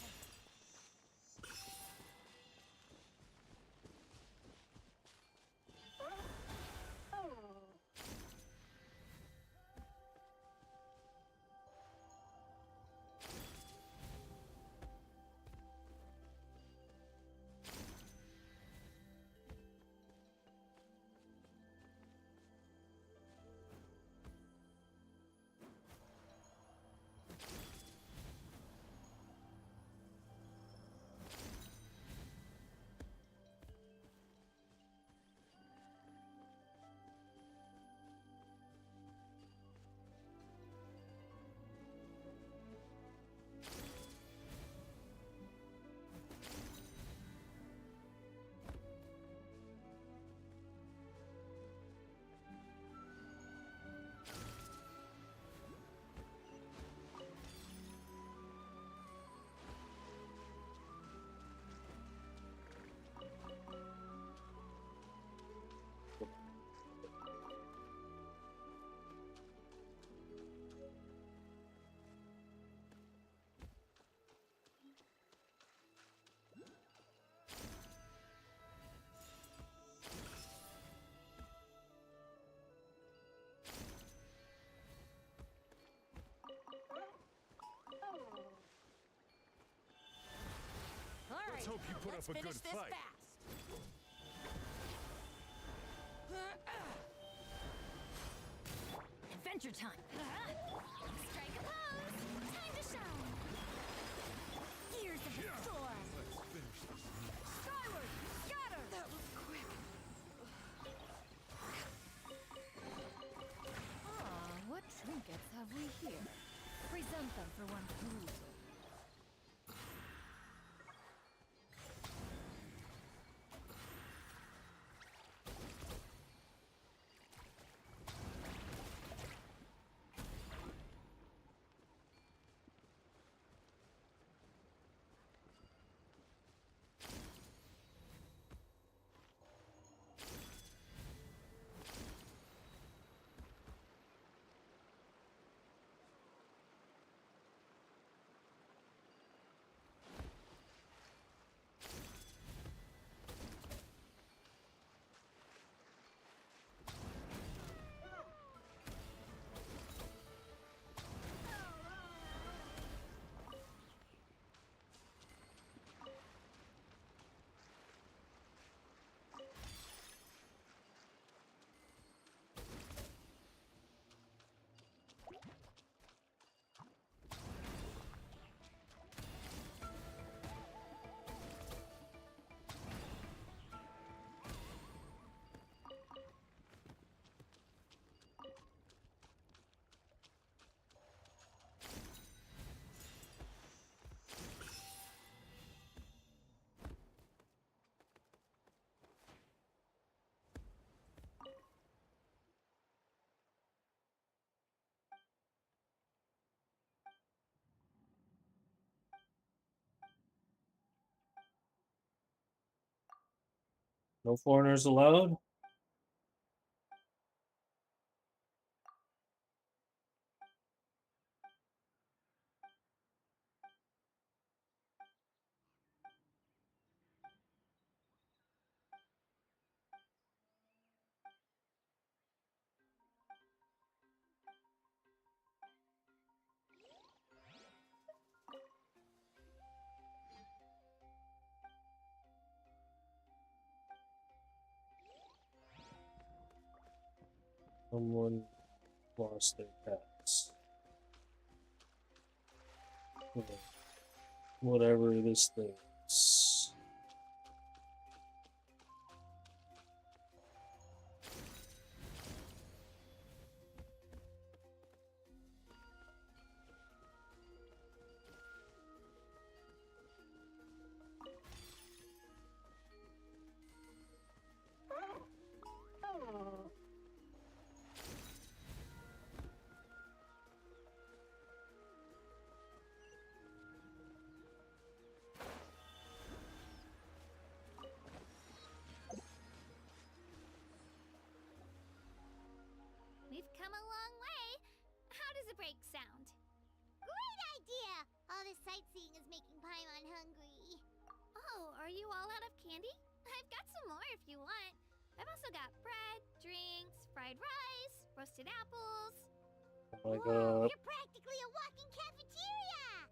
hope you put Let's up a finish good this fight. fast. Adventure time. Strike a pose! Time to shine! Gears of the storm. Let's finish this. Skyward, scatter. That was quick. Ah, what trinkets have we here? Present them for one perusal. No foreigners allowed? Someone lost their pets. Whatever this thing is. We've come a long way. How does a break sound? Great idea! All this sightseeing is making Paimon hungry. Oh, are you all out of candy? I've got some more if you want. I've also got bread, drinks, fried rice, roasted apples. Oh my Whoa, god. you're practically a walking cafeteria!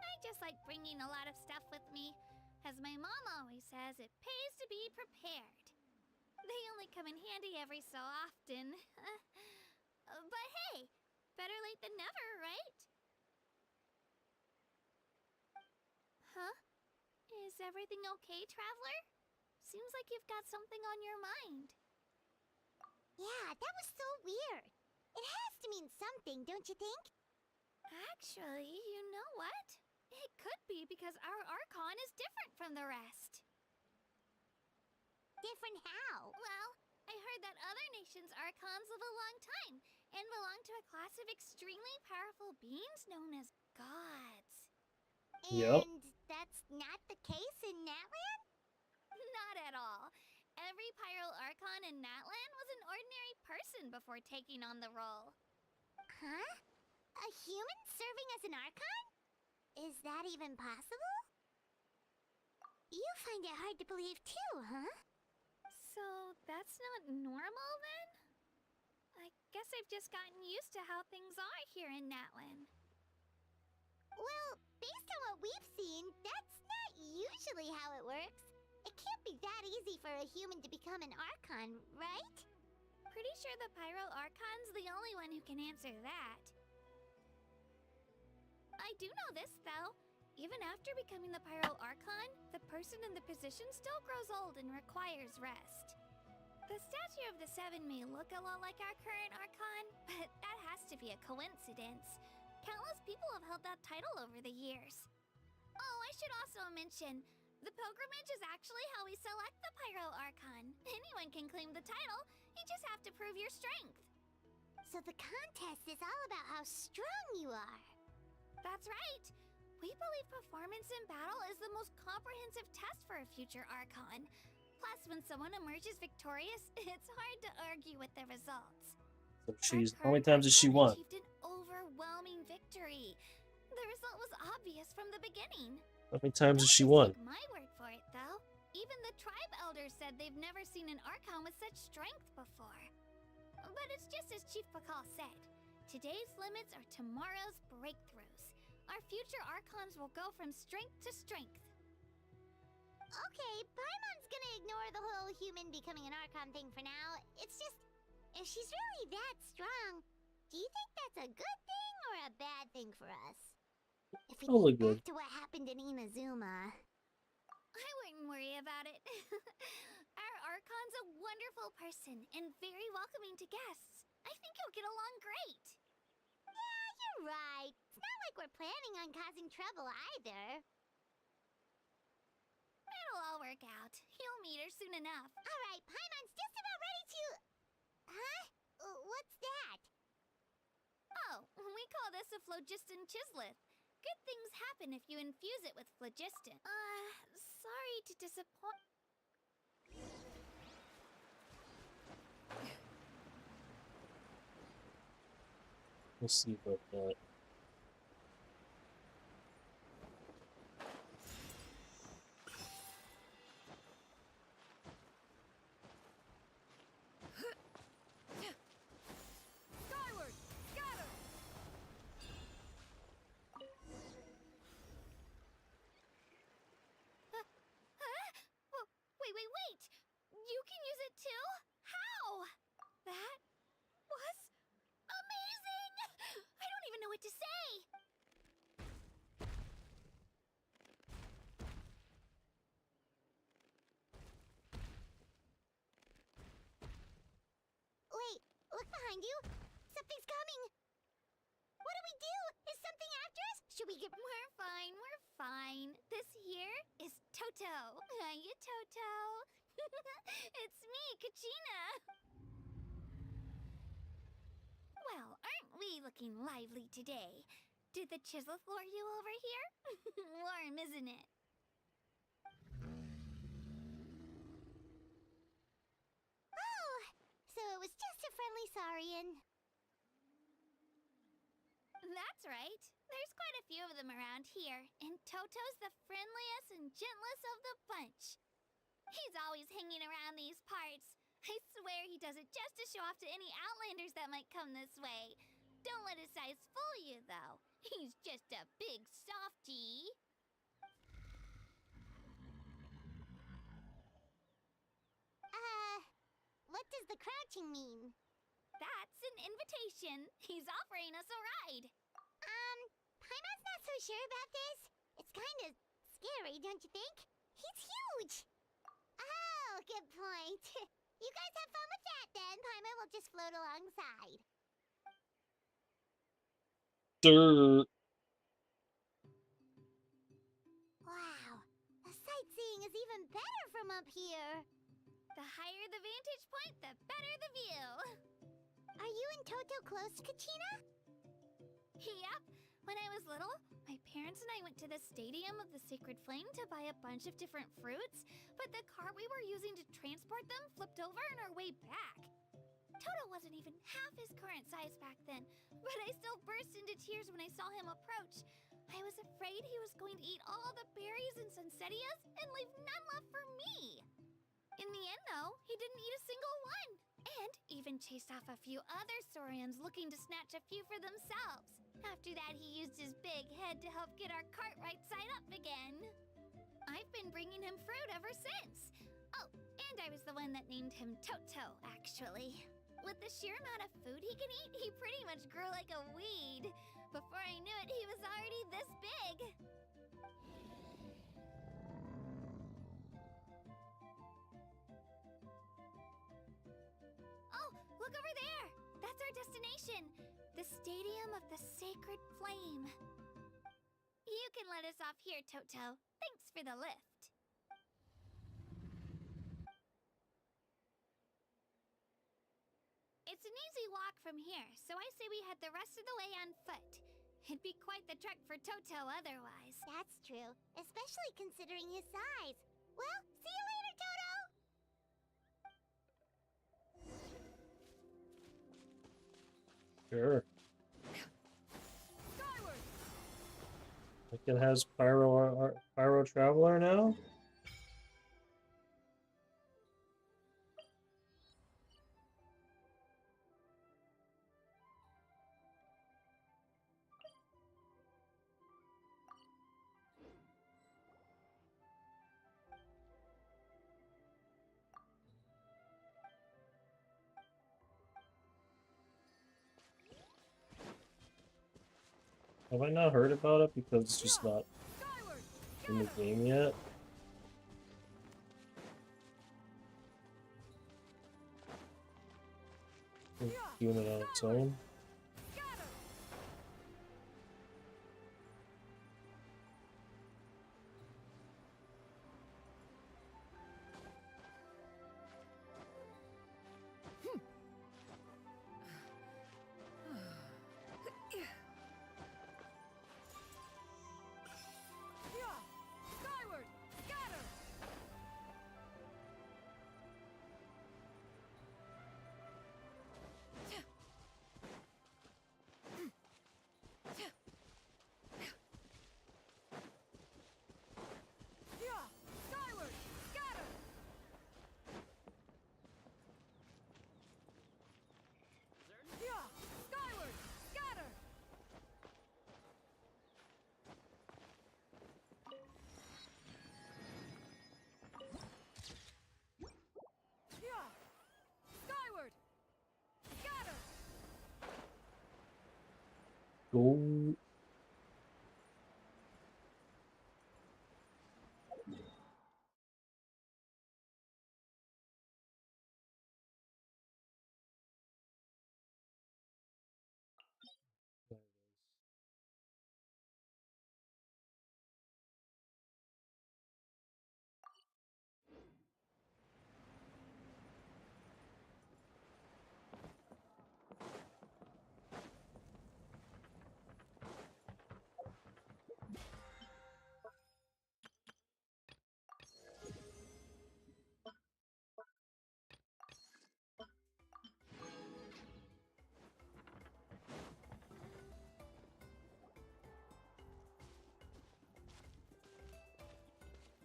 I just like bringing a lot of stuff with me. As my mom always says, it pays to be prepared. They only come in handy every so often. But hey, better late than never, right? Huh? Is everything okay, Traveler? Seems like you've got something on your mind. Yeah, that was so weird. It has to mean something, don't you think? Actually, you know what? It could be because our Archon is different from the rest. Different how? Well, I heard that other nations' Archons live a long time and belong to a class of extremely powerful beings known as gods. Yep. And that's not the case in Natland? Not at all. Every Pyro Archon in Natland was an ordinary person before taking on the role. Huh? A human serving as an Archon? Is that even possible? You find it hard to believe too, huh? So that's not normal then? I guess I've just gotten used to how things are here in Natland. Well, based on what we've seen, that's not usually how it works. It can't be that easy for a human to become an Archon, right? Pretty sure the Pyro Archon's the only one who can answer that. I do know this, though. Even after becoming the Pyro Archon, the person in the position still grows old and requires rest. The statue of the Seven may look a lot like our current Archon, but that has to be a coincidence. Countless people have held that title over the years. Oh, I should also mention, the pilgrimage is actually how we select the Pyro Archon. Anyone can claim the title, you just have to prove your strength. So the contest is all about how strong you are. That's right. We believe performance in battle is the most comprehensive test for a future Archon. Plus, when someone emerges victorious, it's hard to argue with the results. So Our how many current times has she Archon won? achieved an overwhelming victory. The result was obvious from the beginning. How many times has she Don't won? just take my word for it, though. Even the tribe elders said they've never seen an Archon with such strength before. But it's just as Chief Pakal said. Today's limits are tomorrow's breakthroughs. Our future Archons will go from strength to strength. Okay, Paimon's gonna ignore the whole human becoming an Archon thing for now. It's just, if she's really that strong, do you think that's a good thing or a bad thing for us? If we Probably think good. back to what happened in Inazuma. I wouldn't worry about it. Our Archon's a wonderful person and very welcoming to guests. I think he'll get along great. Yeah, you're right. It's not like we're planning on causing trouble either. It'll all work out. You'll meet her soon enough. Alright, Paimon's just about ready to... Huh? What's that? Oh, we call this a phlogiston chisleth. Good things happen if you infuse it with phlogiston. Sorry to disappoint. We'll see about that. Skyward! Scatter! Wait! You can use it too? How? That was amazing! I don't even know what to say! Wait, look behind you. Something's coming. What do we do? Is something after us? Should we get... We're fine. This here is Toto. Hiya, Toto. It's me, Kachina. Well, aren't we looking lively today? Did the chisel lure you over here? Warm, isn't it? Oh, so it was just a friendly saurian. That's right. There's quite a few of them around here, and Toto's the friendliest and gentlest of the bunch. He's always hanging around these parts. I swear he does it just to show off to any Outlanders that might come this way. Don't let his size fool you, though. He's just a big softie. What does the crouching mean? That's an invitation. He's offering us a ride. Paimon's not so sure about this. It's kinda scary, don't you think? He's huge! Oh, good point. You guys have fun with that then. Paimon will just float alongside. Dirt. Wow, the sightseeing is even better from up here. The higher the vantage point, the better the view. Are you and Toto close, Kachina? Yep. When I was little, my parents and I went to the Stadium of the Sacred Flame to buy a bunch of different fruits, but the cart we were using to transport them flipped over on our way back. Toto wasn't even half his current size back then, but I still burst into tears when I saw him approach. I was afraid he was going to eat all the berries and sunsettias and leave none left for me. In the end, though, he didn't eat a single one, and even chased off a few other saurians looking to snatch a few for themselves. After that, he used his big head to help get our cart right side up again. I've been bringing him fruit ever since. Oh, and I was the one that named him Toto, actually. With the sheer amount of food he can eat, he pretty much grew like a weed. Before I knew it, he was already this big. Oh, look over there! That's our destination! The Stadium of the Sacred Flame. You can let us off here, Toto. Thanks for the lift. It's an easy walk from here, so I say we head the rest of the way on foot. It'd be quite the trek for Toto otherwise. That's true, especially considering his size. Well, see you later, Toto! Sure. Skyward! Like it has Pyro Traveler now? Have I not heard about it because it's just not Skyward! in the game yet? It's doing it on its own. Scatter! Yeah! Skyward! Scatter! Yeah! Skyward! Scatter! Yeah! Skyward! Scatter! Yeah! Skyward! Scatter! Go.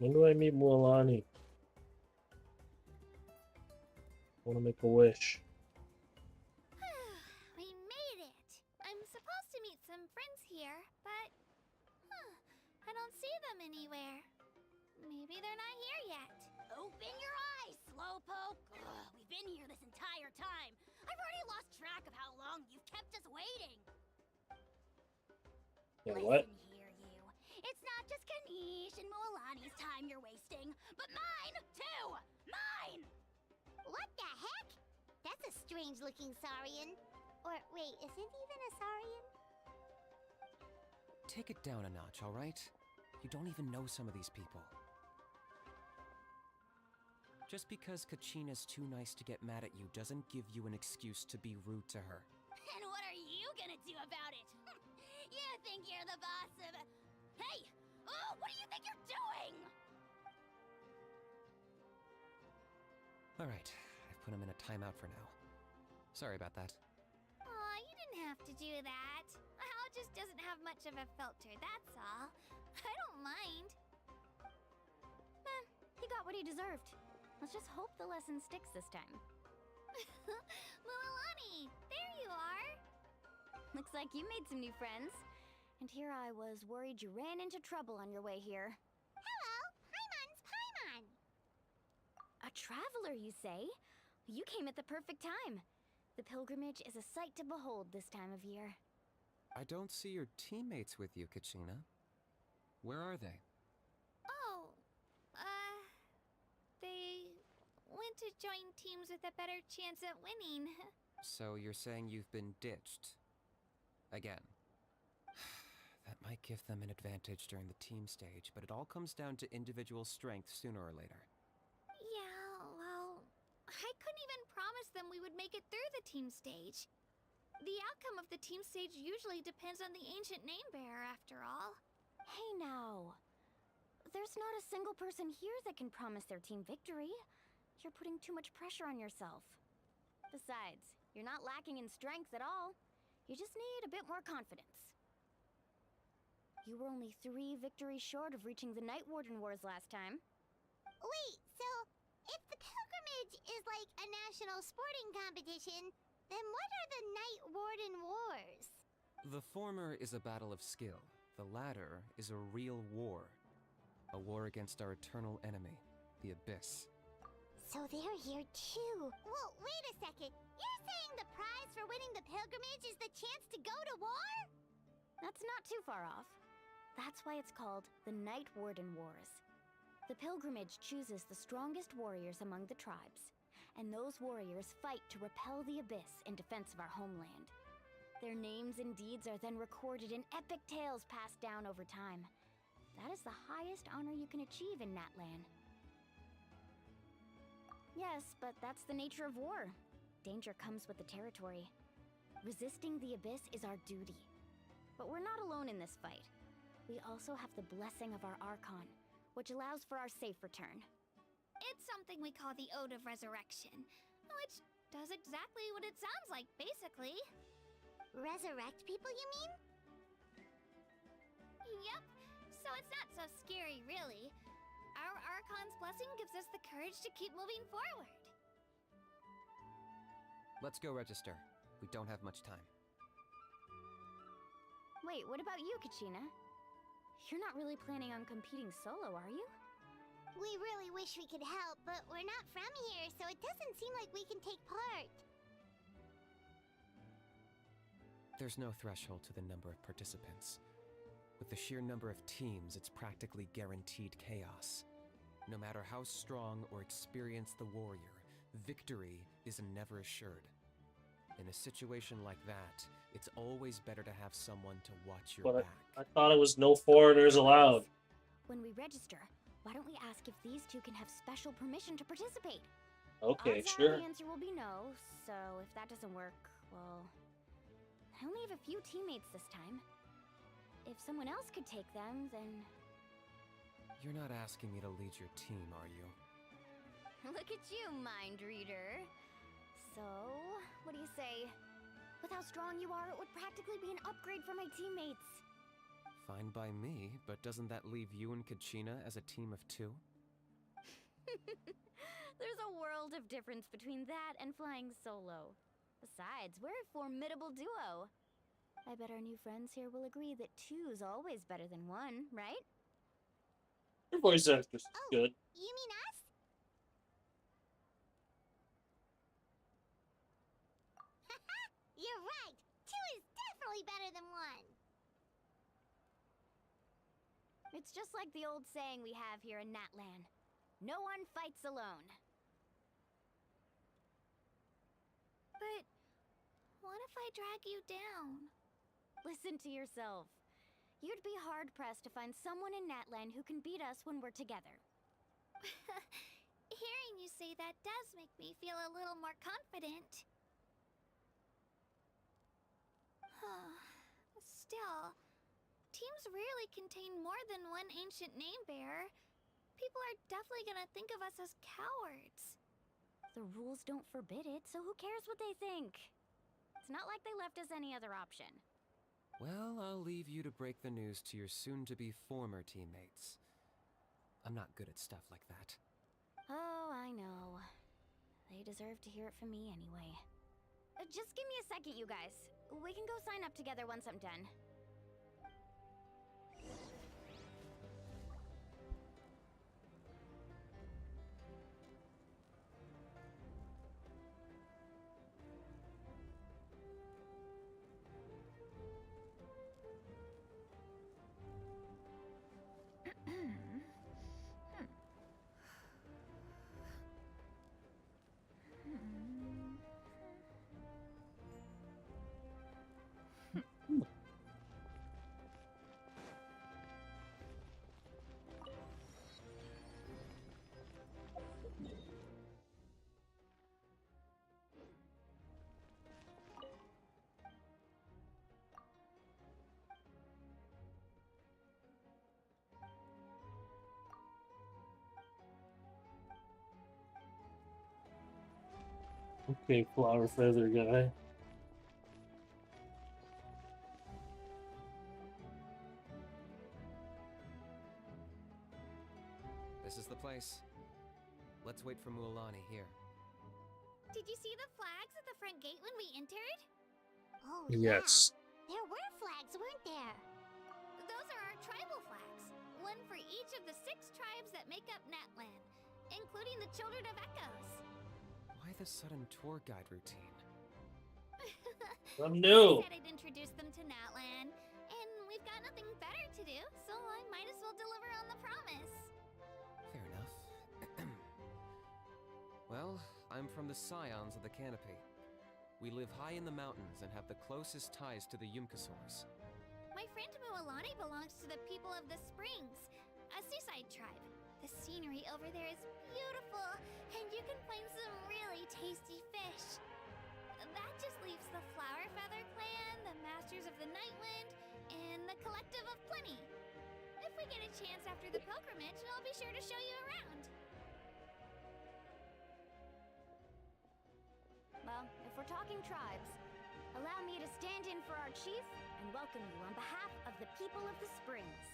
When do I meet Mualani? I want to make a wish. We made it! I'm supposed to meet some friends here, but... I don't see them anywhere. Maybe they're not here yet. Open your eyes, Slowpoke! Ugh, we've been here this entire time. I've already lost track of how long you've kept us waiting. Yeah, what? Listen here, you. It's not just Kanish and Mualani's time you're wasting, but mine, too! Mine! What the heck? That's a strange-looking Saurian. Or, wait, is it even a Saurian? Take it down a notch, all right? You don't even know some of these people. Just because Kachina's too nice to get mad at you doesn't give you an excuse to be rude to her. And what are you gonna do about it? You think you're the boss of... Hey! Oh, what do you think you're doing? All right, I've put him in a timeout for now. Sorry about that. Aw, you didn't have to do that. Hal just doesn't have much of a filter, that's all. I don't mind. He got what he deserved. Let's just hope the lesson sticks this time. Mualani, there you are. Looks like you made some new friends. And here I was worried you ran into trouble on your way here. Hello, A traveler, you say? You came at the perfect time. The pilgrimage is a sight to behold this time of year. I don't see your teammates with you, Kachina. Where are they? Oh, they went to join teams with a better chance at winning. So you're saying you've been ditched? Again. That might give them an advantage during the team stage, but it all comes down to individual strength sooner or later. Yeah, well, I couldn't even promise them we would make it through the team stage. The outcome of the team stage usually depends on the ancient name bearer, after all. Hey now. There's not a single person here that can promise their team victory. You're putting too much pressure on yourself. Besides, you're not lacking in strength at all. You just need a bit more confidence. You were only 3 victories short of reaching the Night Warden Wars last time. Wait, so if the pilgrimage is like a national sporting competition, then what are the Night Warden Wars? The former is a battle of skill. The latter is a real war. A war against our eternal enemy, the Abyss. So they're here too. Well, wait a second. You're saying the prize for winning the pilgrimage is the chance to go to war? That's not too far off. That's why it's called the Night Warden Wars. The pilgrimage chooses the strongest warriors among the tribes, and those warriors fight to repel the Abyss in defense of our homeland. Their names and deeds are then recorded in epic tales passed down over time. That is the highest honor you can achieve in Natlan. Yes, but that's the nature of war. Danger comes with the territory. Resisting the Abyss is our duty. But we're not alone in this fight. We also have the blessing of our Archon, which allows for our safe return. It's something we call the Ode of Resurrection, which does exactly what it sounds like, basically. Resurrect people, you mean? Yep, so it's not so scary, really. Our Archon's blessing gives us the courage to keep moving forward. Let's go register. We don't have much time. Wait, what about you, Kachina? You're not really planning on competing solo, are you? We really wish we could help, but we're not from here, so it doesn't seem like we can take part. There's no threshold to the number of participants. With the sheer number of teams, it's practically guaranteed chaos. No matter how strong or experienced the warrior, victory is never assured. In a situation like that, it's always better to have someone to watch your But back. I thought it was no foreigners allowed. When we register, why don't we ask if these two can have special permission to participate? Okay, Odds are sure. the answer will be no, so if that doesn't work, well... I only have a few teammates this time. If someone else could take them, then... You're not asking me to lead your team, are you? Look at you, mind reader. So, what do you say? With how strong you are, it would practically be an upgrade for my teammates. Fine by me, but doesn't that leave you and Kachina as a team of 2? There's a world of difference between that and flying solo. Besides, we're a formidable duo. I bet our new friends here will agree that 2's always better than 1, right? Your voice actor's good. You mean us? You're right! 2 is definitely better than 1! It's just like the old saying we have here in Natlan. No one fights alone. But what if I drag you down? Listen to yourself. You'd be hard-pressed to find someone in Natlan who can beat us when we're together. Hearing you say that does make me feel a little more confident. Still, teams rarely contain more than one ancient name bearer. People are definitely gonna think of us as cowards. The rules don't forbid it, so who cares what they think? It's not like they left us any other option. Well, I'll leave you to break the news to your soon-to-be former teammates. I'm not good at stuff like that. Oh, I know. They deserve to hear it from me anyway. Just give me a second, you guys. We can go sign up together once I'm done. Okay, flower feather guy. This is the place. Let's wait for Mualani here. Did you see the flags at the front gate when we entered? Oh, Yes. yeah. There were flags, weren't there? Those are our tribal flags. One for each of the 6 tribes that make up Natland, including the Children of Echoes. Why the sudden tour guide routine? I'm new. I said I'd introduce them to Natland, and we've got nothing better to do, so I might as well deliver on the promise. Fair enough. Well, I'm from the Scions of the Canopy. We live high in the mountains and have the closest ties to the Yumkasaurs. My friend Mualani belongs to the people of the Springs, a seaside tribe. The scenery over there is beautiful, and you can find some really tasty fish. That just leaves the Flower Feather Clan, the Masters of the Nightwind, and the Collective of Plenty. If we get a chance after the pilgrimage, I'll be sure to show you around. Well, if we're talking tribes, allow me to stand in for our chief and welcome you on behalf of the people of the Springs.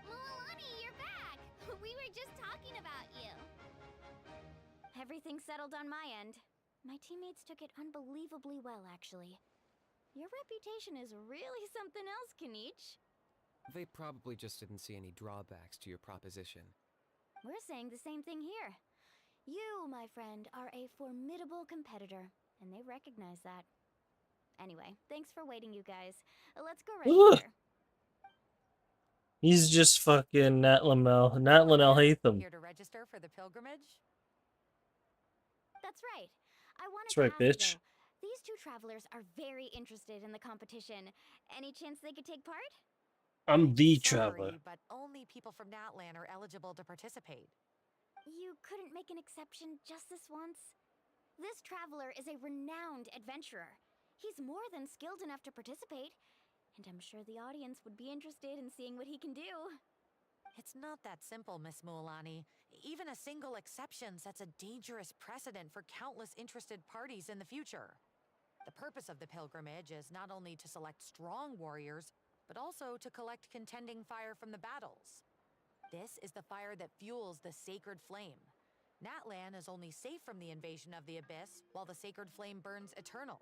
Mualani, you're back! We were just talking about you. Everything settled on my end. My teammates took it unbelievably well, actually. Your reputation is really something else, Kanich. They probably just didn't see any drawbacks to your proposition. We're saying the same thing here. You, my friend, are a formidable competitor, and they recognize that. Anyway, thanks for waiting, you guys. Let's go register. He's just fucking Nat Linnell Hatham. Here to register for the pilgrimage? That's right. I wanted That's to right, ask you, bitch. though, these 2 travelers are very interested in the competition. Any chance they could take part? I'm the Sorry, traveler. but only people from Natlan are eligible to participate. You couldn't make an exception just this once? This traveler is a renowned adventurer. He's more than skilled enough to participate, and I'm sure the audience would be interested in seeing what he can do. It's not that simple, Miss Mualani. Even a single exception sets a dangerous precedent for countless interested parties in the future. The purpose of the pilgrimage is not only to select strong warriors, but also to collect contending fire from the battles. This is the fire that fuels the sacred flame. Natlan is only safe from the invasion of the abyss, while the sacred flame burns eternal.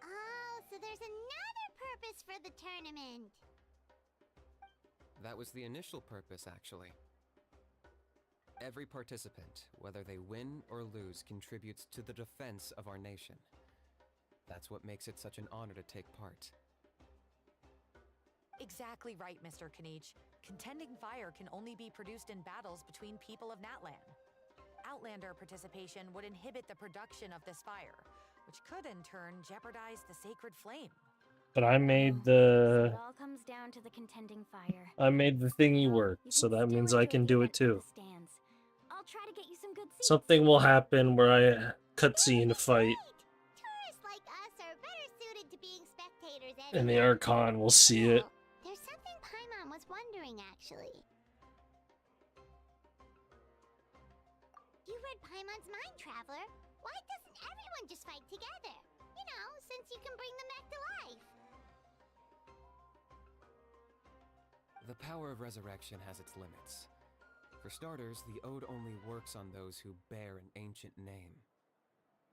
Oh, so there's another purpose for the tournament. That was the initial purpose, actually. Every participant, whether they win or lose, contributes to the defense of our nation. That's what makes it such an honor to take part. Exactly right, Mr. Kanich. Contending fire can only be produced in battles between people of Natlan. Outlander participation would inhibit the production of this fire, which could in turn jeopardize the sacred flame. But I made So the it all comes down to the contending fire. thingy Well, work, you so can that still means I enjoy can the do it event from too. the stands. I'll try to get you some good seats. Something will happen where I cutscene fight, Tourists like us are better suited to being spectators and the anyway. Archon will see it. There's something Paimon was wondering, actually. You read Paimon's mind, Traveler. Why doesn't everyone just fight together? You know, since you can bring them back to life. The power of resurrection has its limits. For starters, the ode only works on those who bear an ancient name.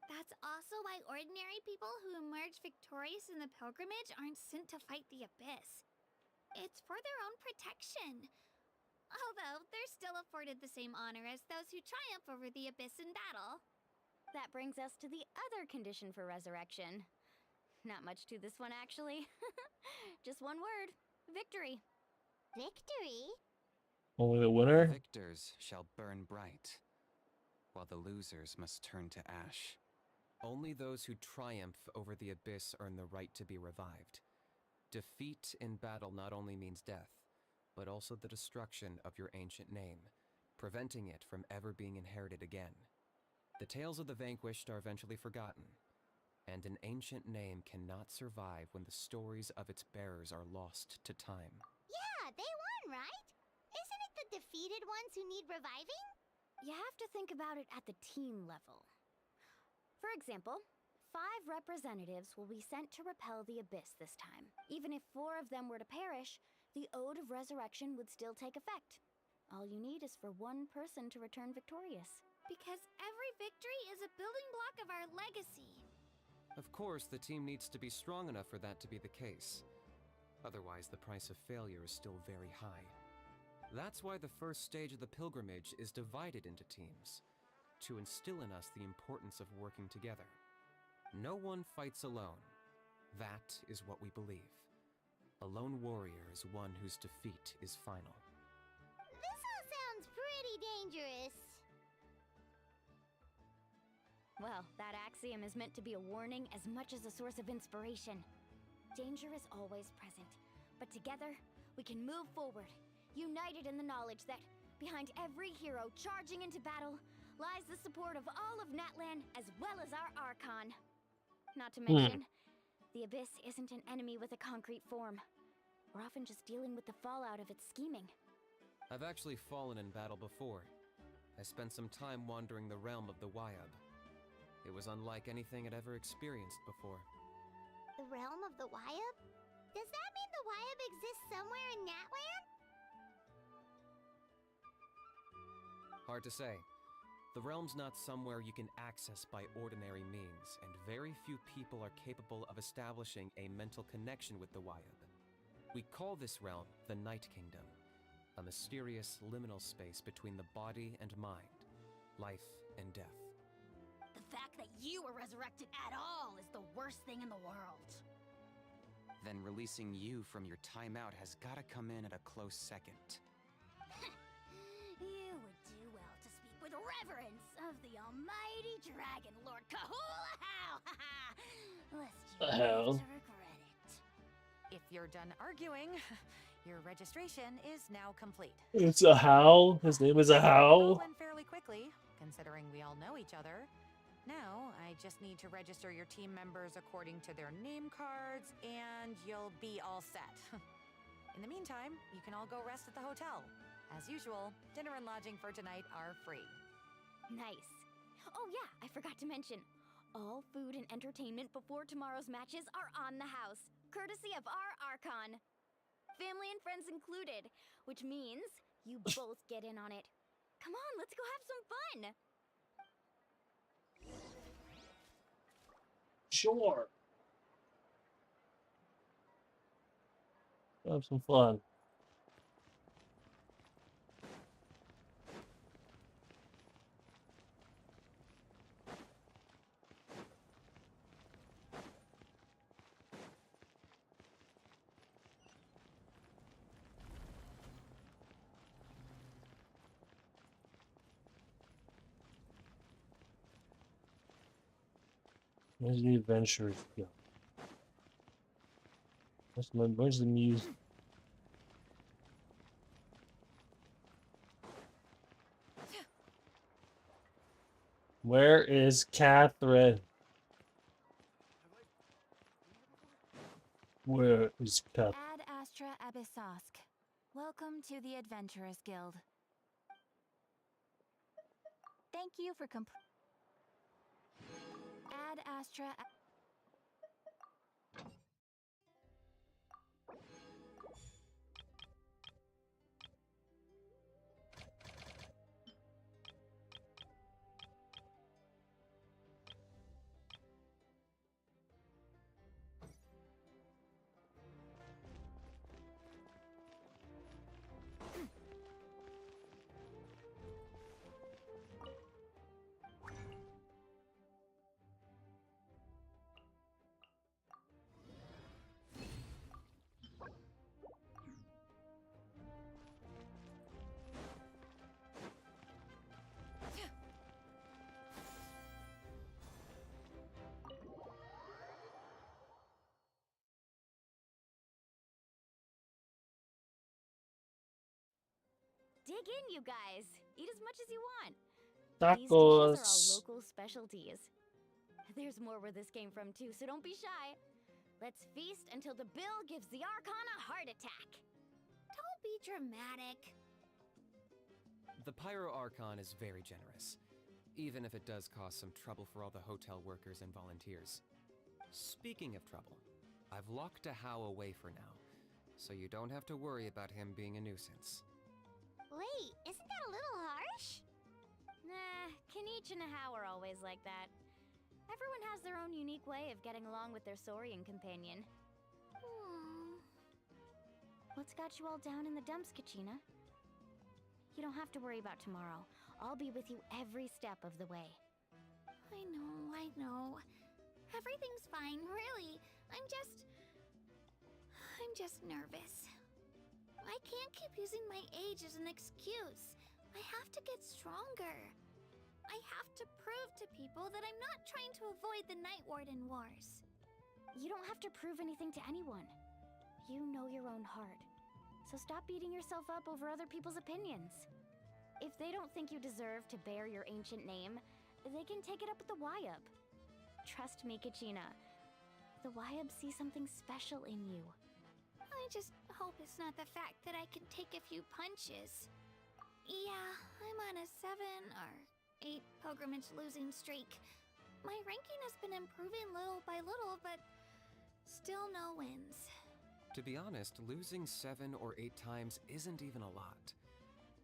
That's also why ordinary people who emerge victorious in the pilgrimage aren't sent to fight the abyss. It's for their own protection. Although, they're still afforded the same honor as those who triumph over the abyss in battle. That brings us to the other condition for resurrection. Not much to this one, actually. Just one word. Victory. Victory? Only the winner? Victors shall burn bright, while the losers must turn to ash. Only those who triumph over the abyss earn the right to be revived. Defeat in battle not only means death, but also the destruction of your ancient name, preventing it from ever being inherited again. The tales of the vanquished are eventually forgotten, and an ancient name cannot survive when the stories of its bearers are lost to time. Yeah, they won, right? Isn't it the defeated ones who need reviving? You have to think about it at the team level. For example, 5 representatives will be sent to repel the Abyss this time. Even if 4 of them were to perish, the Ode of Resurrection would still take effect. All you need is for 1 person to return victorious. Because every victory is a building block of our legacy. Of course, the team needs to be strong enough for that to be the case. Otherwise, the price of failure is still very high. That's why the first stage of the pilgrimage is divided into teams, to instill in us the importance of working together. No one fights alone. That is what we believe. A lone warrior is one whose defeat is final. This all sounds pretty dangerous. Well, that axiom is meant to be a warning as much as a source of inspiration. Danger is always present, but together, we can move forward, united in the knowledge that behind every hero charging into battle lies the support of all of Natlan as well as our Archon. Not to mention, the Abyss isn't an enemy with a concrete form. We're often just dealing with the fallout of its scheming. I've actually fallen in battle before. I spent some time wandering the realm of the Wyab. It was unlike anything I'd ever experienced before. The realm of the Wyab? Does that mean the Wyab exists somewhere in Natlan? Hard to say. The realm's not somewhere you can access by ordinary means, and very few people are capable of establishing a mental connection with the Wyab. We call this realm the Night Kingdom, a mysterious liminal space between the body and mind, life and death. The fact that you were resurrected at all is the worst thing in the world. Then releasing you from your timeout has gotta come in at a close second. You would do well to speak with reverence of the almighty Dragon Lord Kahula-How! Lest you The hell? live to regret it. If you're done arguing, your registration is now complete. It's a Howl. His name is a All Howl. went fairly quickly, considering we all know each other. Now, I just need to register your team members according to their name cards, and you'll be all set. In the meantime, you can all go rest at the hotel. As usual, dinner and lodging for tonight are free. Nice. Oh yeah, I forgot to mention. All food and entertainment before tomorrow's matches are on the house, courtesy of our Archon. Family and friends included, which means you both get in on it. Come on, let's go have some fun! Sure. Have some fun. Where's the adventurers go? Where's the music? Where is Catherine? Where is Catherine? Ad Astra Abyssosk. Welcome to the Adventurers Guild. Thank you for Ad Astra. Dig in, you guys. Eat as much as you want. These dishes Tacos. are all local specialties. There's more where this came from too, so don't be shy. Let's feast until the bill gives the Archon a heart attack. Don't be dramatic. The Pyro Archon is very generous. even if it does cause some trouble for all the hotel workers and volunteers. Speaking of trouble, I've locked a How away for now, so you don't have to worry about him being a nuisance. Wait, isn't that a little harsh? Nah, Kenichi and How are always like that. Everyone has their own unique way of getting along with their Saurian companion. What's got you all down in the dumps, Kachina? You don't have to worry about tomorrow. I'll be with you every step of the way. I know. Everything's fine, really. I'm just nervous. I can't keep using my age as an excuse. I have to get stronger. I have to prove to people that I'm not trying to avoid the Night Warden Wars. You don't have to prove anything to anyone. You know your own heart. So stop beating yourself up over other people's opinions. If they don't think you deserve to bear your ancient name, they can take it up with the Wyub. Trust me, Kachina. The Wyub see something special in you. I just hope it's not the fact that I can take a few punches. Yeah, I'm on a 7 or 8 pilgrimage losing streak. My ranking has been improving little by little, but still no wins. To be honest, losing 7 or 8 times isn't even a lot.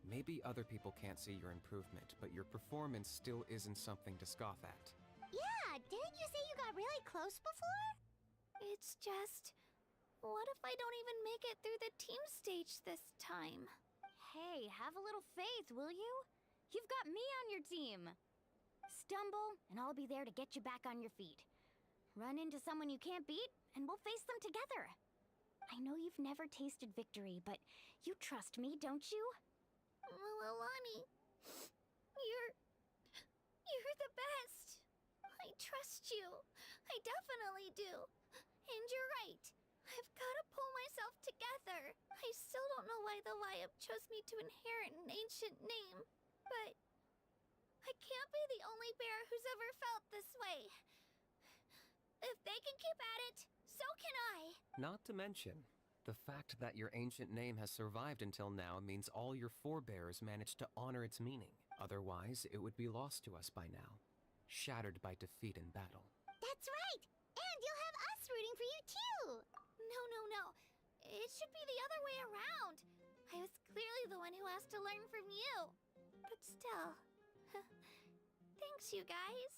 Maybe other people can't see your improvement, but your performance still isn't something to scoff at. Yeah, didn't you say you got really close before? It's just... what if I don't even make it through the team stage this time? Hey, have a little faith, will you? You've got me on your team. Stumble, and I'll be there to get you back on your feet. Run into someone you can't beat, and we'll face them together. I know you've never tasted victory, but you trust me, don't you? Alani, you're the best. I trust you. I definitely do. And you're right. I've got to pull myself together. I still don't know why the Wyub chose me to inherit an ancient name, but I can't be the only bear who's ever felt this way. If they can keep at it, so can I. Not to mention, the fact that your ancient name has survived until now means all your forebears managed to honor its meaning. Otherwise, it would be lost to us by now, shattered by defeat in battle. That's right! And you'll have us rooting for you too! No. It should be the other way around. I was clearly the one who asked to learn from you. But still. Thanks, you guys.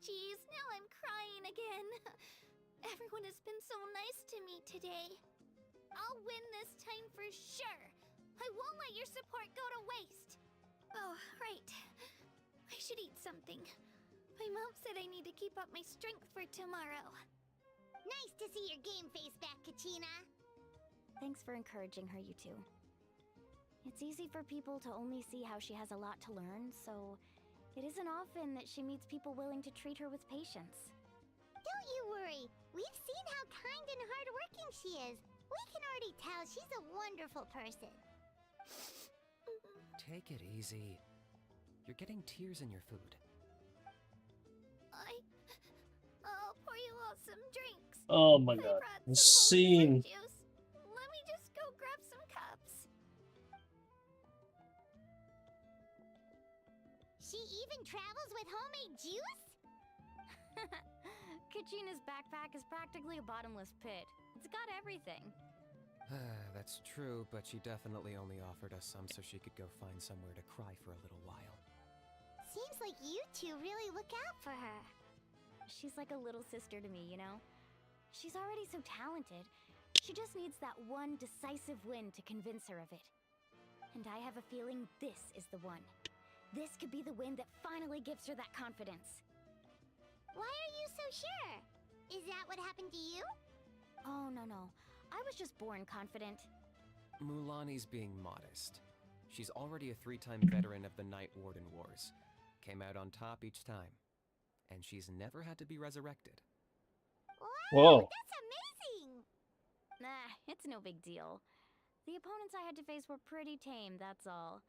Geez, now I'm crying again. Everyone has been so nice to me today. I'll win this time for sure. I won't let your support go to waste. Oh, right. I should eat something. My mom said I need to keep up my strength for tomorrow. Nice to see your game face back, Kachina. Thanks for encouraging her, you two. It's easy for people to only see how she has a lot to learn, so it isn't often that she meets people willing to treat her with patience. Don't you worry. We've seen how kind and hardworking she is. We can already tell she's a wonderful person. Take it easy. You're getting tears in your food. I'll pour you all some drinks. Oh my god. The scene. Juice. Let me just go grab some cups. She even travels with homemade juice? Kachina's backpack is practically a bottomless pit. It's got everything. That's true, but she definitely only offered us some so she could go find somewhere to cry for a little while. Seems like you two really look out for her. She's like a little sister to me, you know? She's already so talented. She just needs that one decisive win to convince her of it. And I have a feeling this is the one. This could be the win that finally gives her that confidence. Why are you so sure? Is that what happened to you? Oh, no. I was just born confident. Mulaney's being modest. She's already a 3-time veteran of the Night Warden Wars. Came out on top each time. And she's never had to be resurrected. Wow, Whoa. that's amazing! Nah, it's no big deal. The opponents I had to face were pretty tame, that's all.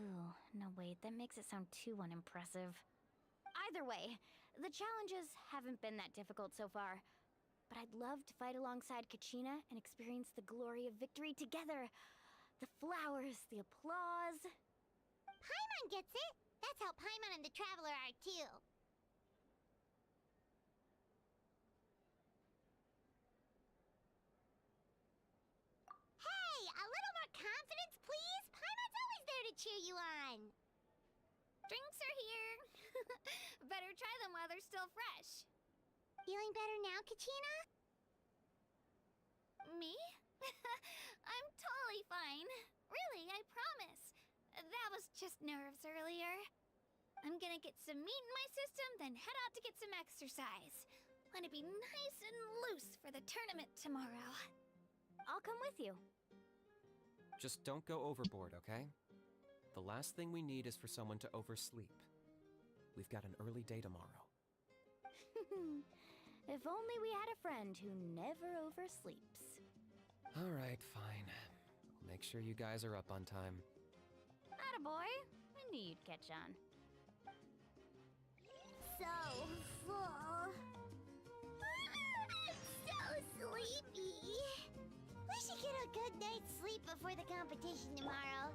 Ooh, no wait, that makes it sound too unimpressive. Either way, the challenges haven't been that difficult so far. But I'd love to fight alongside Kachina and experience the glory of victory together. The flowers, the applause. Paimon gets it. That's how Paimon and the Traveler are too. Hey, a little more confidence, please. Paimon's always there to cheer you on. Drinks are here. Better try them while they're still fresh. Feeling better now, Kachina? Me? I'm totally fine. Really, I promise. That was just nerves earlier. I'm gonna get some meat in my system, then head out to get some exercise. Wanna be nice and loose for the tournament tomorrow. I'll come with you. Just don't go overboard, okay? The last thing we need is for someone to oversleep. We've got an early day tomorrow. If only we had a friend who never oversleeps. All right, fine. I'll make sure you guys are up on time. Attaboy. I knew you'd catch on. So full. So sleepy. We should get a good night's sleep before the competition tomorrow.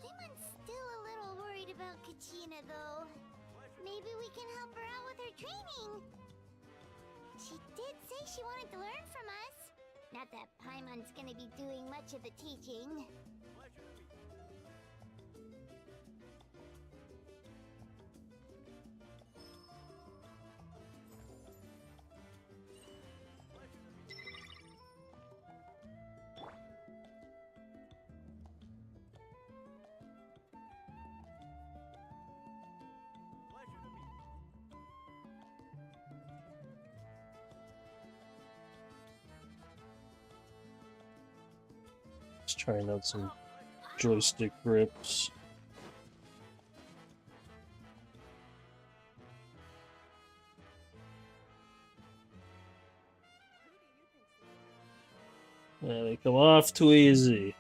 I'm still a little worried about Kachina, though. Maybe we can help her out with her training. She did say she wanted to learn from us. Not that Paimon's gonna be doing much of the teaching. Just trying out some joystick grips. Yeah, they come off too easy.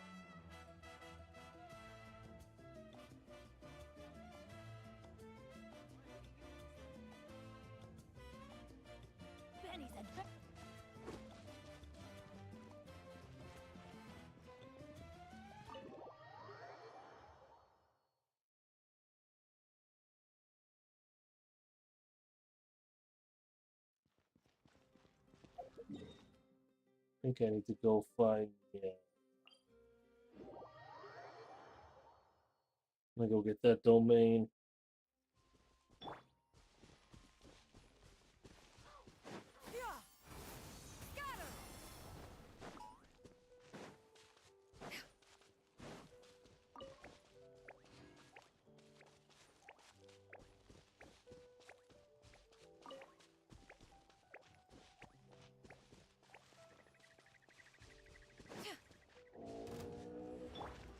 I think I need to go find. Yeah. I'm gonna go get that domain.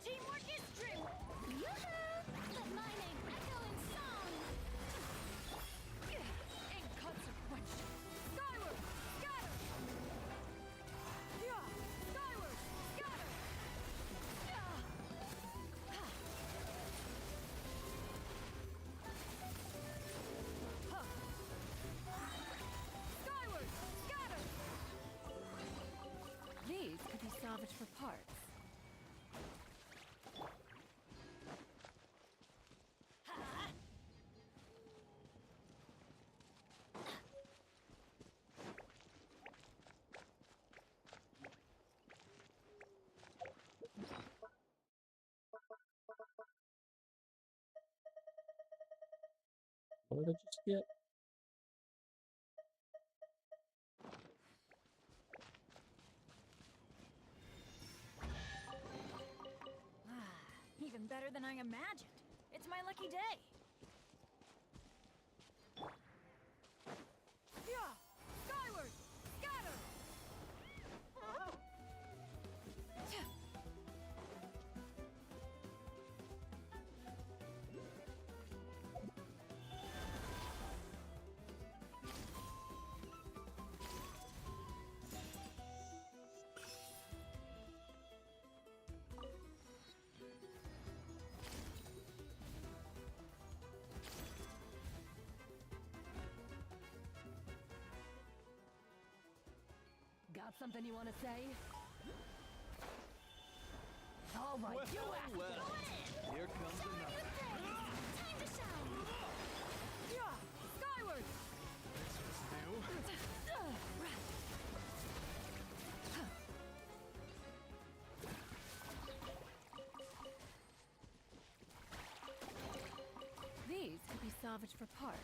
Teamwork is strength. Yoo-hoo! Let my name echo in song. Inconsequential. Skyward, scatter. Yeah, skyward, scatter. Skyward, scatter. These could be salvaged for parts. What did I just get? Even better than I imagined. It's my lucky day. Yeah, skyward, scatter. Got something you want to say? All right, you ask. well. Going in. Here comes another. Time to shine! Yeah! Skyward! This was new. These could be salvaged for parts.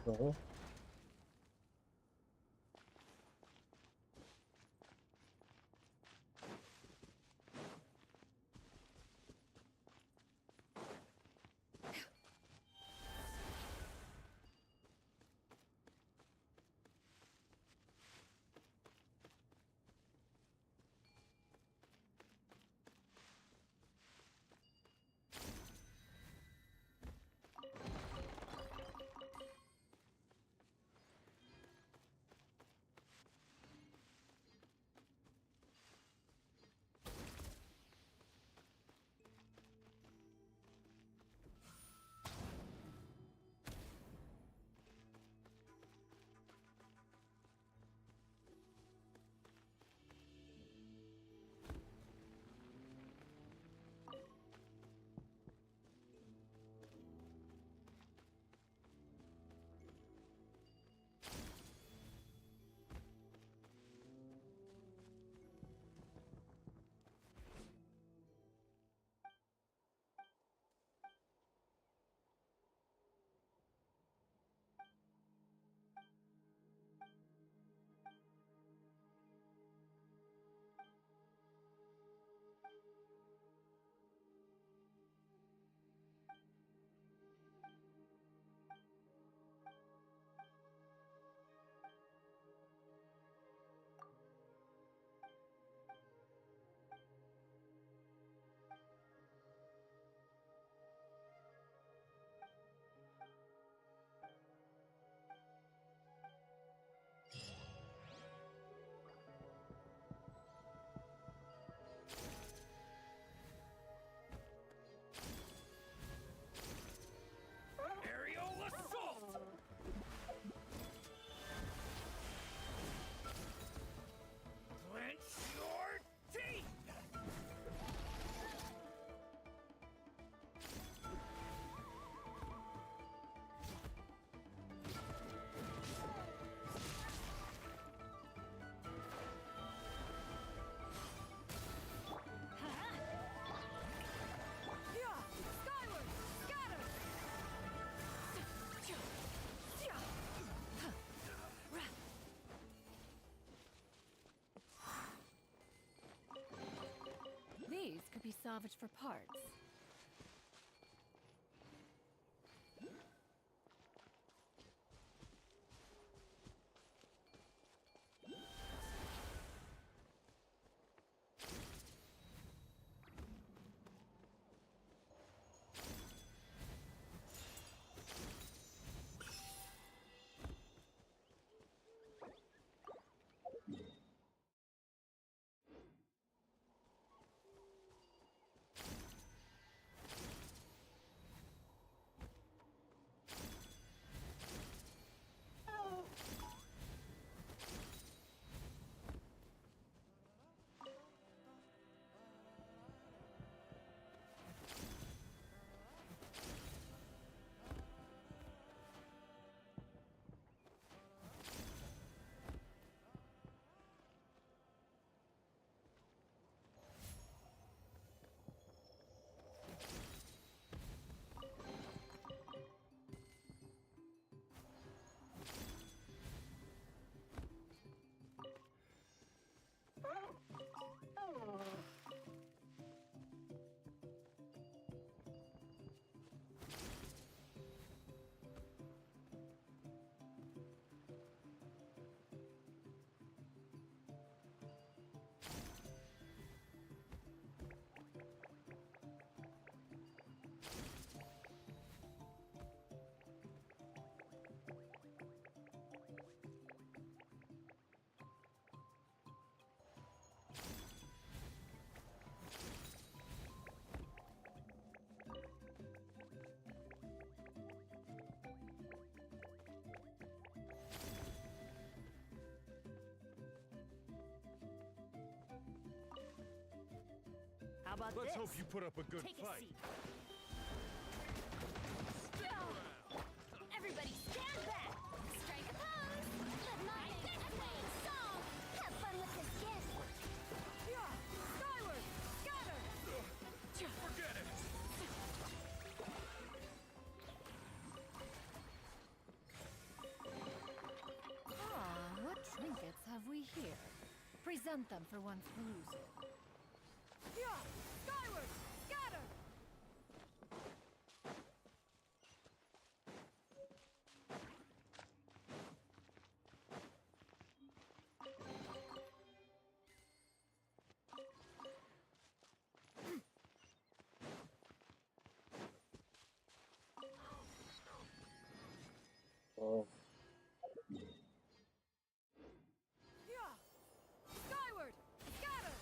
Cool. be salvaged for parts. How about Let's this? hope you put up a good Take fight. a seat. Everybody stand back. Strike a pose. But my next playing song! Have fun with this gift! Skyward! Scatter! Forget it! Ah, what trinkets have we here? Present them for one's perusal. Skyward! Scatter! Oh. Skyward! Scatter!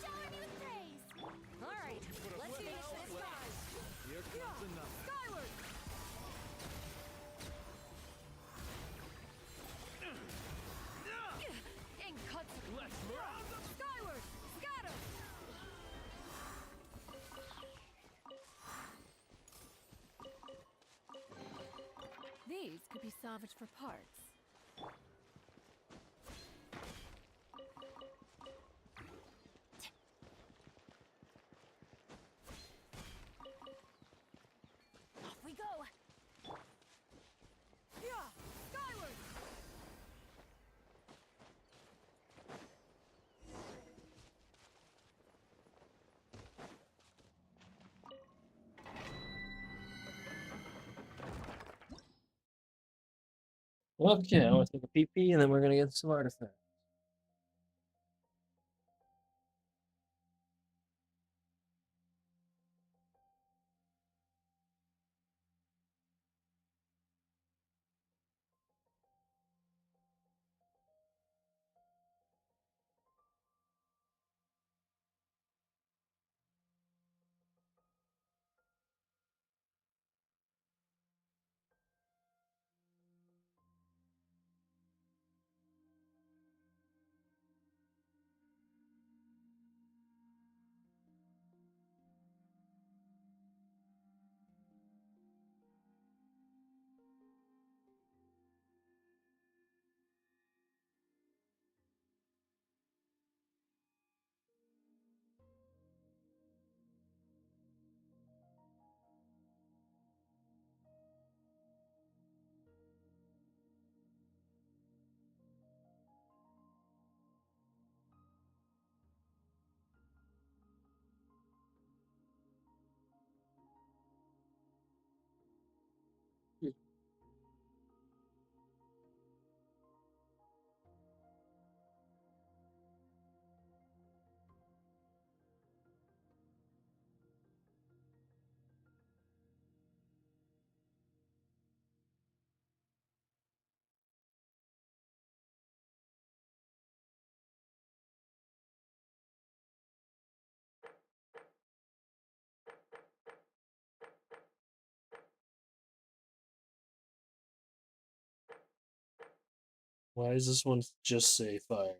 Shower me with praise! Alright, let's finish this prize. Here comes another. Skyward! Inconsequential! Let's round them. Skyward! Scatter! These could be salvaged for parts. Off we go! Skyward! Okay, I want to take a pee and then we're gonna get some artifacts. Why does this one just say fire?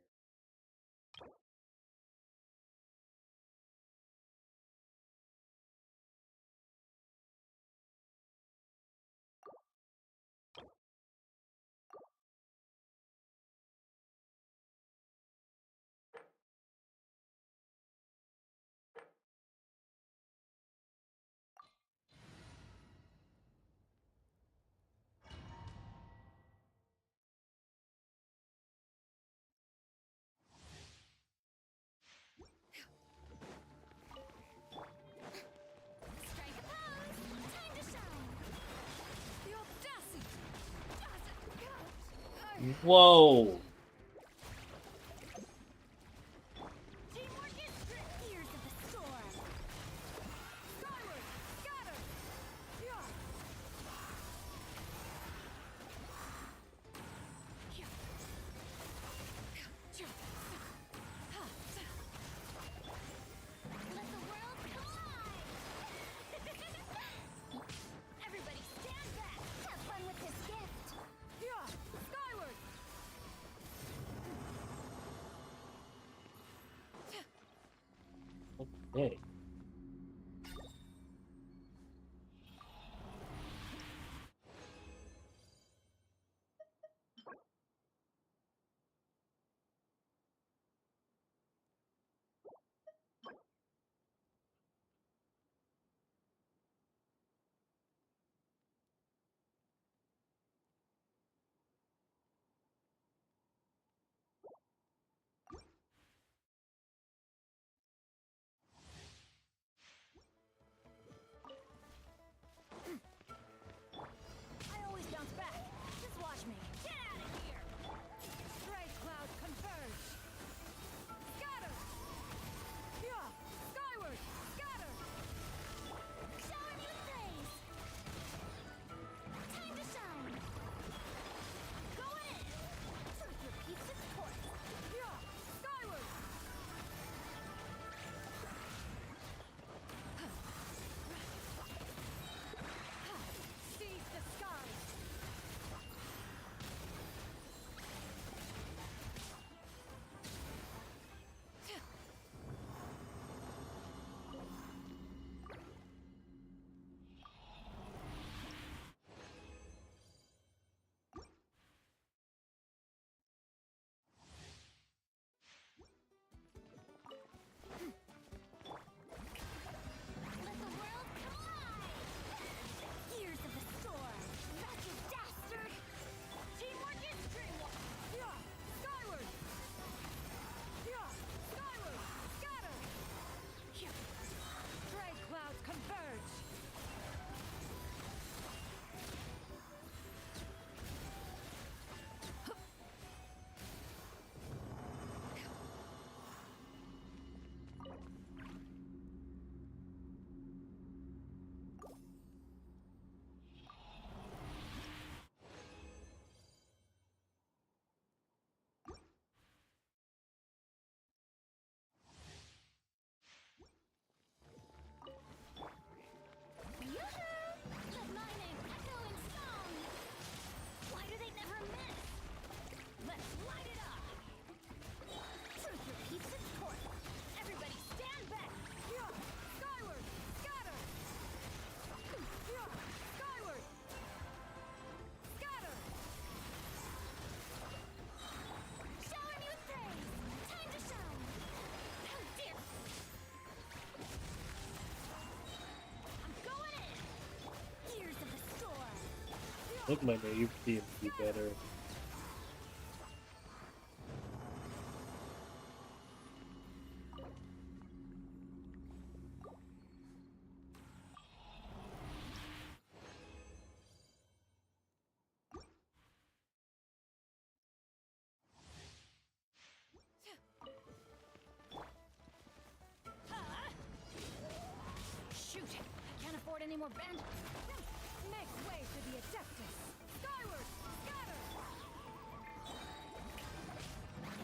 Strike a pose! Time to shine! The audacity! Whoa! Teamwork is ears of the storm! Skyward! Scatter! Yeah! Let the world collide! Everybody stand back! Have fun with this gift! Yeah! Skyward! Okay. I always bounce back. Just watch me. Get out of here! Strike clouds converge! Scatter! Yeah! Skyward! Scatter! Shower me with praise! Time to shine! Go in! Truth repeats its course! Yeah! Skyward! Seize the skies! Let the world collide! Ears of the storm! Master dastard! Teamwork is dreamwork! Yeah! Skyward! Yeah! Skyward! Scatter! Yeah! Strike clouds converge! Yoo-hoo! Let my name echo in song! Why do they never miss? Let's light it up! Truth repeats its course! Everybody stand back! Yeah! Skyward! Scatter! Yeah! Skyward! Scatter! Shower me with praise! Time to shine! How dare... I'm going in! Ears of the storm! I think my naivety would be better. Shoot! I can't afford any more band. Make way for the Adeptus! Skyward! Scatter!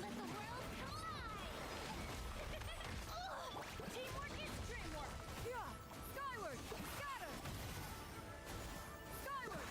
Let the world collide! Teamwork is dreamwork! Yeah! Skyward! Scatter! Skyward!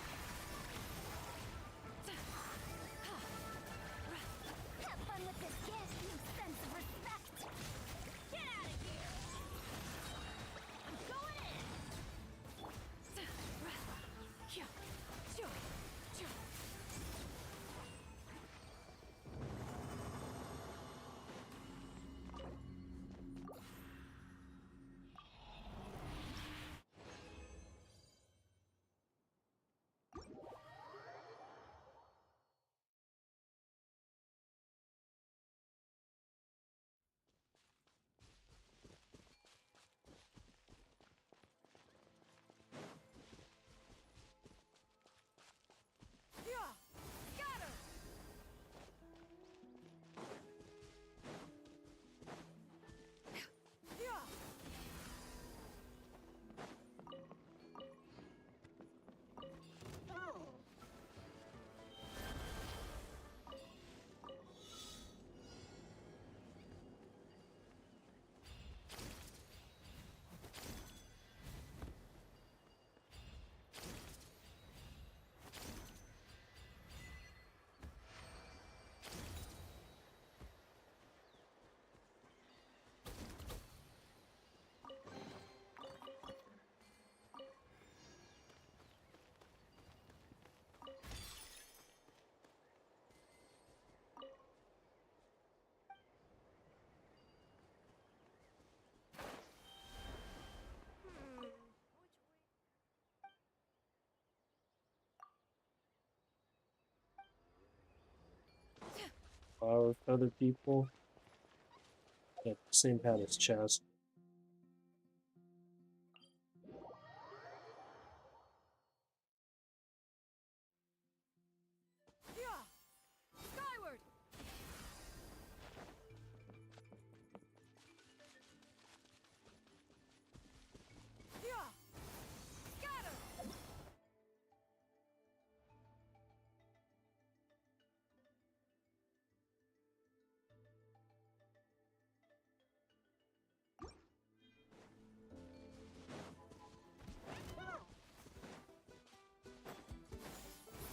power with other people. Yeah, same path as chess.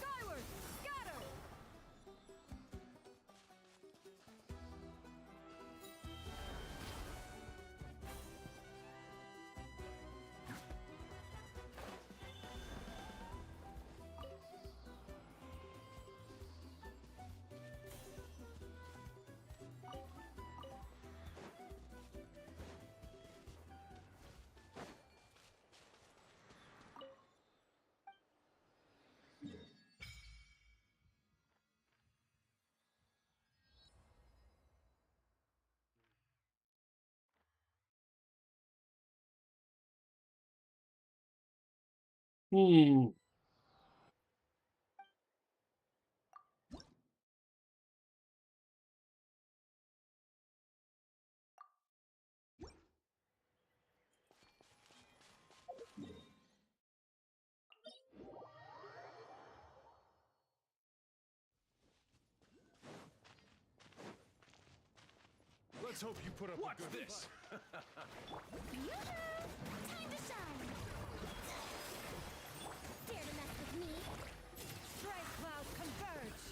Skyward! Scatter! Skyward! Scatter! Hmm. Let's hope you put up a good this? Yoo-hoo! Time to shine! Dare to mess with me? Strike clouds converge!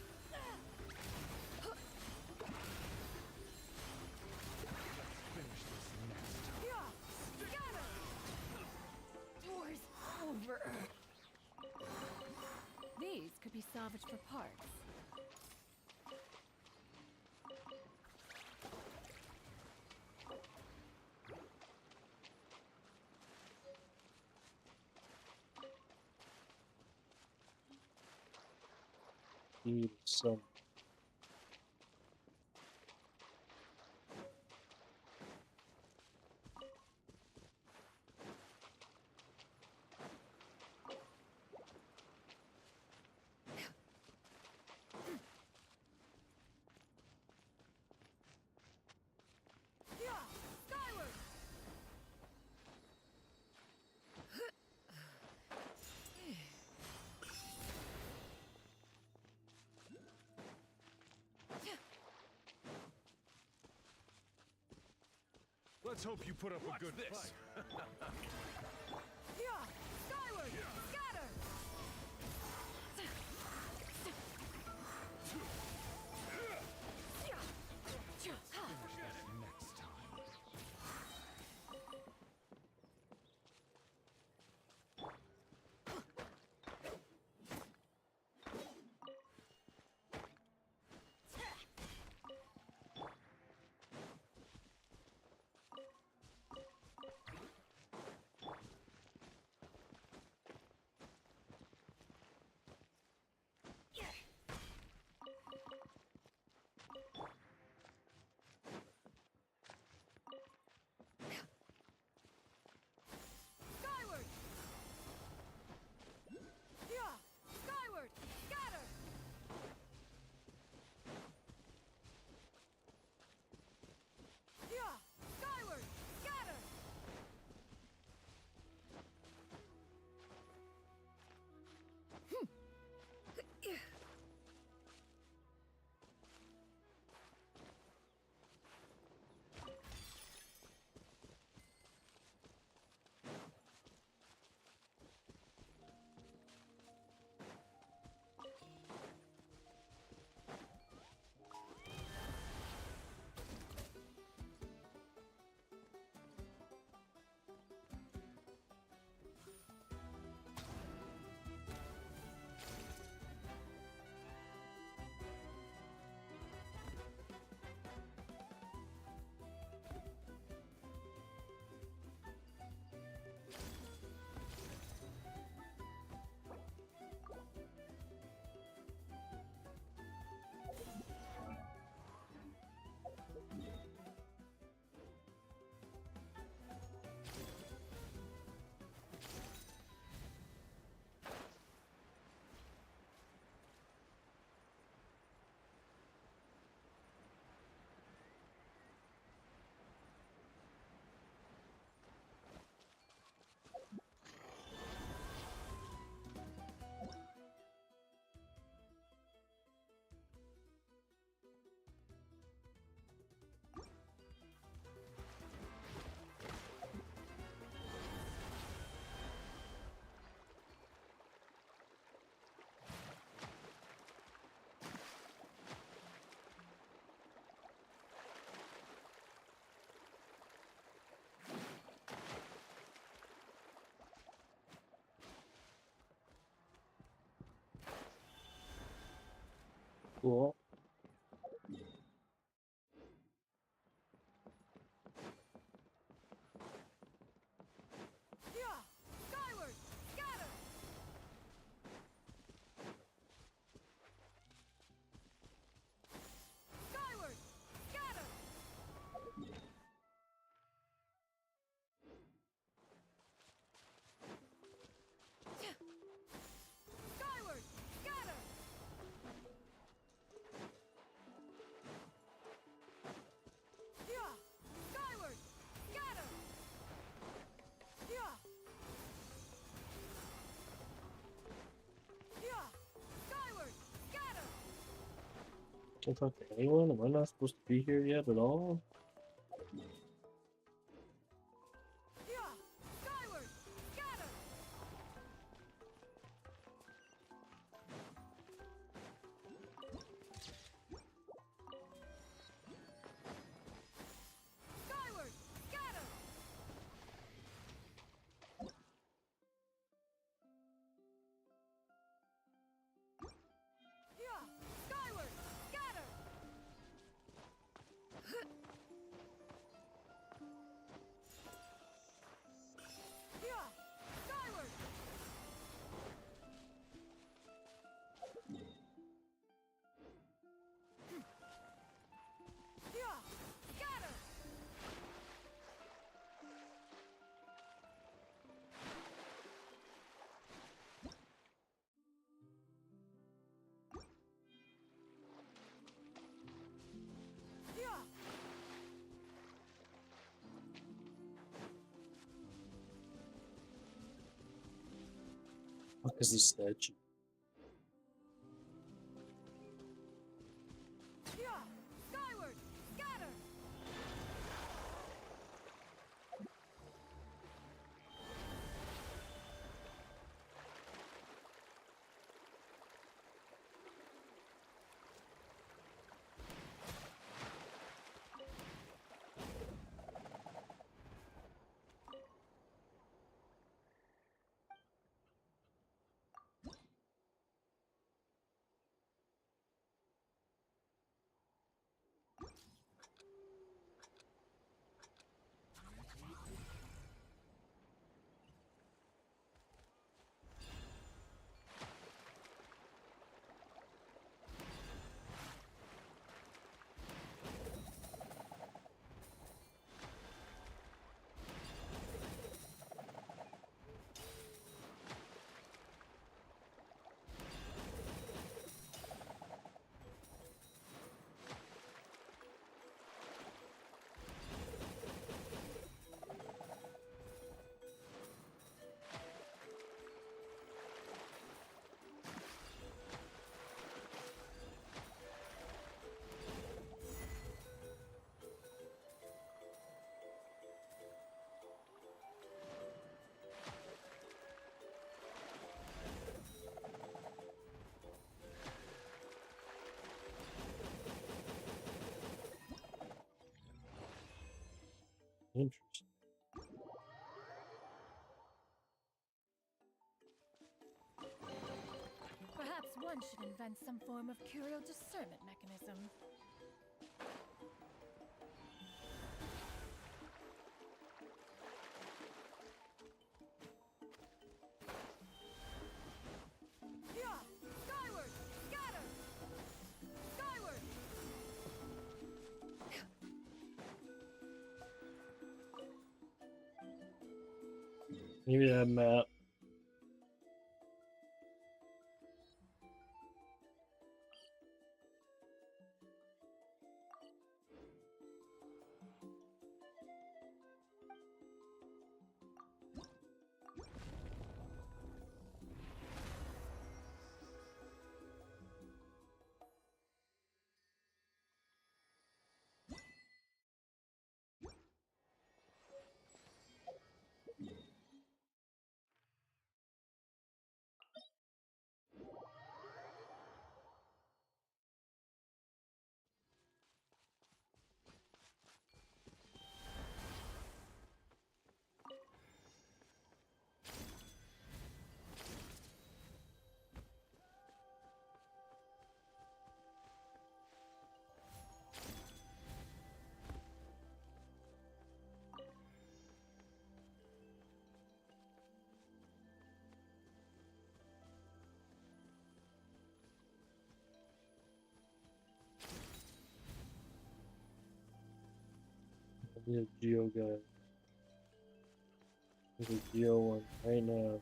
Finish this next time. Scatter! War's over. These could be salvaged for parts. Need some. Skyward! Let's hope you put up a good this? fight. Skyward! Scatter! Next time. Cool. Skyward! Scatter! Skyward! Scatter! Skyward! Scatter! Skyward! Scatter! Skyward! Scatter! Can't talk to anyone? Am I not supposed to be here yet at all? Skyward! Scatter! Skyward! Scatter! Skyward! Scatter! Skyward! Scatter! What is this statue? Skyward! Scatter! Interesting. Perhaps one should invent some form of curio discernment mechanism. Skyward! Scatter! Skyward! Maybe that map. I need a Geo guy. There's a Geo one right now.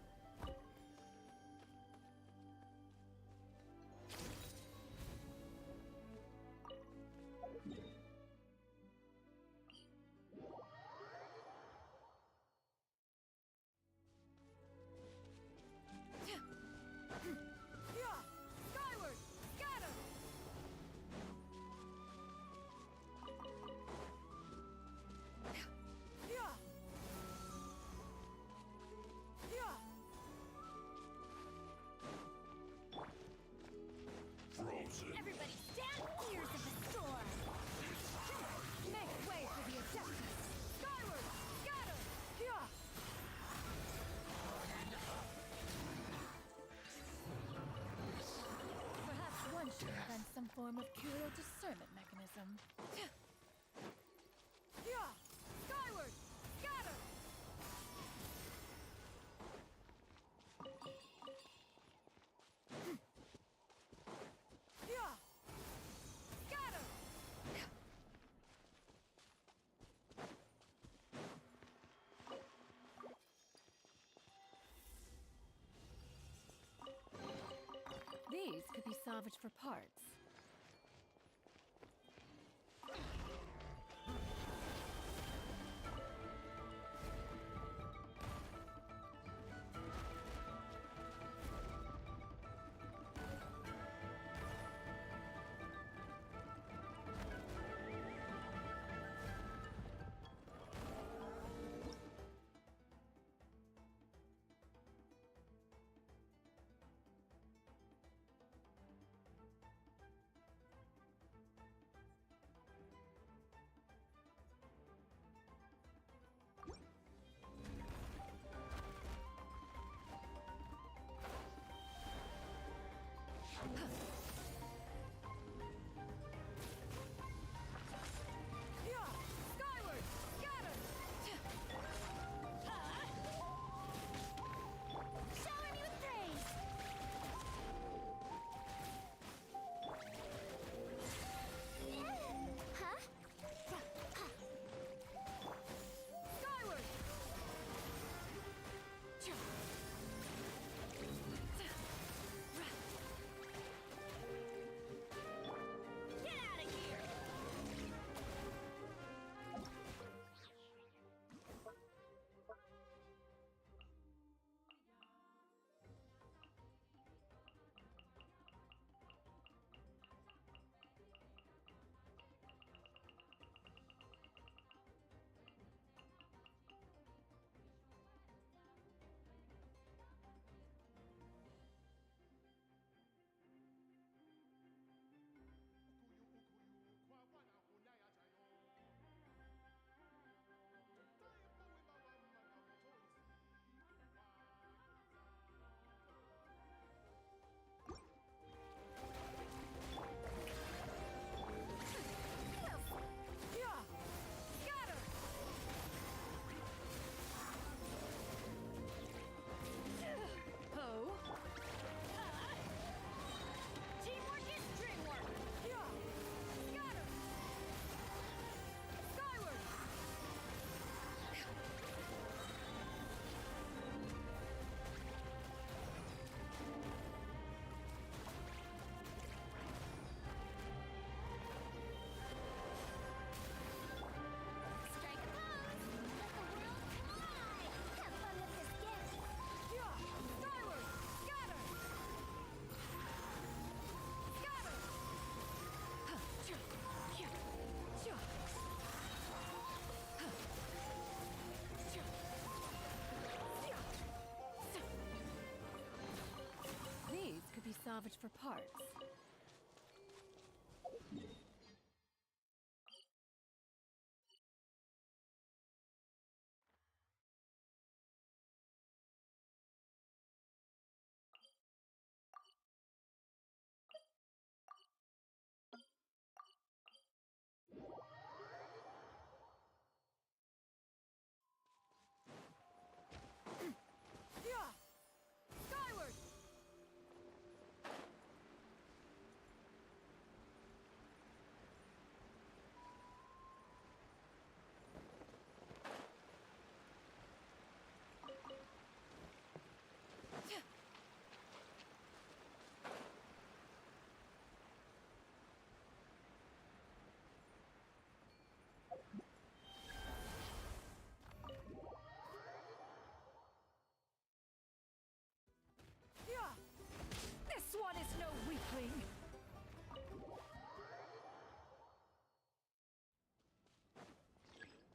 Skyward! Scatter! Everybody stand clear of the storm! Make way for the objective! Skyward! Scatter! Perhaps one should invent some form of Kuro discernment mechanism. Skyward! Scatter! Scatter! These could be salvaged for parts. Skyward! Scatter! Shower me with praise! Huh? Skyward! Get out of here! Scatter! Ho! Teamwork is dreamwork! Scatter! Skyward! Strike a pose! Let the world fly! Have fun with this gift! Skyward! Scatter! Scatter! These could be salvaged for parts. Skyward!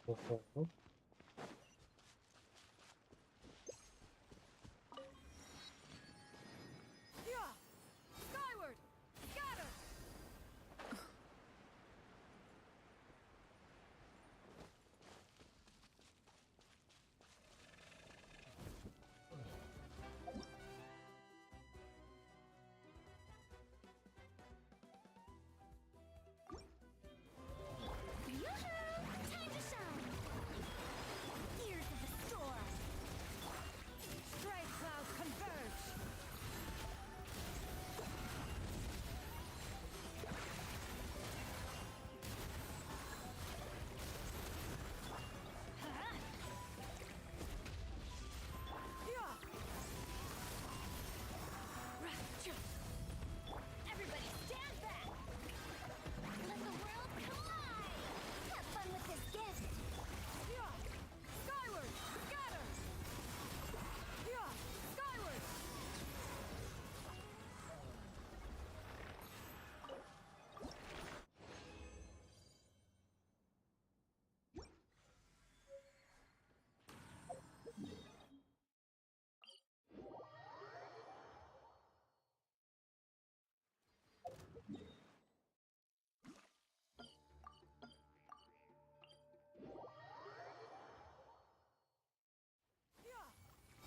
Mhm. Yeah! Skyward! Scatter! Yoo-hoo! Time to shine! Ears of the storm! Strike clouds converge! Everybody stand back! Let the world collide! Have fun with this gift! Skyward! Scatter!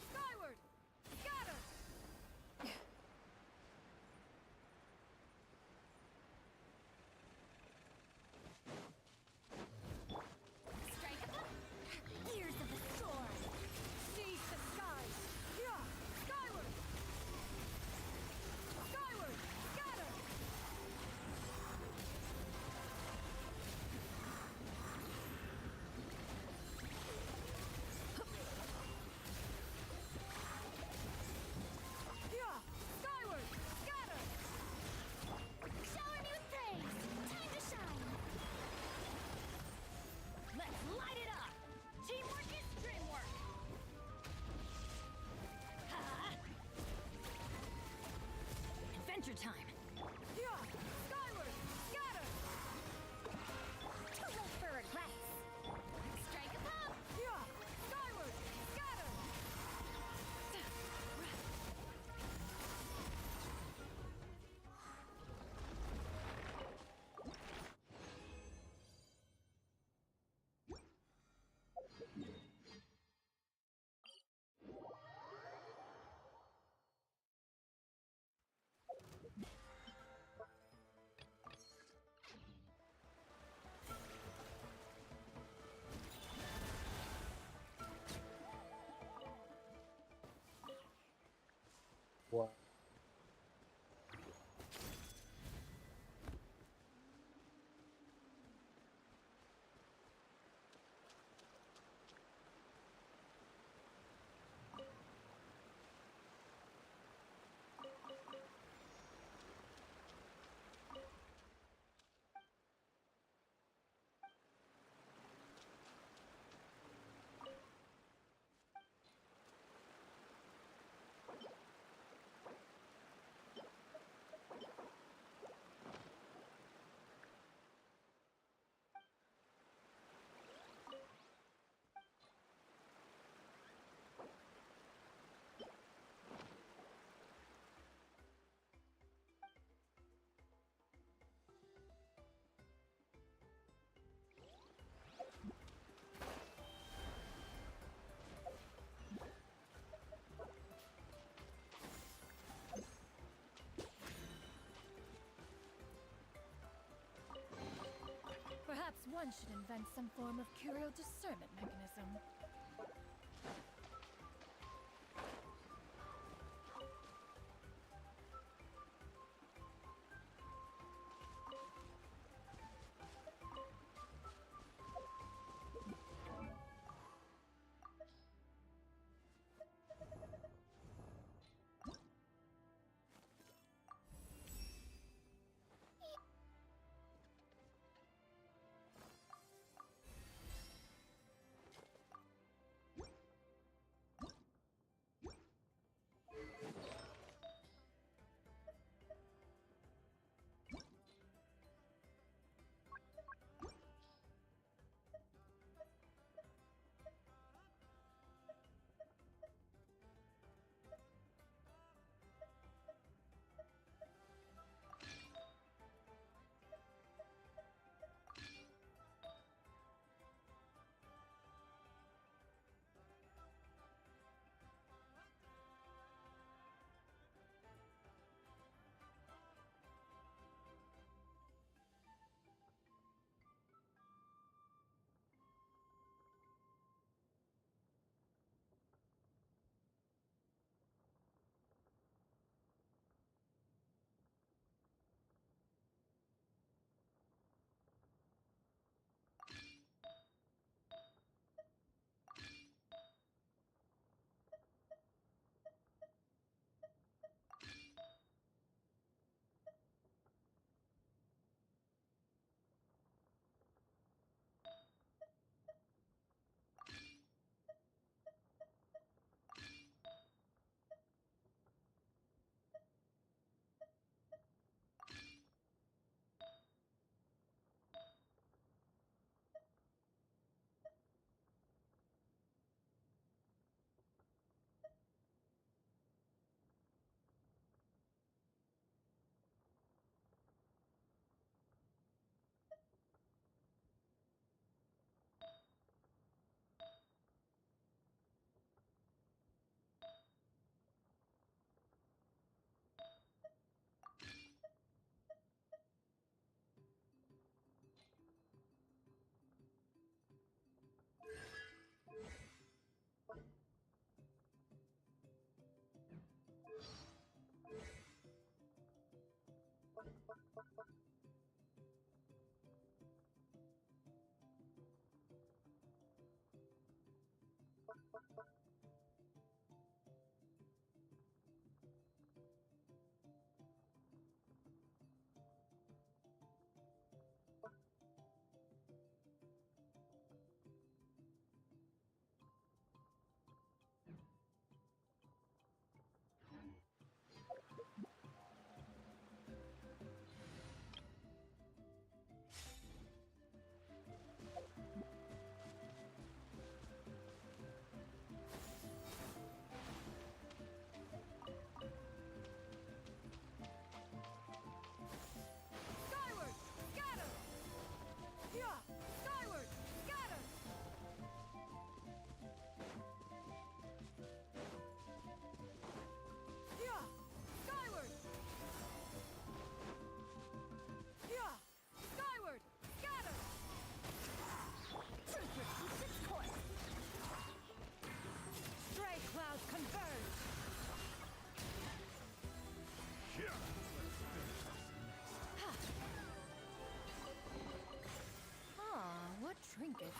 Skyward! Skyward! Scatter! Strike up! Ears of the storm! Seize the skies! Skyward! Skyward! Scatter! Skyward! Scatter! Shower new praise! Time to shine! Let's light it up! Teamwork is dreamwork! Ha! Adventure time! Skyward! Scatter! To look for regrets! Strike a pop! Skyward! Scatter! What? Perhaps one should invent some form of curio discernment mechanism.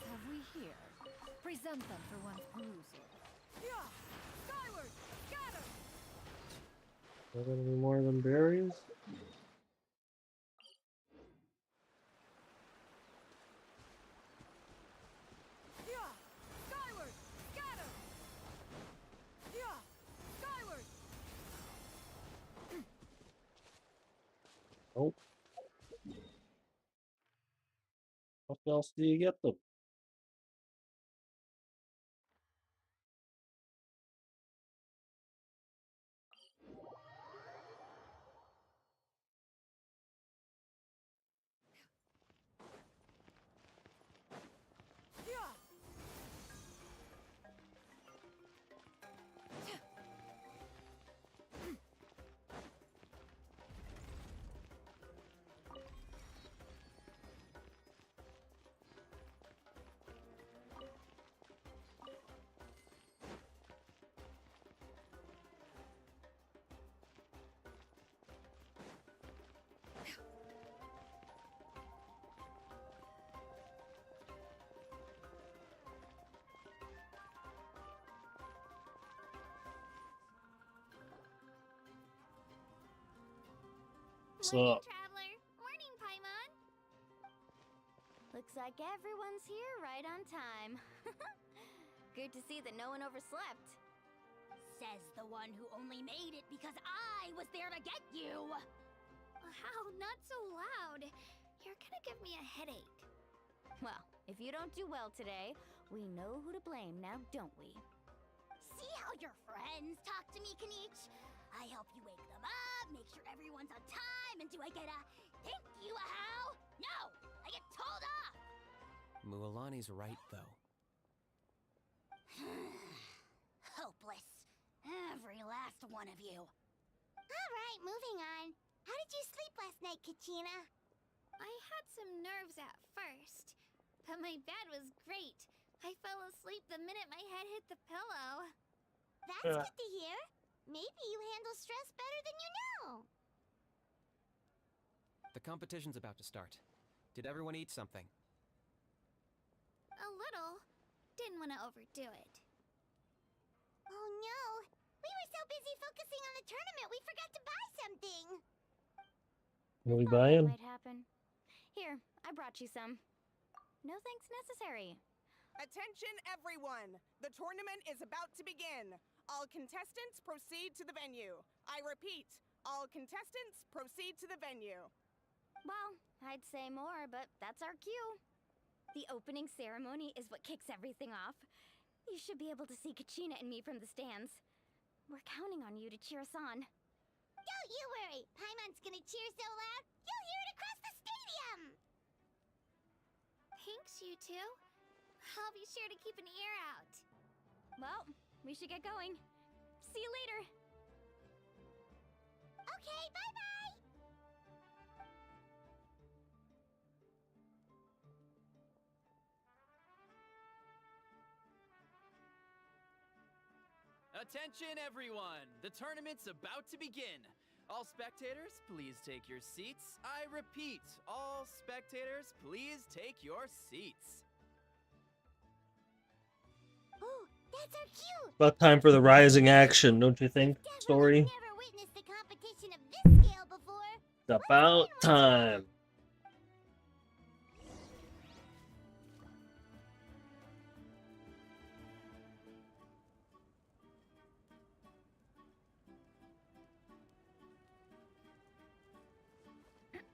have we here? Present them for one's perusal. Yeah! Skyward! Scatter! Are there any more than berries? Yeah! Skyward! Scatter! Yeah! Skyward! Oh. What else do you get them? Yeah! So, Traveler. Morning, Paimon. Looks like everyone's here right on time. Good to see that no one overslept. Says the one who only made it because I was there to get you! How? Not so loud. You're gonna give me a headache. Well, if you don't do well today, we know who to blame now, don't we? See how your friends talk to me, Kanich? I help you wake them up, make sure everyone's on time, and do I get a thank you, how? No! I get told off! Mualani's right, though. Hopeless. Every last one of you. Alright, moving on. How did you sleep last night, Kachina? I had some nerves at first, but my bed was great. I fell asleep the minute my head hit the pillow. That's Yeah. good to hear. Maybe you handle stress better than you know. The competition's about to start. Did everyone eat something? A little. Didn't want to overdo it. Oh no! We were so busy focusing on the tournament, we forgot to buy something! what are we Thought that buying? might happen. Here, I brought you some. No thanks necessary. Attention, everyone! The tournament is about to begin. All contestants proceed to the venue. I repeat, all contestants proceed to the venue. Well, I'd say more, but that's our cue. The opening ceremony is what kicks everything off. You should be able to see Kachina and me from the stands. We're counting on you to cheer us on. Don't you worry! Paimon's gonna cheer so loud, you'll hear it across the stadium! Thanks, you two. I'll be sure to keep an ear out. Well, we should get going. See you later. Okay, bye-bye! Attention, everyone! The tournament's about to begin. All spectators, please take your seats. I repeat, all spectators, please take your seats. Oh, that's our cue! About time for the rising action, don't you think, Story? Never witnessed a competition of this scale before. It's about time.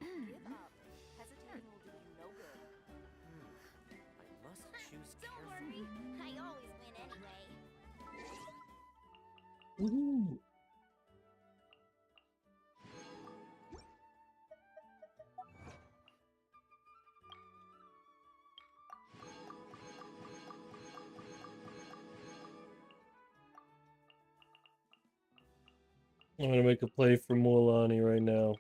Give up. Hesitating will do you no good. I must choose Don't carefully. worry, I always win anyway. Woohoo. I'm gonna make a play for Mualani right now.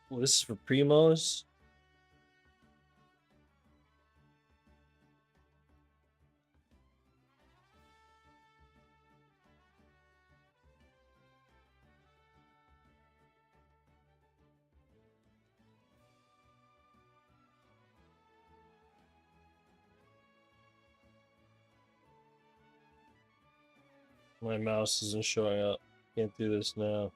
Well, this is for Primos. My mouse isn't showing up. Can't do this now.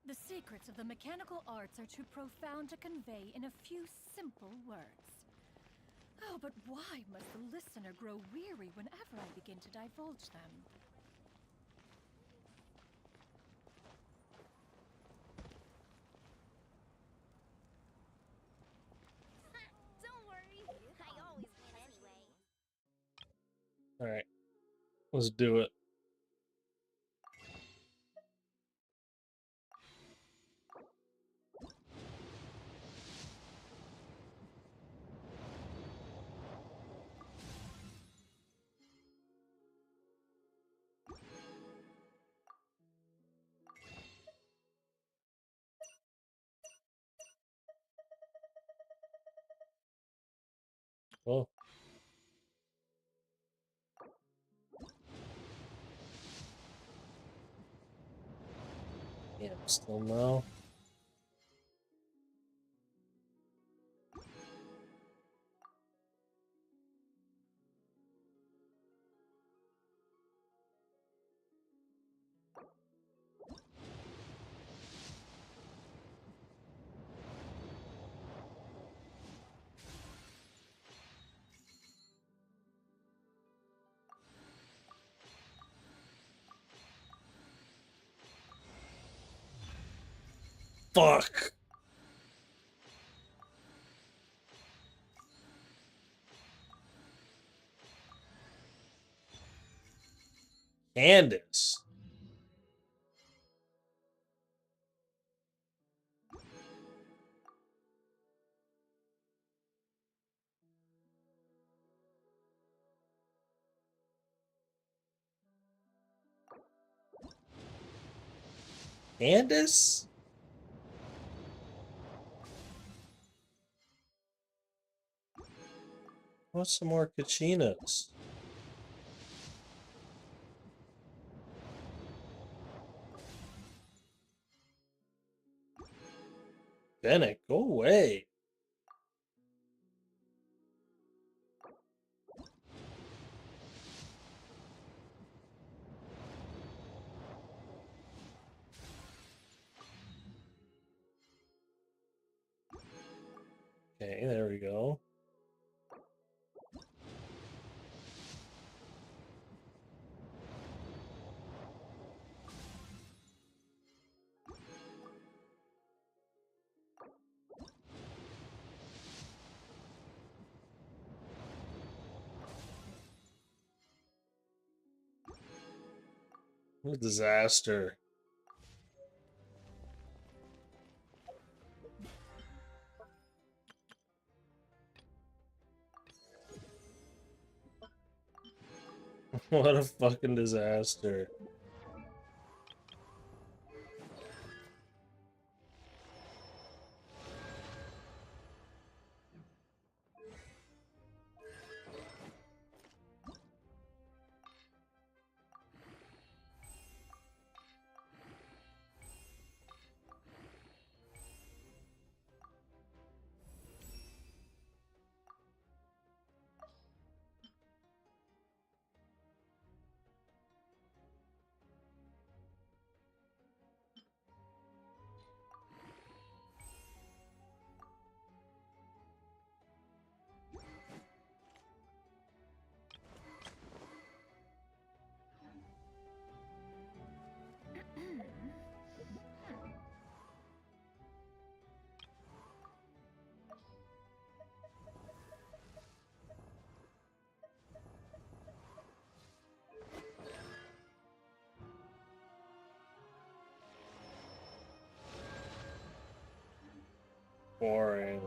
The secrets of the mechanical arts are too profound to convey in a few simple words. Oh, but why must the listener grow weary whenever I begin to divulge them? Don't worry, I always win anyway. Alright. Let's do it. Oh. Yeah, still no. Fuck! Candace. Candace? What's some more Kachinas? Bennett, go away. Okay, there we go. What a disaster. What a fucking disaster. Boring.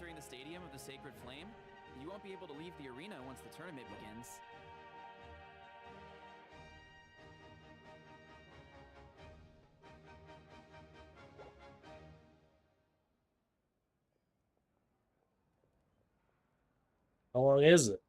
entering the stadium of the Sacred Flame, you won't be able to leave the arena once the tournament begins. How long is it?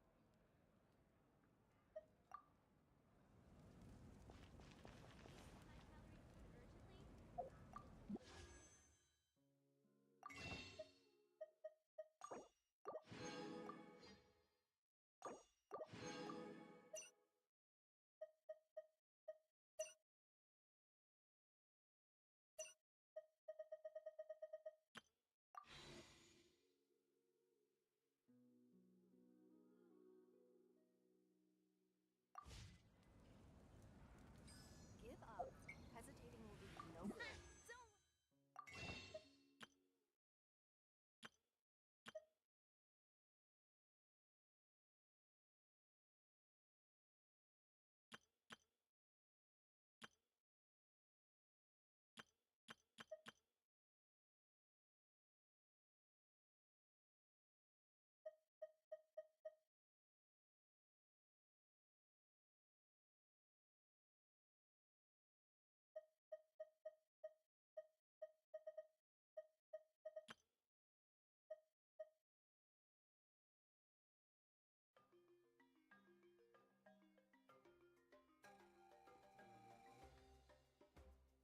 Give up. Hesitating will do you no good.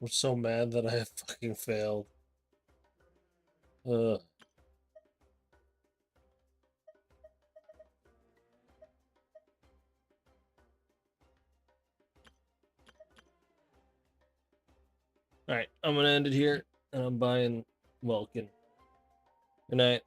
I'm so mad that I fucking failed. Ugh. Alright, I'm gonna end it here, and I'm buying Welkin. Good night.